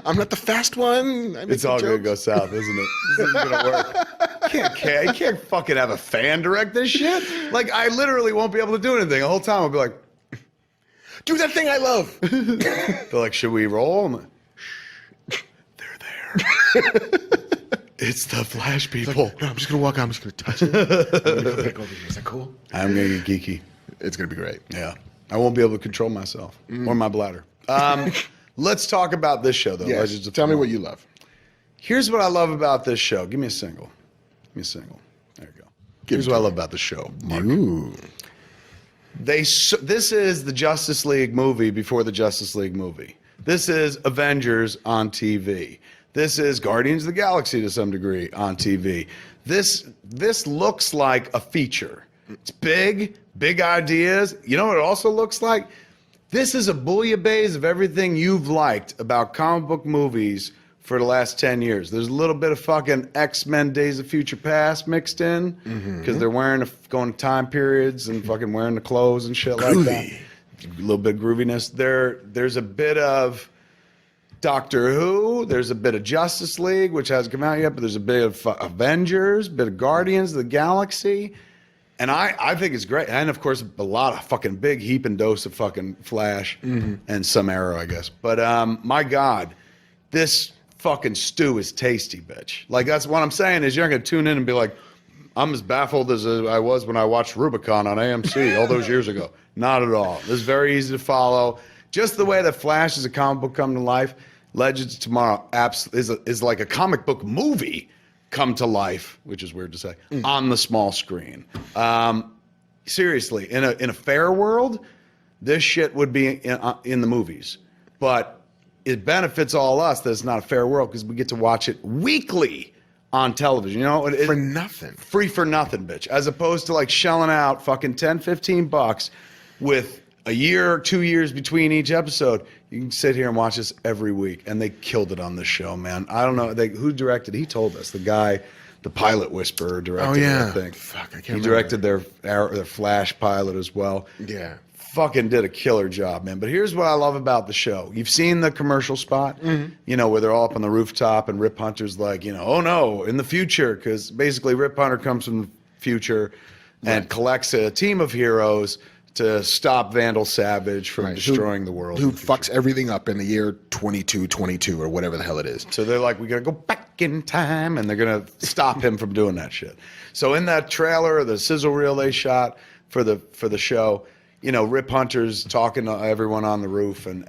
I'm not the fast one. I make It's all the going to go jokes. south, isn't it? This isn't going to work. You can't fucking have a fan direct this shit. Like, I literally won't be able to do anything. The whole time I'll be like, Do that thing I love. they're like, should we roll? I'm like, shh, they're there. It's the Flash people. No, I'm just going to walk out. I'm just going to touch it. I'm gonna go back over here. Is that cool? I'm going to get geeky. It's going to be great. Yeah. I won't be able to control myself or my bladder. Let's talk about this show, though. Yes. Legends of Tell me Tomorrow. what you love. Here's what I love about this show. Give me a single. Give me a single. There you go. Here's what I love about the show, Mark. Ooh. This is the Justice League movie before the Justice League movie. This is Avengers on TV. This is Guardians of the Galaxy to some degree on TV. This looks like a feature. It's big ideas. You know what it also looks like? This is a bouillabaisse of everything you've liked about comic book movies for the last 10 years. There's a little bit of fucking X-Men Days of Future Past mixed in because they're going to time periods and fucking wearing the clothes and shit like that. A little bit of grooviness. There's a bit of Doctor Who. There's a bit of Justice League, which hasn't come out yet, but there's a bit of Avengers, a bit of Guardians of the Galaxy. And I think it's great. And, of course, a lot of fucking big heaping dose of fucking Flash and some Arrow, I guess. But, my God, this fucking stew is tasty, bitch. Like, that's what I'm saying is you're not going to tune in and be like, I'm as baffled as I was when I watched Rubicon on AMC all those years ago. Not at all. This is very easy to follow. Just the way that Flash is a comic book come to life, Legends of Tomorrow is like a comic book movie come to life, which is weird to say, on the small screen. Seriously, in a fair world, this shit would be in the movies. But it benefits all us that it's not a fair world because we get to watch it weekly on television. You know, For nothing. Free for nothing, bitch. As opposed to like shelling out fucking $10-15 with a year or 2 years between each episode. You can sit here and watch this every week, and they killed it on this show, man. I don't know who directed. He told us the guy, the pilot whisperer, directed. Oh yeah, it, I think. Fuck, I can't. He remember. directed their Flash pilot as well. Yeah. Fucking did a killer job, man. But here's what I love about the show. You've seen the commercial spot, you know, where they're all up on the rooftop and Rip Hunter's like, you know, oh no, in the future, because basically Rip Hunter comes from the future and collects a team of heroes to stop Vandal Savage from destroying the world. Who fucks everything up in the year 2222 or whatever the hell it is. So they're like, we got to go back in time, and they're going to stop him from doing that shit. So in that trailer, the sizzle reel they shot for the show, you know, Rip Hunter's talking to everyone on the roof, and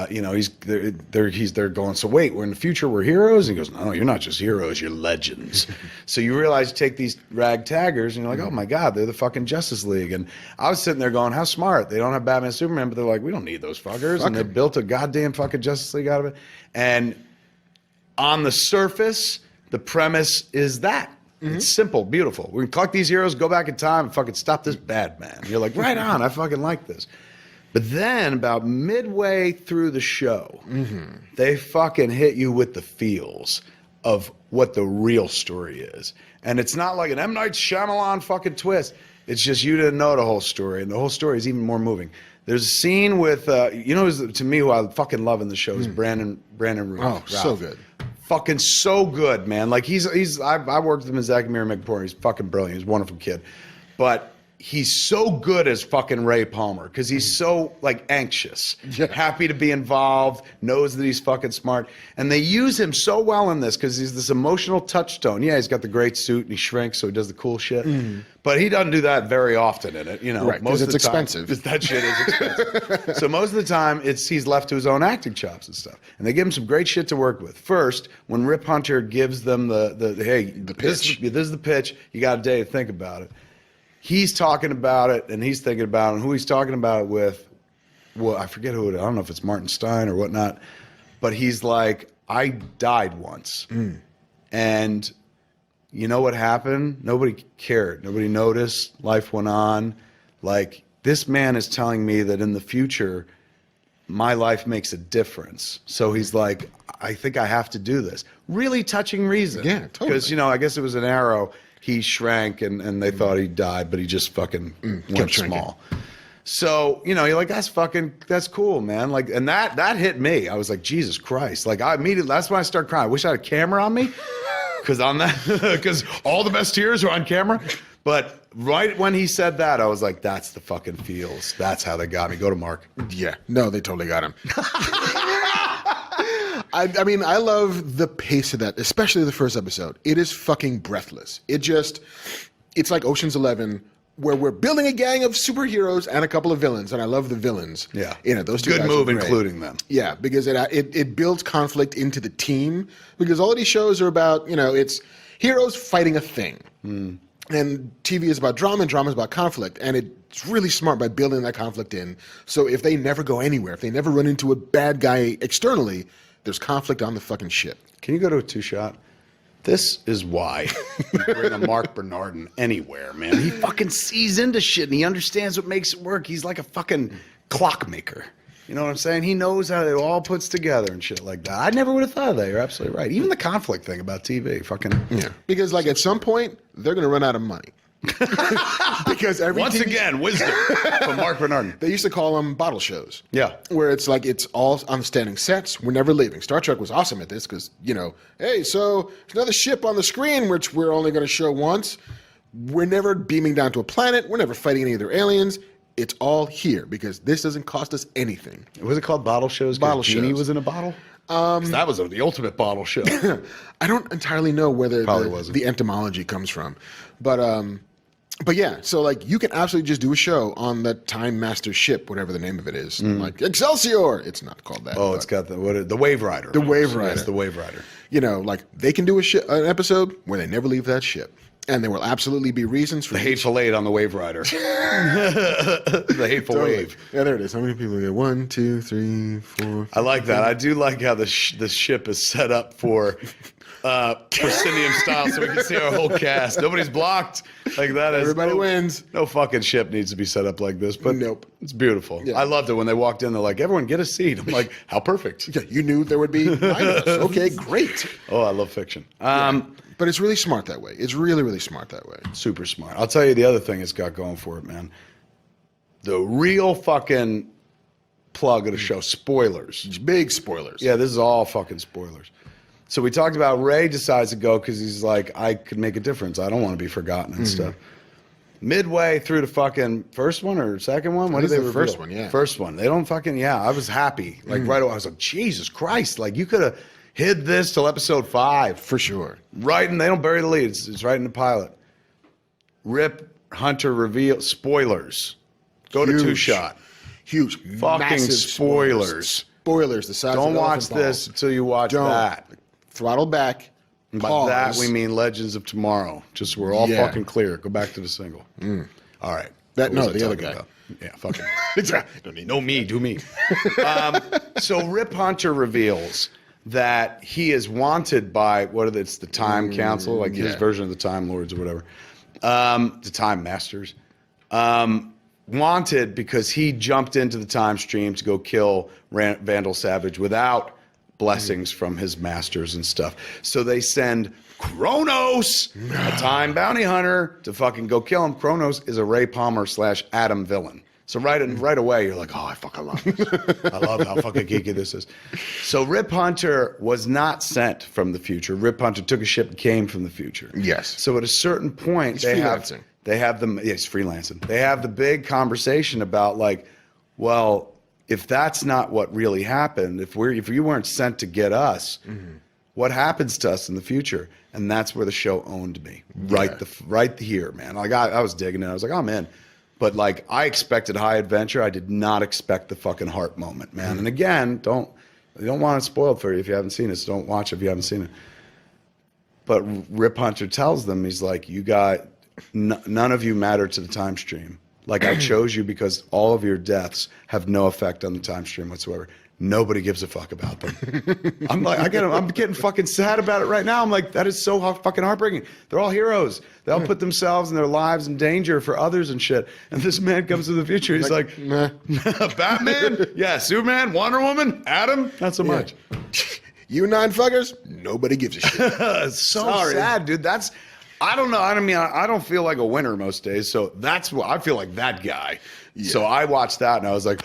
you know, they're going, so wait, we're in the future, we're heroes? And he goes, no, you're not just heroes, you're legends. So you realize you take these ragtaggers, and you're like, oh my God, they're the fucking Justice League. And I was sitting there going, how smart. They don't have Batman and Superman, but they're like, we don't need those fuckers. And they built a goddamn fucking Justice League out of it. And on the surface, the premise is that. It's simple, beautiful. We can collect these heroes, go back in time, and fucking stop this bad man. You're like, right on, I fucking like this. But then, about midway through the show, they fucking hit you with the feels of what the real story is. And it's not like an M. Night Shyamalan fucking twist. It's just you didn't know the whole story, and the whole story is even more moving. There's a scene with, you know, to me, who I fucking love in the show is Brandon Routh. Oh, so good. Fucking so good, man. Like I worked with him as Zach McPorn. He's fucking brilliant. He's a wonderful kid. But he's so good as fucking Ray Palmer because he's so like anxious, happy to be involved, knows that he's fucking smart. And they use him so well in this because he's this emotional touchstone. Yeah, he's got the great suit and he shrinks, so he does the cool shit. But he doesn't do that very often in it, you know. Right, because it's expensive. That shit is expensive. So most of the time, he's left to his own acting chops and stuff. And they give him some great shit to work with. First, when Rip Hunter gives them the pitch. This is the pitch. You got a day to think about it. He's talking about it, and he's thinking about it, and who he's talking about it with, well, I forget who it is. I don't know if it's Martin Stein or whatnot, but he's like, I died once. And you know what happened? Nobody cared. Nobody noticed. Life went on. Like, this man is telling me that in the future, my life makes a difference. So he's like, I think I have to do this. Really touching reason. Yeah, totally. Because, you know, I guess it was an Arrow. He shrank and they thought he died, but he just fucking went small. So, you know, you're like, that's cool, man. Like, and that hit me. I was like, Jesus Christ. Like, I immediately, that's when I started crying. I wish I had a camera on me because all the best tears are on camera. But right when he said that, I was like, that's the fucking feels. That's how they got me. Go to Mark. Yeah. No, they totally got him. I mean, I love the pace of that, especially the first episode. It is fucking breathless. It's like Ocean's 11, where we're building a gang of superheroes and a couple of villains, and I love the villains. Yeah. You know, those two good guys move are great. including them. Yeah, because it builds conflict into the team, because all of these shows are about, you know, it's heroes fighting a thing. And TV is about drama, and drama is about conflict, and it's really smart by building that conflict in. So if they never go anywhere, if they never run into a bad guy externally, there's conflict on the fucking ship. Can you go to a two-shot? This is why you bring a Marc Bernardin anywhere, man. He fucking sees into shit and he understands what makes it work. He's like a fucking clockmaker. You know what I'm saying? He knows how it all puts together and shit like that. I never would have thought of that. You're absolutely right. Even the conflict thing about TV, fucking. Yeah. Because like at some point they're gonna run out of money. Because Once again, wisdom from Marc Bernardin. They used to call them bottle shows. Yeah. Where it's like it's all on standing sets. We're never leaving. Star Trek was awesome at this because, hey, so there's another ship on the screen which we're only going to show once. We're never beaming down to a planet. We're never fighting any of their aliens. It's all here because this doesn't cost us anything. Was it called bottle shows? Bottle Genie shows. was in a bottle? 'Cause that was the ultimate bottle show. I don't entirely know where Probably wasn't. the etymology comes from. But yeah, so like you can absolutely just do a show on the Time Master ship, whatever the name of it is. Like Excelsior. It's not called that. Oh, but, it's got the Wave Rider. The Wave Rider. Yes, the Wave Rider. Like they can do an episode where they never leave that ship. And there will absolutely be reasons for The Hateful Eight on the Wave Rider. The Hateful Wave. Yeah, there it is. How many people get? 1, 2, 3, 4. I like that. I do like how the ship is set up for proscenium style, so we can see our whole cast. Nobody's blocked like that. Everybody wins. No fucking ship needs to be set up like this, but Nope. It's beautiful. Yeah. I loved it when they walked in. They're like, "Everyone, get a seat." I'm like, "How perfect!" Yeah, you knew there would be 9 of us. Okay, great. Oh, I love fiction. But it's really smart that way. It's really, really smart that way. Super smart. I'll tell you the other thing it's got going for it, man. The real fucking plug of the show, spoilers. Big spoilers. Yeah, this is all fucking spoilers. So we talked about Ray decides to go because he's like, I could make a difference. I don't want to be forgotten and stuff. Midway through the fucking first one or second one, when did This they is the reveal? first one, yeah. First one. They don't fucking, I was happy. Like right away, I was like, Jesus Christ. Like you could have hid this till episode 5. For sure. Right, and they don't bury the lead. It's right in the pilot. Rip Hunter reveal spoilers. Go to Huge. Two Shot. Huge. Fucking massive spoilers. Spoilers the size Don't of watch elephant this balls. until you watch Don't. that. Throttle back. And by pause. that we mean Legends of Tomorrow. Just so we're all Yeah. fucking clear. Go back to the single. All right. That- What was no, I the other talking guy. about? Yeah, fucking. Exactly. Don't need No me, do me. So Rip Hunter reveals that he is wanted by it's the Time Council, like his yeah. version of the Time Lords or whatever, the Time Masters. Wanted because he jumped into the time stream to go kill Vandal Savage without blessings from his masters and stuff. So they send Kronos, a time bounty hunter, to fucking go kill him. Kronos is a Ray Palmer / Adam villain. So right away, you're like, oh, I fucking love this. I love how fucking geeky this is. So Rip Hunter was not sent from the future. Rip Hunter took a ship and came from the future. Yes. So at a certain point, He's freelancing. They have he's freelancing. They have the big conversation about like, well, if that's not what really happened, if you weren't sent to get us, what happens to us in the future? And that's where the show owned me. Right here, man. Like I was digging it. I was like, I'm in. But like I expected high adventure. I did not expect the fucking heart moment, man. And again, you don't want it spoiled for you if you haven't seen it. So don't watch it if you haven't seen it. But Rip Hunter tells them, he's like, you got none of you matter to the time stream. Like I chose you because all of your deaths have no effect on the time stream whatsoever. Nobody gives a fuck about them. I'm like, I'm getting fucking sad about it right now. I'm like, that is so fucking heartbreaking. They're all heroes. They all put themselves and their lives in danger for others and shit. And this man comes to the future. He's like, Nah. Batman? Yeah, Superman, Wonder Woman, Adam? Not so much. You 9 fuckers, nobody gives a shit. It's so Sorry. sad, dude. I don't know. I mean, I don't feel like a winner most days. So that's what I feel like that guy. Yeah. So I watched that and I was like,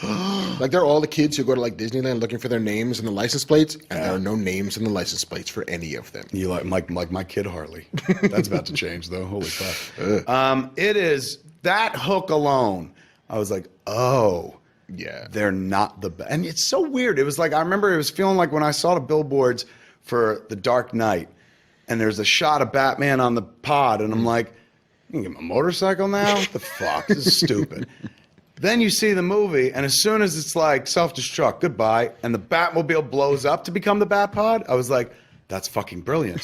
Like they're all the kids who go to like Disneyland looking for their names in the license plates, and there are no names in the license plates for any of them. you like my kid Harley. That's about to change though. Holy fuck. It is that hook alone. I was like, oh. Yeah. They're not the best. And it's so weird. It was like, I remember it was feeling like when I saw the billboards for The Dark Knight and there's a shot of Batman on the pod and I'm like, you can get my motorcycle now? What the fuck? This is stupid. Then you see the movie and as soon as it's like self-destruct, goodbye, and the Batmobile blows up to become the Batpod, I was like, that's fucking brilliant.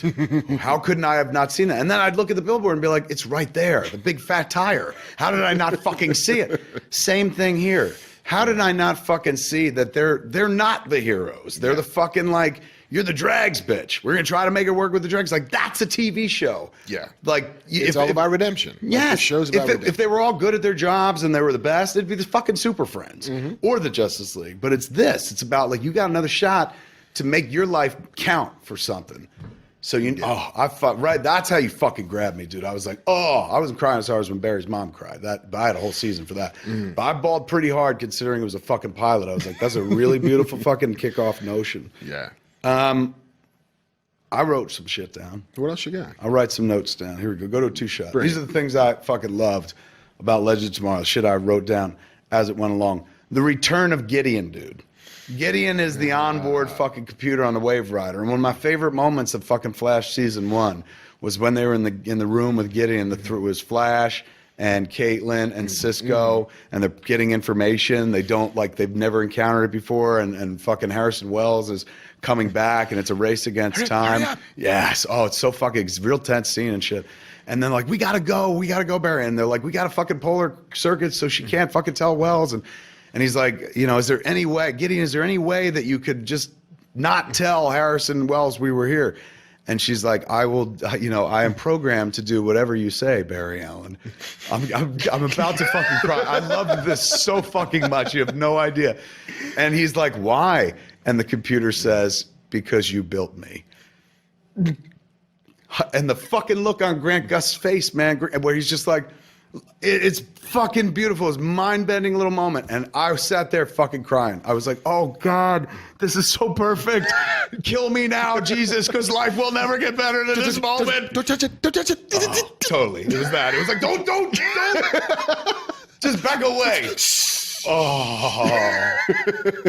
How couldn't I have not seen that? And then I'd look at the billboard and be like, it's right there, the big fat tire. How did I not fucking see it? Same thing here. How did I not fucking see that they're not the heroes? They're the fucking like you're the drags bitch. We're gonna try to make it work with the drags. Like that's a TV show. Yeah. Like It's all about redemption. Like, Yes. the show's about redemption. If they were all good at their jobs and they were the best, it'd be the fucking Super Friends or the Justice League. But it's this. It's about like you got another shot to make your life count for something. So right. That's how you fucking grabbed me, dude. I was like, I wasn't crying as hard as when Barry's mom cried. But I had a whole season for that. But I bawled pretty hard considering it was a fucking pilot. I was like, that's a really beautiful fucking kickoff notion. Yeah. I wrote some shit down. What else you got? I'll write some notes down. Here we go. Go to a two-shot. These are the things I fucking loved about Legends of Tomorrow. The shit I wrote down as it went along. The return of Gideon, dude. Gideon is the onboard fucking computer on the Wave Rider. And one of my favorite moments of fucking Flash season 1 was when they were in the room with Gideon. It was Flash and Caitlin and Cisco, and they're getting information. They've never encountered it before. And fucking Harrison Wells is coming back, and it's a race against time. Yes. Oh, it's so fucking, it's a real tense scene and shit. And then like, we gotta go, Barry. And they're like, we got a fucking polar circuit, so she can't fucking tell Wells. And he's like, is there any way, Gideon, is there any way that you could just not tell Harrison Wells we were here? And she's like, I will, I am programmed to do whatever you say, Barry Allen. I'm about to fucking cry. I love this so fucking much. You have no idea. And he's like, why? And the computer says, because you built me. And the fucking look on Grant Gust's face, man, where he's just like, it's fucking beautiful. It's a mind-bending little moment. And I sat there fucking crying. I was like, oh, God, this is so perfect. Kill me now, Jesus, because life will never get better than this moment. Don't touch it. Don't touch it. Oh, totally. It was that. It was like, don't. Just back away. Oh.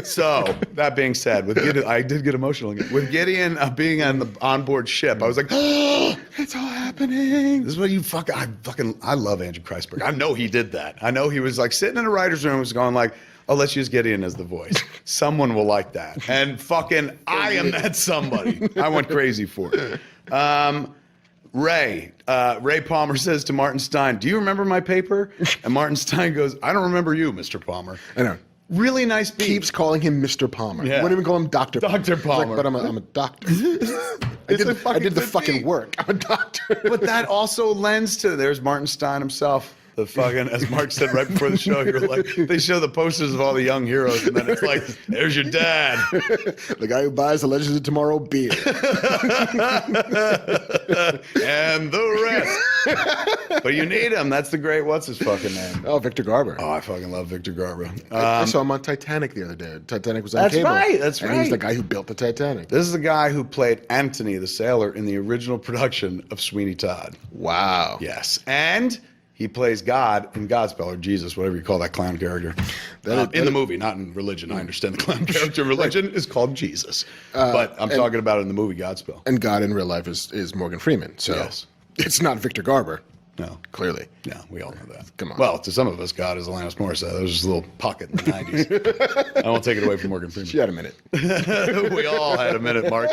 So, that being said, with Gideon, I did get emotional again. With Gideon being on the onboard ship, I was like, oh, it's all happening. This is what you I love Andrew Kreisberg. I know he did that. I know he was like sitting in a writer's room, was going like, oh, let's use Gideon as the voice. Someone will like that. And fucking, I am that somebody. I went crazy for it. Ray Palmer says to Martin Stein, do you remember my paper? And Martin Stein goes, I don't remember you, Mr. Palmer. I know. Really nice beat. Keeps calling him Mr. Palmer. Yeah. Wouldn't even call him Dr. Palmer. Dr. Palmer. Like, but I'm a doctor. I did the fucking work. I'm a doctor. But that also lends to, there's Martin Stein himself. The fucking, as Mark said right before the show, you're like, they show the posters of all the young heroes, and then it's like, there's your dad. The guy who buys the Legends of Tomorrow beer. And the rest. But you need him. That's the great, what's his fucking name? Oh, Victor Garber. Oh, I fucking love Victor Garber. I saw him on Titanic the other day. Titanic was on That's cable. right, that's and right. he's the guy who built the Titanic. This is the guy who played Anthony the sailor in the original production of Sweeney Todd. Wow. Yes. And he plays God in Godspell, or Jesus, whatever you call that clown character. In the movie, not in religion. I understand the clown character in religion is called Jesus. But I'm talking about it in the movie Godspell. And God in real life is Morgan Freeman. So Yes. it's not Victor Garber. No. Clearly. Yeah, we all know that. Come on. Well, to some of us, God is Alanis Morissette. That was just a little pocket in the 90s. I won't take it away from Morgan Freeman. She had a minute. We all had a minute, Mark.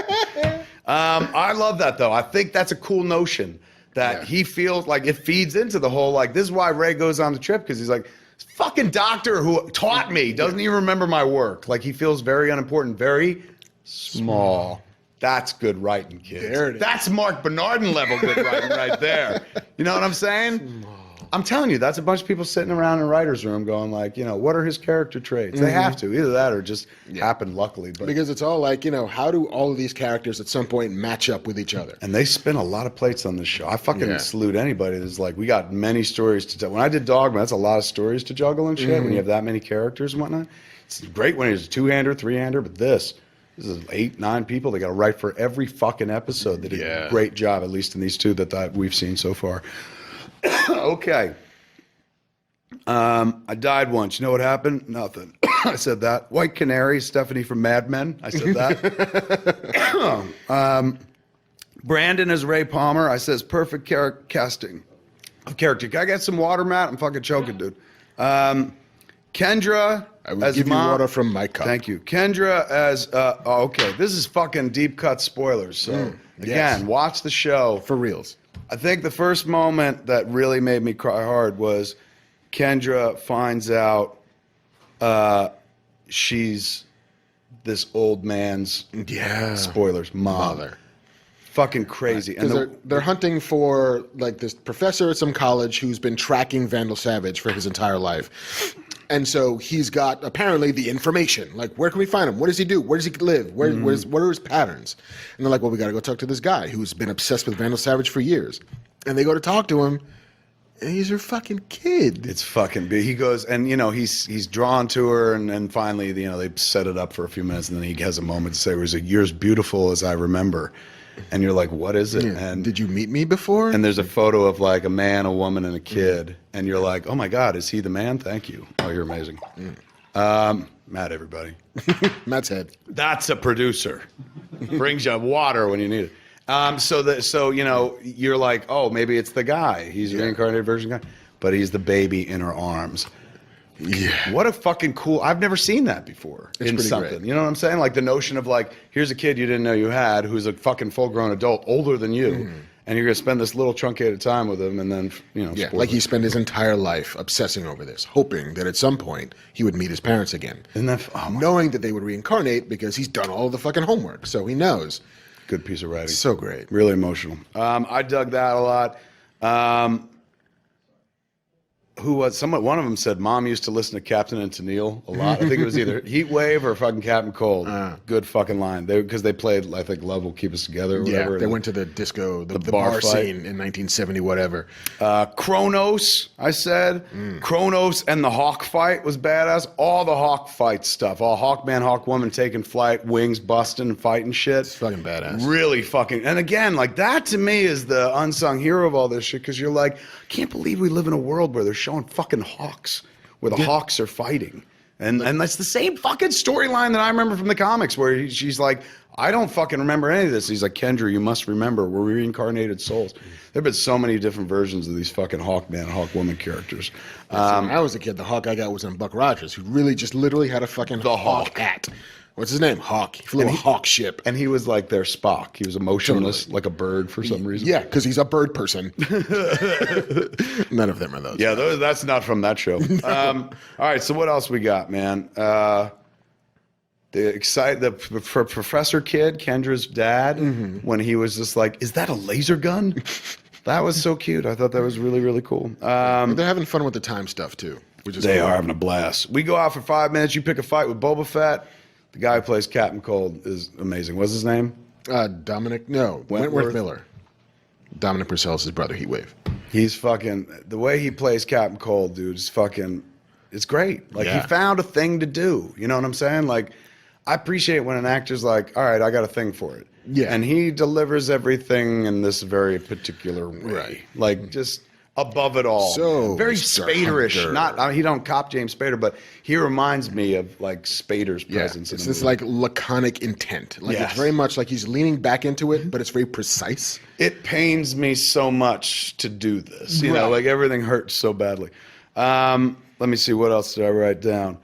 I love that, though. I think that's a cool notion that he feels like it feeds into the whole, like, this is why Ray goes on the trip, because he's like, this fucking doctor who taught me doesn't even remember my work. Like, he feels very unimportant, very small. That's good writing, kids. There it is. That's Mark Bernardin level good writing right there. You know what I'm saying? I'm telling you, that's a bunch of people sitting around in a writer's room going like, what are his character traits? They have to. Either that or just happened luckily. But Because it's all like, how do all of these characters at some point match up with each other? And they spin a lot of plates on this show. I fucking salute anybody that's like, we got many stories to tell. When I did Dogma, that's a lot of stories to juggle and shit when you have that many characters and whatnot. It's great when it's a two-hander, three-hander, but this is 8, 9 people. They got to write for every fucking episode. They did a great job, at least in these two that we've seen so far. Okay. I died once. You know what happened? Nothing. I said that. White Canary, Stephanie from Mad Men. I said that. Brandon is Ray Palmer. I says perfect casting of character. Can I get some water, Matt? I'm fucking choking, dude. Kendra I will as give mom. you water from my cup. Thank you. Kendra as okay. This is fucking deep cut spoilers. So again, watch the show. For reals. I think the first moment that really made me cry hard was Kendra finds out she's this old man's spoilers Mother. Fucking crazy. And Because they're hunting for like this professor at some college who's been tracking Vandal Savage for his entire life. And so he's got apparently the information. Like, where can we find him? What does he do? Where does he live? What are his patterns? And they're like, well, we got to go talk to this guy who's been obsessed with Vandal Savage for years. And they go to talk to him, and he's her fucking kid. it's fucking big. He goes, and he's drawn to her, and finally, they set it up for a few minutes, and then he has a moment to say, "You're as beautiful as I remember." And you're like, what is it? Yeah. And Did you meet me before? And there's a photo of like a man, a woman, and a kid. And you're like, oh my God, is he the man? Thank you. Oh, you're amazing. Matt, everybody. Matt's head. That's a producer. Brings you water when you need it. So you're like, oh, maybe it's the guy. He's a reincarnated version guy. But he's the baby in her arms. Yeah. What a fucking cool. I've never seen that before in pretty something. great. You know what I'm saying? Like the notion of like, here's a kid you didn't know you had who's a fucking full grown adult, older than you. And you're going to spend this little truncated time with him and then, Yeah, spoil like he it. spent his entire life obsessing over this, hoping that at some point he would meet his parents again. Isn't that, oh my, Knowing that they would reincarnate because he's done all the fucking homework, so he knows. good piece of writing. So great. Really emotional. I dug that a lot. One of them said, Mom used to listen to Captain and Tennille a lot. I think it was either Heat Wave or fucking Captain Cold. Good fucking line. Because they played, I think, Love Will Keep Us Together or whatever. Yeah, they went to the disco, the bar bar fight. scene in 1970, whatever. Kronos, I said. Kronos and the Hawk fight was badass. All the Hawk fight stuff. All Hawkman, Hawkwoman taking flight, wings busting and fighting shit. It's fucking badass. Really fucking. And again, like that to me is the unsung hero of all this shit because you're like, I can't believe we live in a world where they're showing fucking hawks, where the hawks are fighting. And that's the same fucking storyline that I remember from the comics where she's like, I don't fucking remember any of this. He's like, Kendra, you must remember, we're reincarnated souls. There have been so many different versions of these fucking Hawkman, Hawkwoman characters. When I was a kid, the Hawk I got was in Buck Rogers, who really just literally had a fucking hawk hat. What's his name? Hawk. He flew a hawk ship. And he was like their Spock. He was emotionless, like a bird for some reason. Yeah, because he's a bird person. None of them are those. Yeah, that's not from that show. All right, so what else we got, man? The professor kid, Kendra's dad, when he was just like, "Is that a laser gun?" That was so cute. I thought that was really, really cool. They're having fun with the time stuff too. Which is They cool. are having a blast. We go out for 5 minutes. You pick a fight with Boba Fett. The guy who plays Captain Cold is amazing. What's his name? Dominic, no, Wentworth Miller. Dominic Purcell's his brother, Heatwave. He's fucking, the way he plays Captain Cold, dude, is fucking, it's great. Like, Yeah. he found a thing to do. You know what I'm saying? Like, I appreciate when an actor's like, all right, I got a thing for it. Yeah. And he delivers everything in this very particular way. Right. Like, just above it all. So, very Mr. Spaderish. Hunter. Not, he don't cop James Spader, but he reminds me of, like, Spader's Yeah, presence in it's the this movie. like laconic intent. Like Yes. it's very much like he's leaning back into it, but it's very precise. It pains me so much to do this. You know, Right. like everything hurts so badly. Let me see, what else did I write down?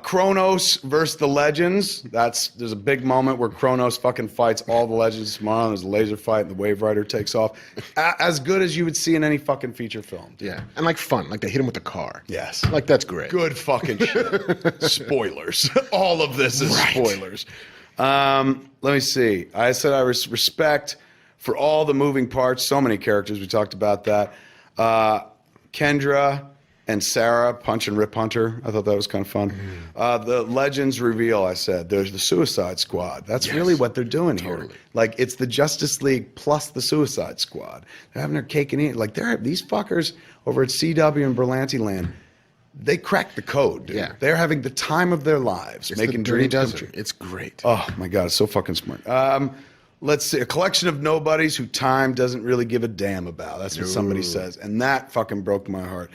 Kronos versus the Legends. There's a big moment where Kronos fucking fights all the Legends tomorrow. There's a laser fight and the Wave Rider takes off. As good as you would see in any fucking feature film. Yeah, and like fun, like they hit him with the car. Yes. Like that's great. Good fucking shit. Spoilers. All of this is spoilers. Let me see. I said I respect for all the moving parts. So many characters. We talked about that. Kendra and Sarah punch and rip Hunter. I thought that was kind of fun. The Legends reveal, I said, there's the Suicide Squad. That's really what they're doing here. Like, it's the Justice League plus the Suicide Squad. They're having their cake and eat it. Like, these fuckers over at CW and Berlanti Land, they cracked the code, dude. Yeah. They're having the time of their lives, It's making the Dirty dreams come Dozen. true. It's great. Oh my God, it's so fucking smart. Let's see, a collection of nobodies who time doesn't really give a damn about. That's what somebody says, and that fucking broke my heart.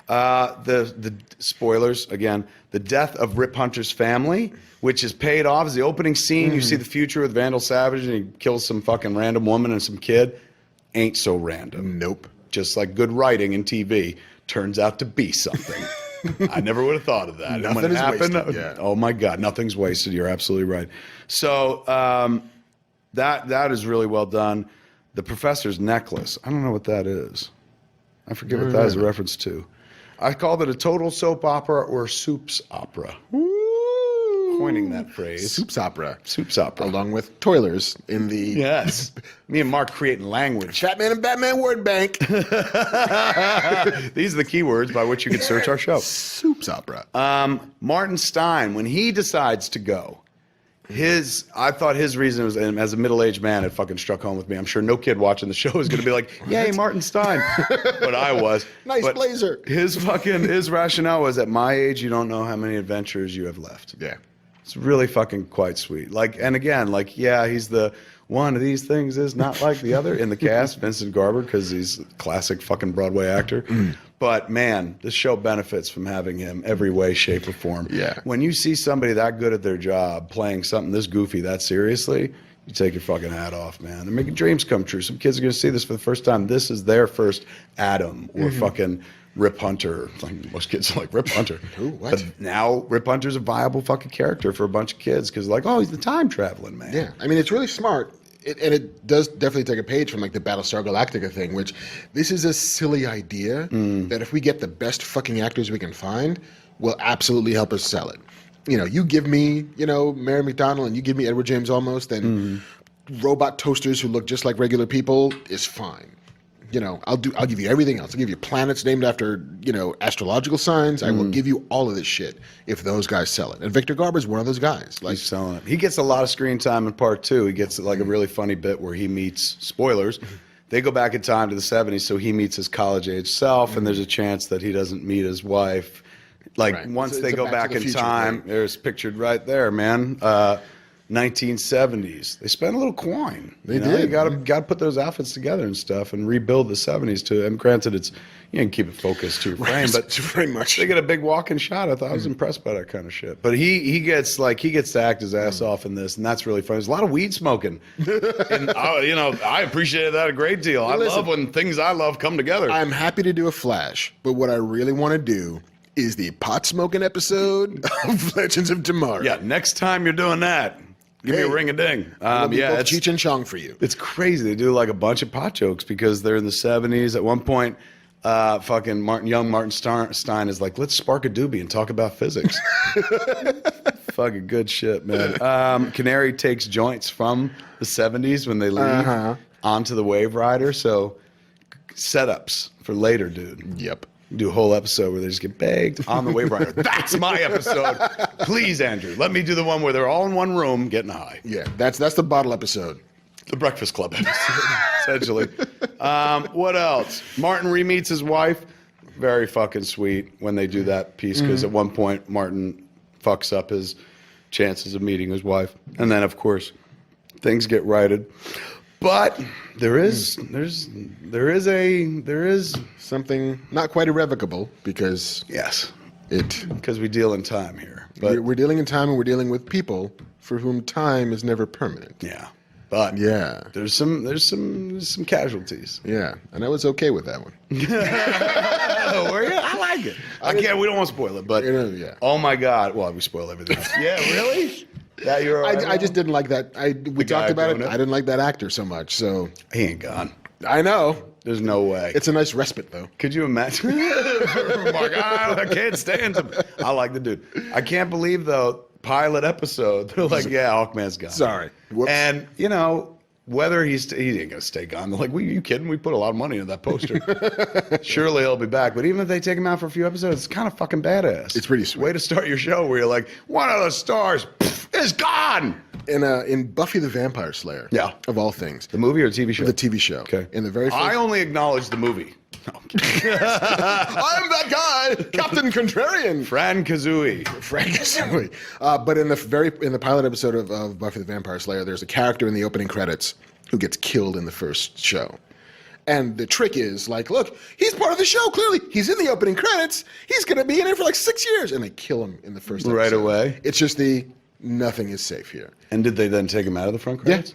The spoilers again. The death of Rip Hunter's family, which is paid off, is the opening scene. You see the future with Vandal Savage, and he kills some fucking random woman and some kid. Ain't so random. Nope. Just like good writing in TV turns out to be something. I never would have thought of that. And when Nothing it is happened, wasted, yeah. oh my God, nothing's wasted. You're absolutely right. So that is really well done. The Professor's necklace. I don't know what that is. I forget what that is a reference to. I called it a total soap opera or a soups opera. coining that phrase. Soups opera. Soups opera. Along with toilers in the Yes. Me and Mark creating language. Batman and Batman word bank. These are the keywords by which you can search our show. Soups opera. Martin Stein, when he decides to go, I thought his reason was, and as a middle-aged man, it fucking struck home with me. I'm sure no kid watching the show is going to be like, "Yay, Martin Stein," but I was. Nice But blazer. His rationale was, at my age, you don't know how many adventures you have left. Yeah. It's really fucking quite sweet. Like, and again, like, yeah, he's the one of these things is not like the other in the cast, Vincent Garber, because he's a classic fucking Broadway actor. But man, this show benefits from having him every way, shape, or form. Yeah. When you see somebody that good at their job playing something this goofy, that seriously, you take your fucking hat off, man. They're making dreams come true. Some kids are going to see this for the first time. This is their first Adam or fucking Rip Hunter. Like, most kids are like, Rip Hunter. Ooh, what? But now Rip Hunter's a viable fucking character for a bunch of kids because, like, oh, he's the time traveling man. Yeah, I mean, it's really smart. And it does definitely take a page from like the Battlestar Galactica thing, which this is a silly idea that if we get the best fucking actors we can find, will absolutely help us sell it. You know, you give me, Mary McDonnell and you give me Edward James Olmos, then robot toasters who look just like regular people is fine. I'll give you everything else. I'll give you planets named after, astrological signs. I will give you all of this shit if those guys sell it. And Victor Garber's one of those guys. Like, He's selling it. He gets a lot of screen time in part 2. He gets like a really funny bit where he meets, spoilers, they go back in time to the 70s, so he meets his college-age self, and there's a chance that he doesn't meet his wife. Like, Right. once It's they a go Back to back the in Future time, thing. there's pictured right there, man. 1970s. They spent a little coin. They You did. got to put those outfits together and stuff and rebuild the 70s to. And granted, you can keep it focused to your frame, but very much. they get a big walk-in shot. I thought I was impressed by that kind of shit. But he gets to act his ass off in this, and that's really fun. There's a lot of weed smoking, and I appreciated that a great deal. I Listen, love when things I love come together. I'm happy to do a flash, but what I really want to do is the pot smoking episode of Legends of Tomorrow. Yeah, next time you're doing that, give me a Hey, ring a ding. It'll be both it's Cheech and Chong for you. it's crazy. They do like a bunch of pot jokes because they're in the 70s. At one point, fucking Martin Stein is like, let's spark a doobie and talk about physics. Fucking good shit, man. Canary takes joints from the 70s when they leave onto the Wave Rider. So setups for later, dude. Yep. Do a whole episode where they just get baked on the Wave Rider. That's my episode. Please, Andrew, let me do the one where they're all in one room getting high. Yeah, that's the bottle episode. The Breakfast Club episode, essentially. What else? Martin re-meets his wife. Very fucking sweet when they do that piece because at one point Martin fucks up his chances of meeting his wife, and then of course things get righted. But there is Something not quite irrevocable because yes, it because we deal in time here. But we're dealing in time and we're dealing with people for whom time is never permanent. yeah, but Yeah. there's some casualties. Yeah, and I was okay with that one. Oh, were you? I like it. We don't want to spoil it, but Yeah. oh my god! Well, we spoil everything. Yeah, really? That you're. all right I just didn't like that. We guy talked about it. doing it? I didn't like that actor so much. So He ain't gone. I know There's no way. it's a nice respite though. Could you imagine? Mark, I can't stand him. I like the dude. I can't believe though. Pilot episode. They're like, yeah, Hawkman's gone. Sorry. Whoops. And whether he ain't gonna stay gone. They're like, are you kidding? We put a lot of money into that poster. Surely he'll be back. But even if they take him out for a few episodes, it's kind of fucking badass. It's pretty sweet. Way to start your show where you're like, one of the stars is gone. In Buffy the Vampire Slayer, Yeah. of all things, The movie or TV show? the TV show. Okay. In the very first, I only acknowledge the movie. No, I'm kidding. I'm that guy, Captain Contrarian. Fran Kazooie. Frank Kazooie. But in the pilot episode of Buffy the Vampire Slayer, there's a character in the opening credits who gets killed in the first show. And the trick is, like, look, he's part of the show, clearly. He's in the opening credits. He's going to be in it for like 6 years. And they kill him in the first episode. Right away? It's just nothing is safe here. And did they then take him out of the front credits?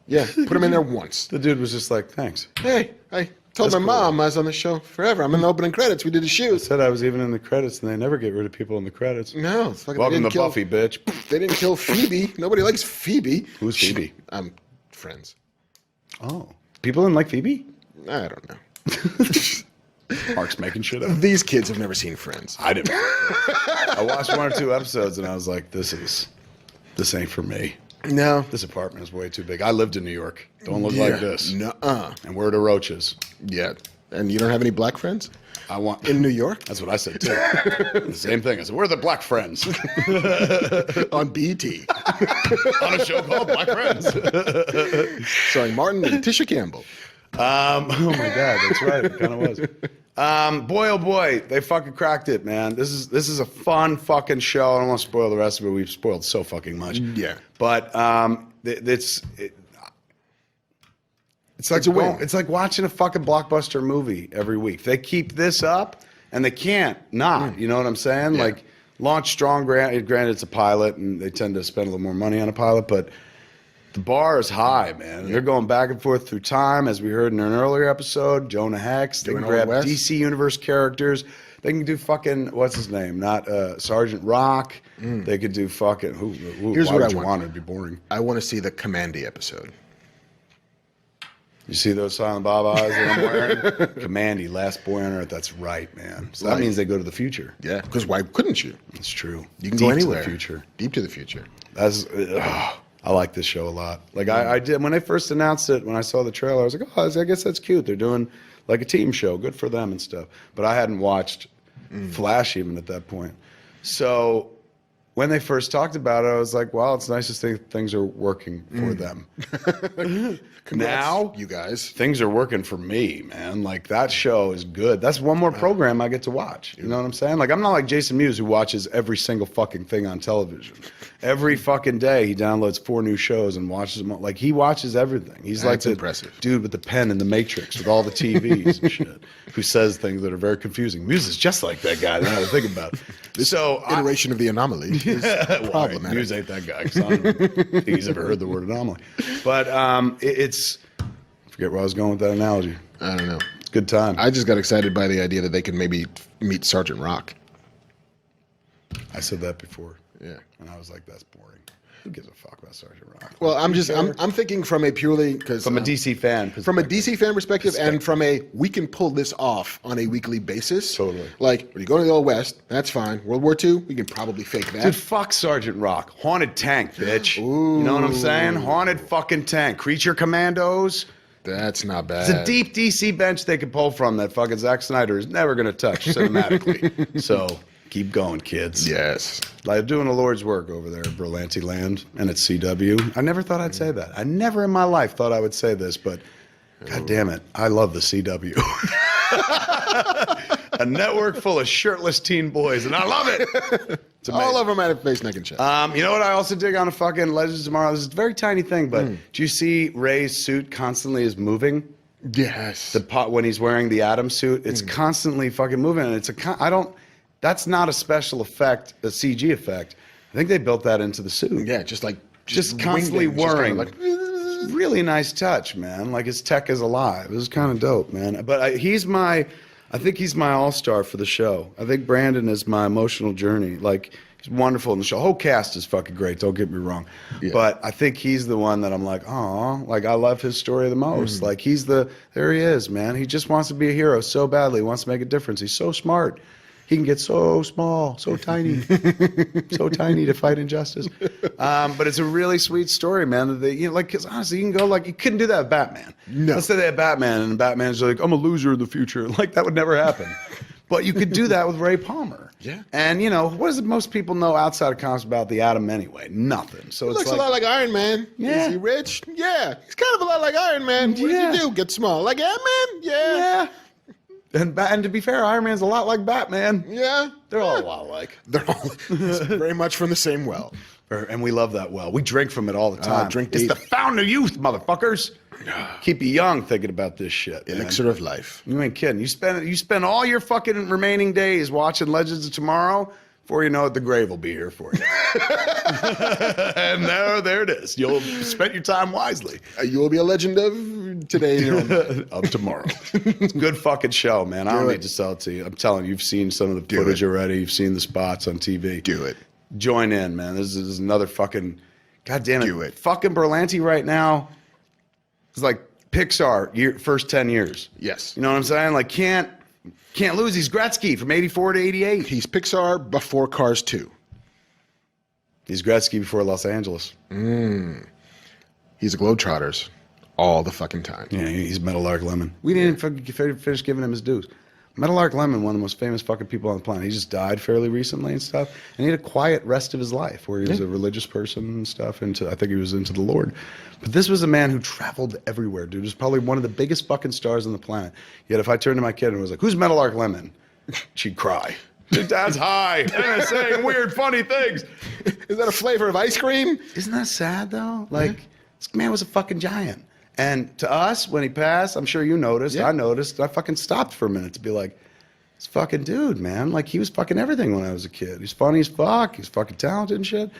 Yeah, put him in there once. The dude was just like, thanks. Hey, I told That's my cool. mom I was on the show forever. I'm in the opening credits. We did a shoot. Said I was even in the credits, and they never get rid of people in the credits. No, it's like Welcome to Buffy, bitch. They didn't kill Phoebe. Nobody likes Phoebe. Who's Phoebe? Friends. Oh. People didn't like Phoebe? I don't know. Mark's making shit up. These kids have never seen Friends. I didn't. I watched 1 or 2 episodes, and I was like, this is This ain't for me. No. This apartment is way too big. I lived in New York. Don't look like this. Nuh-uh. And where are the roaches? Yeah. And you don't have any black friends I want in New York? That's what I said too. The same thing. I said, where are the black friends? On BT. On a show called Black Friends. Sorry, Martin and Tisha Campbell. Oh my God, that's right. It kind of was. Boy, oh boy, they fucking cracked it, man. This is a fun fucking show. I don't want to spoil the rest of it. We've spoiled so fucking much. Yeah. But it's like a win. it's like watching a fucking blockbuster movie every week. They keep this up, and they can't not. You know what I'm saying? Yeah. Like launch strong. Granted, it's a pilot, and they tend to spend a little more money on a pilot, but the bar is high, man. And they're going back and forth through time, as we heard in an earlier episode. Jonah Hex. They Doing can grab Old West. DC Universe characters. They can do fucking what's his name? Not Sergeant Rock. They could do fucking who? Here's why what would I you want. want it? It'd be boring. I want to see the Commandy episode. You see those Silent Bob eyes that I'm wearing? Commandy, last boy on earth. That's right, man. So that Right. means they go to the future. Yeah, because why couldn't you? It's true. You can Deep go anywhere. to the future. Deep to the future. That's. I like this show a lot. Like I did when they first announced it. When I saw the trailer, I was like, oh, I guess that's cute. They're doing like a team show. Good for them and stuff. But I hadn't watched Flash even at that point. So when they first talked about it, I was like, well, it's nice to think things are working for them. Congrats, Now you guys. things are working for me, man. Like that show is good. That's one more program I get to watch. You know what I'm saying? Like I'm not like Jason Mewes who watches every single fucking thing on television. Every fucking day he downloads 4 new shows and watches them all. Like he watches everything. He's like That's the impressive. dude with the pen in the Matrix with all the TVs and shit who says things that are very confusing. Mewes is just like that guy. Now that I think about it. So Iteration of the anomaly is well, problematic. Mewes ain't that guy. 'Cause I don't think he's ever heard the word anomaly. But it's I forget where I was going with that analogy. I don't know. It's a good time. I just got excited by the idea that they could maybe meet Sergeant Rock. I said that before, Yeah. and I was like, "That's boring. Who gives a fuck about Sergeant Rock?" Well, I'm thinking from a purely because From a DC fan from a perspective. DC fan perspective and from a we can pull this off on a weekly basis. Totally. Like when you go to the Old West, that's fine. World War II, we can probably fake that. Dude, fuck Sergeant Rock. Haunted tank, bitch. You know what I'm saying? Haunted fucking tank. Creature Commandos. That's not bad. It's a deep DC bench they could pull from that fucking Zack Snyder is never going to touch cinematically. So keep going, kids. Yes. Like doing the Lord's work over there at Berlanti Land and at CW. I never thought I'd say that. I never in my life thought I would say this, but God damn it, I love the CW. A network full of shirtless teen boys, and I love it. It's amazing. All of them had a face, neck, and chest. You know what I also dig on a fucking Legends of Tomorrow? This is a very tiny thing, but do you see Ray's suit constantly is moving? Yes. The pot when he's wearing the Atom suit, it's constantly fucking moving, and it's that's not a special effect, a CG effect. I think they built that into the suit. Yeah, just Constantly winged it, just kinda whirring. like, Really nice touch, man. Like his tech is alive. It was kind of dope, man. But I think he's my all-star for the show. I think Brandon is my emotional journey. Like he's wonderful in the show. The whole cast is fucking great. Don't get me wrong. Yeah. But I think he's the one that I'm like, oh, like I love his story the most. Like there he is, man. He just wants to be a hero so badly. He wants to make a difference. He's so smart. He can get so small, so tiny, so tiny to fight injustice. But it's a really sweet story, man. That because honestly, you can go like you couldn't do that with Batman. No. Let's say they have Batman, and Batman's like, I'm a loser in the future. Like that would never happen. But you could do that with Ray Palmer. Yeah. And what does most people know outside of comics about the Atom anyway? Nothing. So He it's looks like, a lot like Iron Man. Yeah. Is he rich? Yeah. He's kind of a lot like Iron Man. What Yeah. did you do? Get small. Like Ant-Man? Yeah. yeah. And to be fair, Iron Man's a lot like Batman. Yeah. They're all a lot alike. They're all very much from the same well. And we love that well. We drink from it all the time. drink it's deep. the fountain of youth, motherfuckers. Keep you young thinking about this shit. Man. Elixir of life. You ain't kidding. You spend all your fucking remaining days watching Legends of Tomorrow. Before you know it, the grave will be here for you. And there it is. You'll spend your time wisely. You will be a legend of today in your own life. Of tomorrow. It's a good fucking show, man. I don't Do need it. to sell it to you. I'm telling you, you've seen some of the footage already. You've seen the spots on TV. Do it. Join in, man. This is another fucking. God damn it. Do it. Fucking Berlanti right now is like Pixar first 10 years. Yes. You know what I'm saying? Like, can't lose. He's Gretzky from 84 to 88. He's Pixar before Cars 2. He's Gretzky before Los Angeles. He's a Globetrotters all the fucking time. Yeah, he's Meadowlark Lemon. We didn't even finish giving him his dues. Meadowlark Lemon, one of the most famous fucking people on the planet. He just died fairly recently and stuff. And he had a quiet rest of his life where he was a religious person and stuff. I think he was into the Lord. But this was a man who traveled everywhere, dude. He was probably one of the biggest fucking stars on the planet. Yet if I turned to my kid and was like, who's Meadowlark Lemon? She'd cry. Your dad's high and saying weird, funny things. Is that a flavor of ice cream? Isn't that sad, though? Like, this man was a fucking giant. And to us, when he passed, I'm sure you noticed, I noticed, I fucking stopped for a minute to be like, this fucking dude, man. Like, he was fucking everything when I was a kid. He's funny as fuck. He's fucking talented and shit.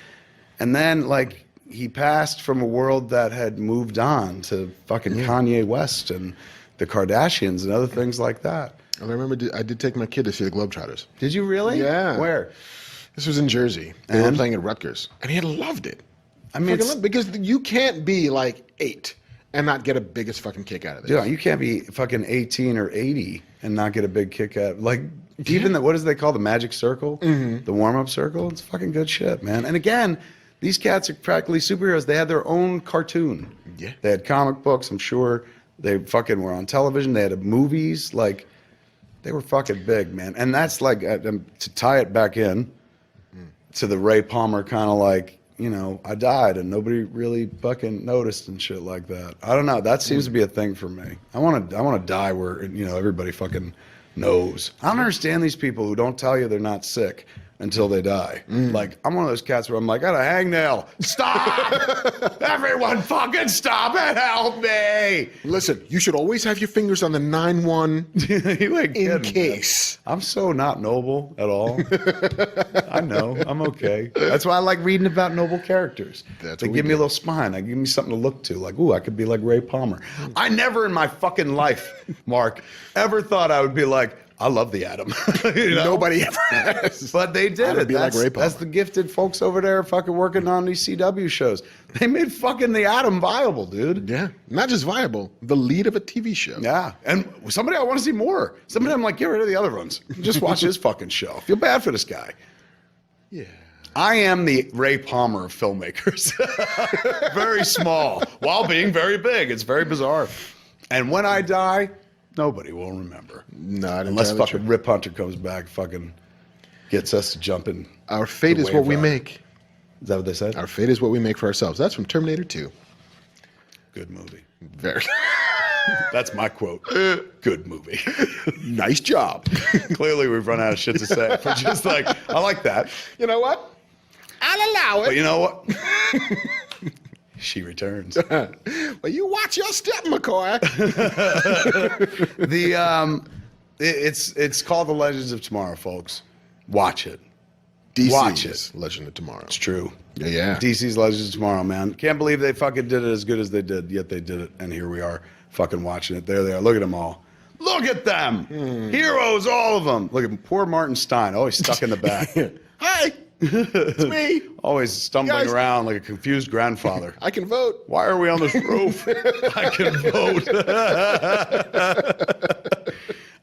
And then, like, he passed from a world that had moved on to fucking Kanye West and the Kardashians and other things like that. I remember I did take my kid to see the Globetrotters. Did you really? Yeah. Where? This was in Jersey. They were playing at Rutgers. And he had loved it. I mean, because you can't be like 8 and not get a biggest fucking kick out of this. Yeah, you can't be fucking 18 or 80 and not get a big kick out. Like, even what does they call the magic circle? The warm-up circle? It's fucking good shit, man. And again, these cats are practically superheroes. They had their own cartoon. Yeah. They had comic books, I'm sure. They fucking were on television. They had movies. Like, they were fucking big, man. And that's like, to tie it back in to the Ray Palmer kind of like, you know, I died and nobody really fucking noticed and shit like that. I don't know. That seems to be a thing for me. I want to die where, you know, everybody fucking knows. I don't understand these people who don't tell you they're not sick until they die. Like, I'm one of those cats where I'm like, I got a hangnail. Stop! Everyone fucking stop and help me! Listen, you should always have your fingers on the 9-1 You ain't in kidding, case. man. I'm so not noble at all. I know. I'm okay. That's why I like reading about noble characters. They give me a little spine. They give me something to look to. Like, ooh, I could be like Ray Palmer. I never in my fucking life, Mark, ever thought I would be like, I love the Atom. You know? Nobody ever has. But they did it. Be like Ray Palmer. That's the gifted folks over there fucking working on these CW shows. They made fucking the Atom viable, dude. Yeah. Not just viable, the lead of a TV show. Yeah. And somebody I want to see more. Somebody I'm like, get rid of the other ones. Just watch his fucking show. Feel bad for this guy. Yeah. I am the Ray Palmer of filmmakers. Very small, while being very big. It's very bizarre. And when I die, nobody will remember. Not unless entirely fucking true. Rip Hunter comes back, fucking gets us to jump in. Our fate is what we make. Is that what they said? Our fate is what we make for ourselves. That's from Terminator 2. Good movie. Very. That's my quote. Good movie. Nice job. Clearly, we've run out of shit to say. But just like, I like that. You know what? I'll allow But it. you know what? She returns. Well, you watch your step, McCoy. It's called The Legends of Tomorrow, folks. Watch it. DC's Watch it. Legend of Tomorrow. It's true. Yeah. DC's Legends of Tomorrow, man. Can't believe they fucking did it as good as they did, yet they did it, and here we are fucking watching it. There they are. Look at them all. Look at them. Heroes, all of them. Look at poor Martin Stein, always stuck in the back. Hi. It's me. Always stumbling Guys. around like a confused grandfather. I can vote. Why are we on this roof? I can vote.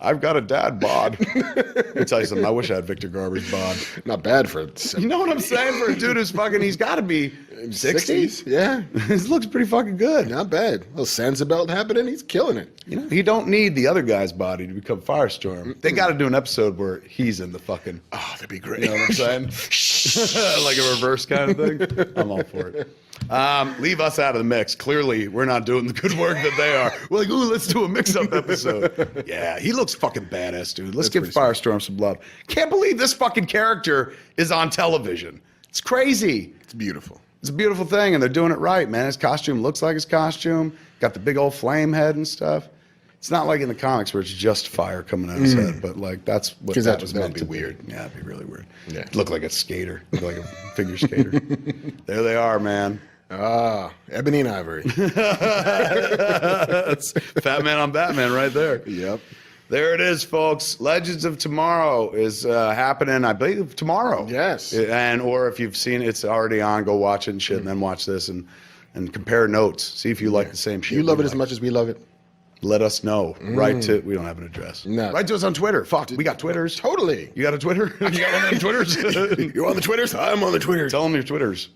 I've got a dad bod. Let me tell you something. I wish I had Victor Garber's bod. Not bad for You know what I'm saying? For a dude who's fucking, he's got to be 60s. Yeah. This looks pretty fucking good. Not bad. Little Sansa belt happening. He's killing it. You know, he don't need the other guy's body to become Firestorm. They got to do an episode where he's in the fucking. Oh, that'd be great. You know what I'm saying? Like a reverse kind of thing. I'm all for it. Leave us out of the mix. Clearly, we're not doing the good work that they are. We're like, ooh, let's do a mix-up episode. Yeah, he looks fucking badass, dude. Let's give Firestorm some love. Can't believe this fucking character is on television. It's crazy. It's beautiful. It's a beautiful thing, and they're doing it right, man. His costume looks like his costume. Got the big old flame head and stuff. It's not like in the comics where it's just fire coming out of his head, but like that's what that was meant to be. Weird. Yeah, it'd be really weird. Yeah. Look like a skater. Look like a figure skater. There they are, man. Ah, Ebony and Ivory. That's Fat Man on Batman right there. Yep. There it is, folks. Legends of Tomorrow is happening, I believe, tomorrow. Yes. And or if you've seen it, it's already on. Go watch it and shit, and then watch this and compare notes. See if you like the same shit. You love we it as like. much as we love it. let us know. Write to, we don't have an address. No. Write to us on Twitter. Fuck, we got Twitters. Totally. You got a Twitter? You got one of them Twitters? You on the Twitters? I'm on the Twitters. Tell them your Twitters.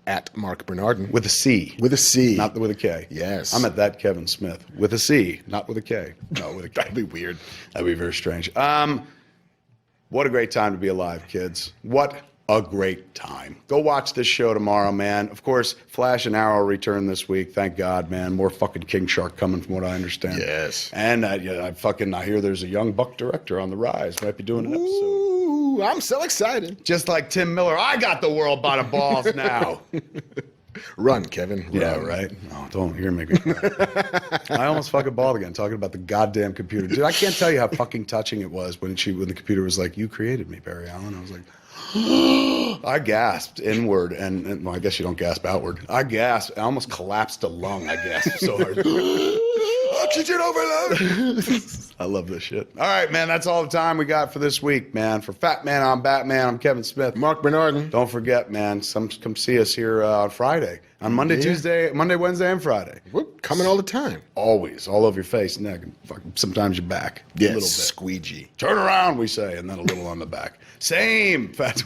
At Marc Bernardin. With a C. With a C. Not with a K. Yes. I'm at that Kevin Smith. With a C, not with a K. No, with a K. That'd be weird. That'd be very strange. What a great time to be alive, kids. What a great time. Go watch this show tomorrow, man. Of course, Flash and Arrow return this week. Thank God, man. More fucking King Shark coming from what I understand. Yes. And I hear there's a young buck director on the rise. Might be doing an episode. Ooh, I'm so excited. Just like Tim Miller, I got the world by the balls now. Run, Kevin. Run. Yeah, right. Oh, don't hear me. I almost fucking bawled again talking about the goddamn computer. Dude, I can't tell you how fucking touching it was when the computer was like, "You created me, Barry Allen." I was like, I gasped inward, and well, I guess you don't gasp outward. I gasped. I almost collapsed a lung. I gasped so hard. Oxygen overload. I love this shit. All right, man. That's all the time we got for this week, man. For Fat Man on Batman, I'm Kevin Smith. Marc Bernardin. Don't forget, man. Come see us here on Friday, on Monday, Wednesday, and Friday. We're coming all the time. Always, all over your face, neck, and fucking sometimes your back. Yes, a little bit. squeegee. Turn around, we say, and then a little on the back. Same. Fat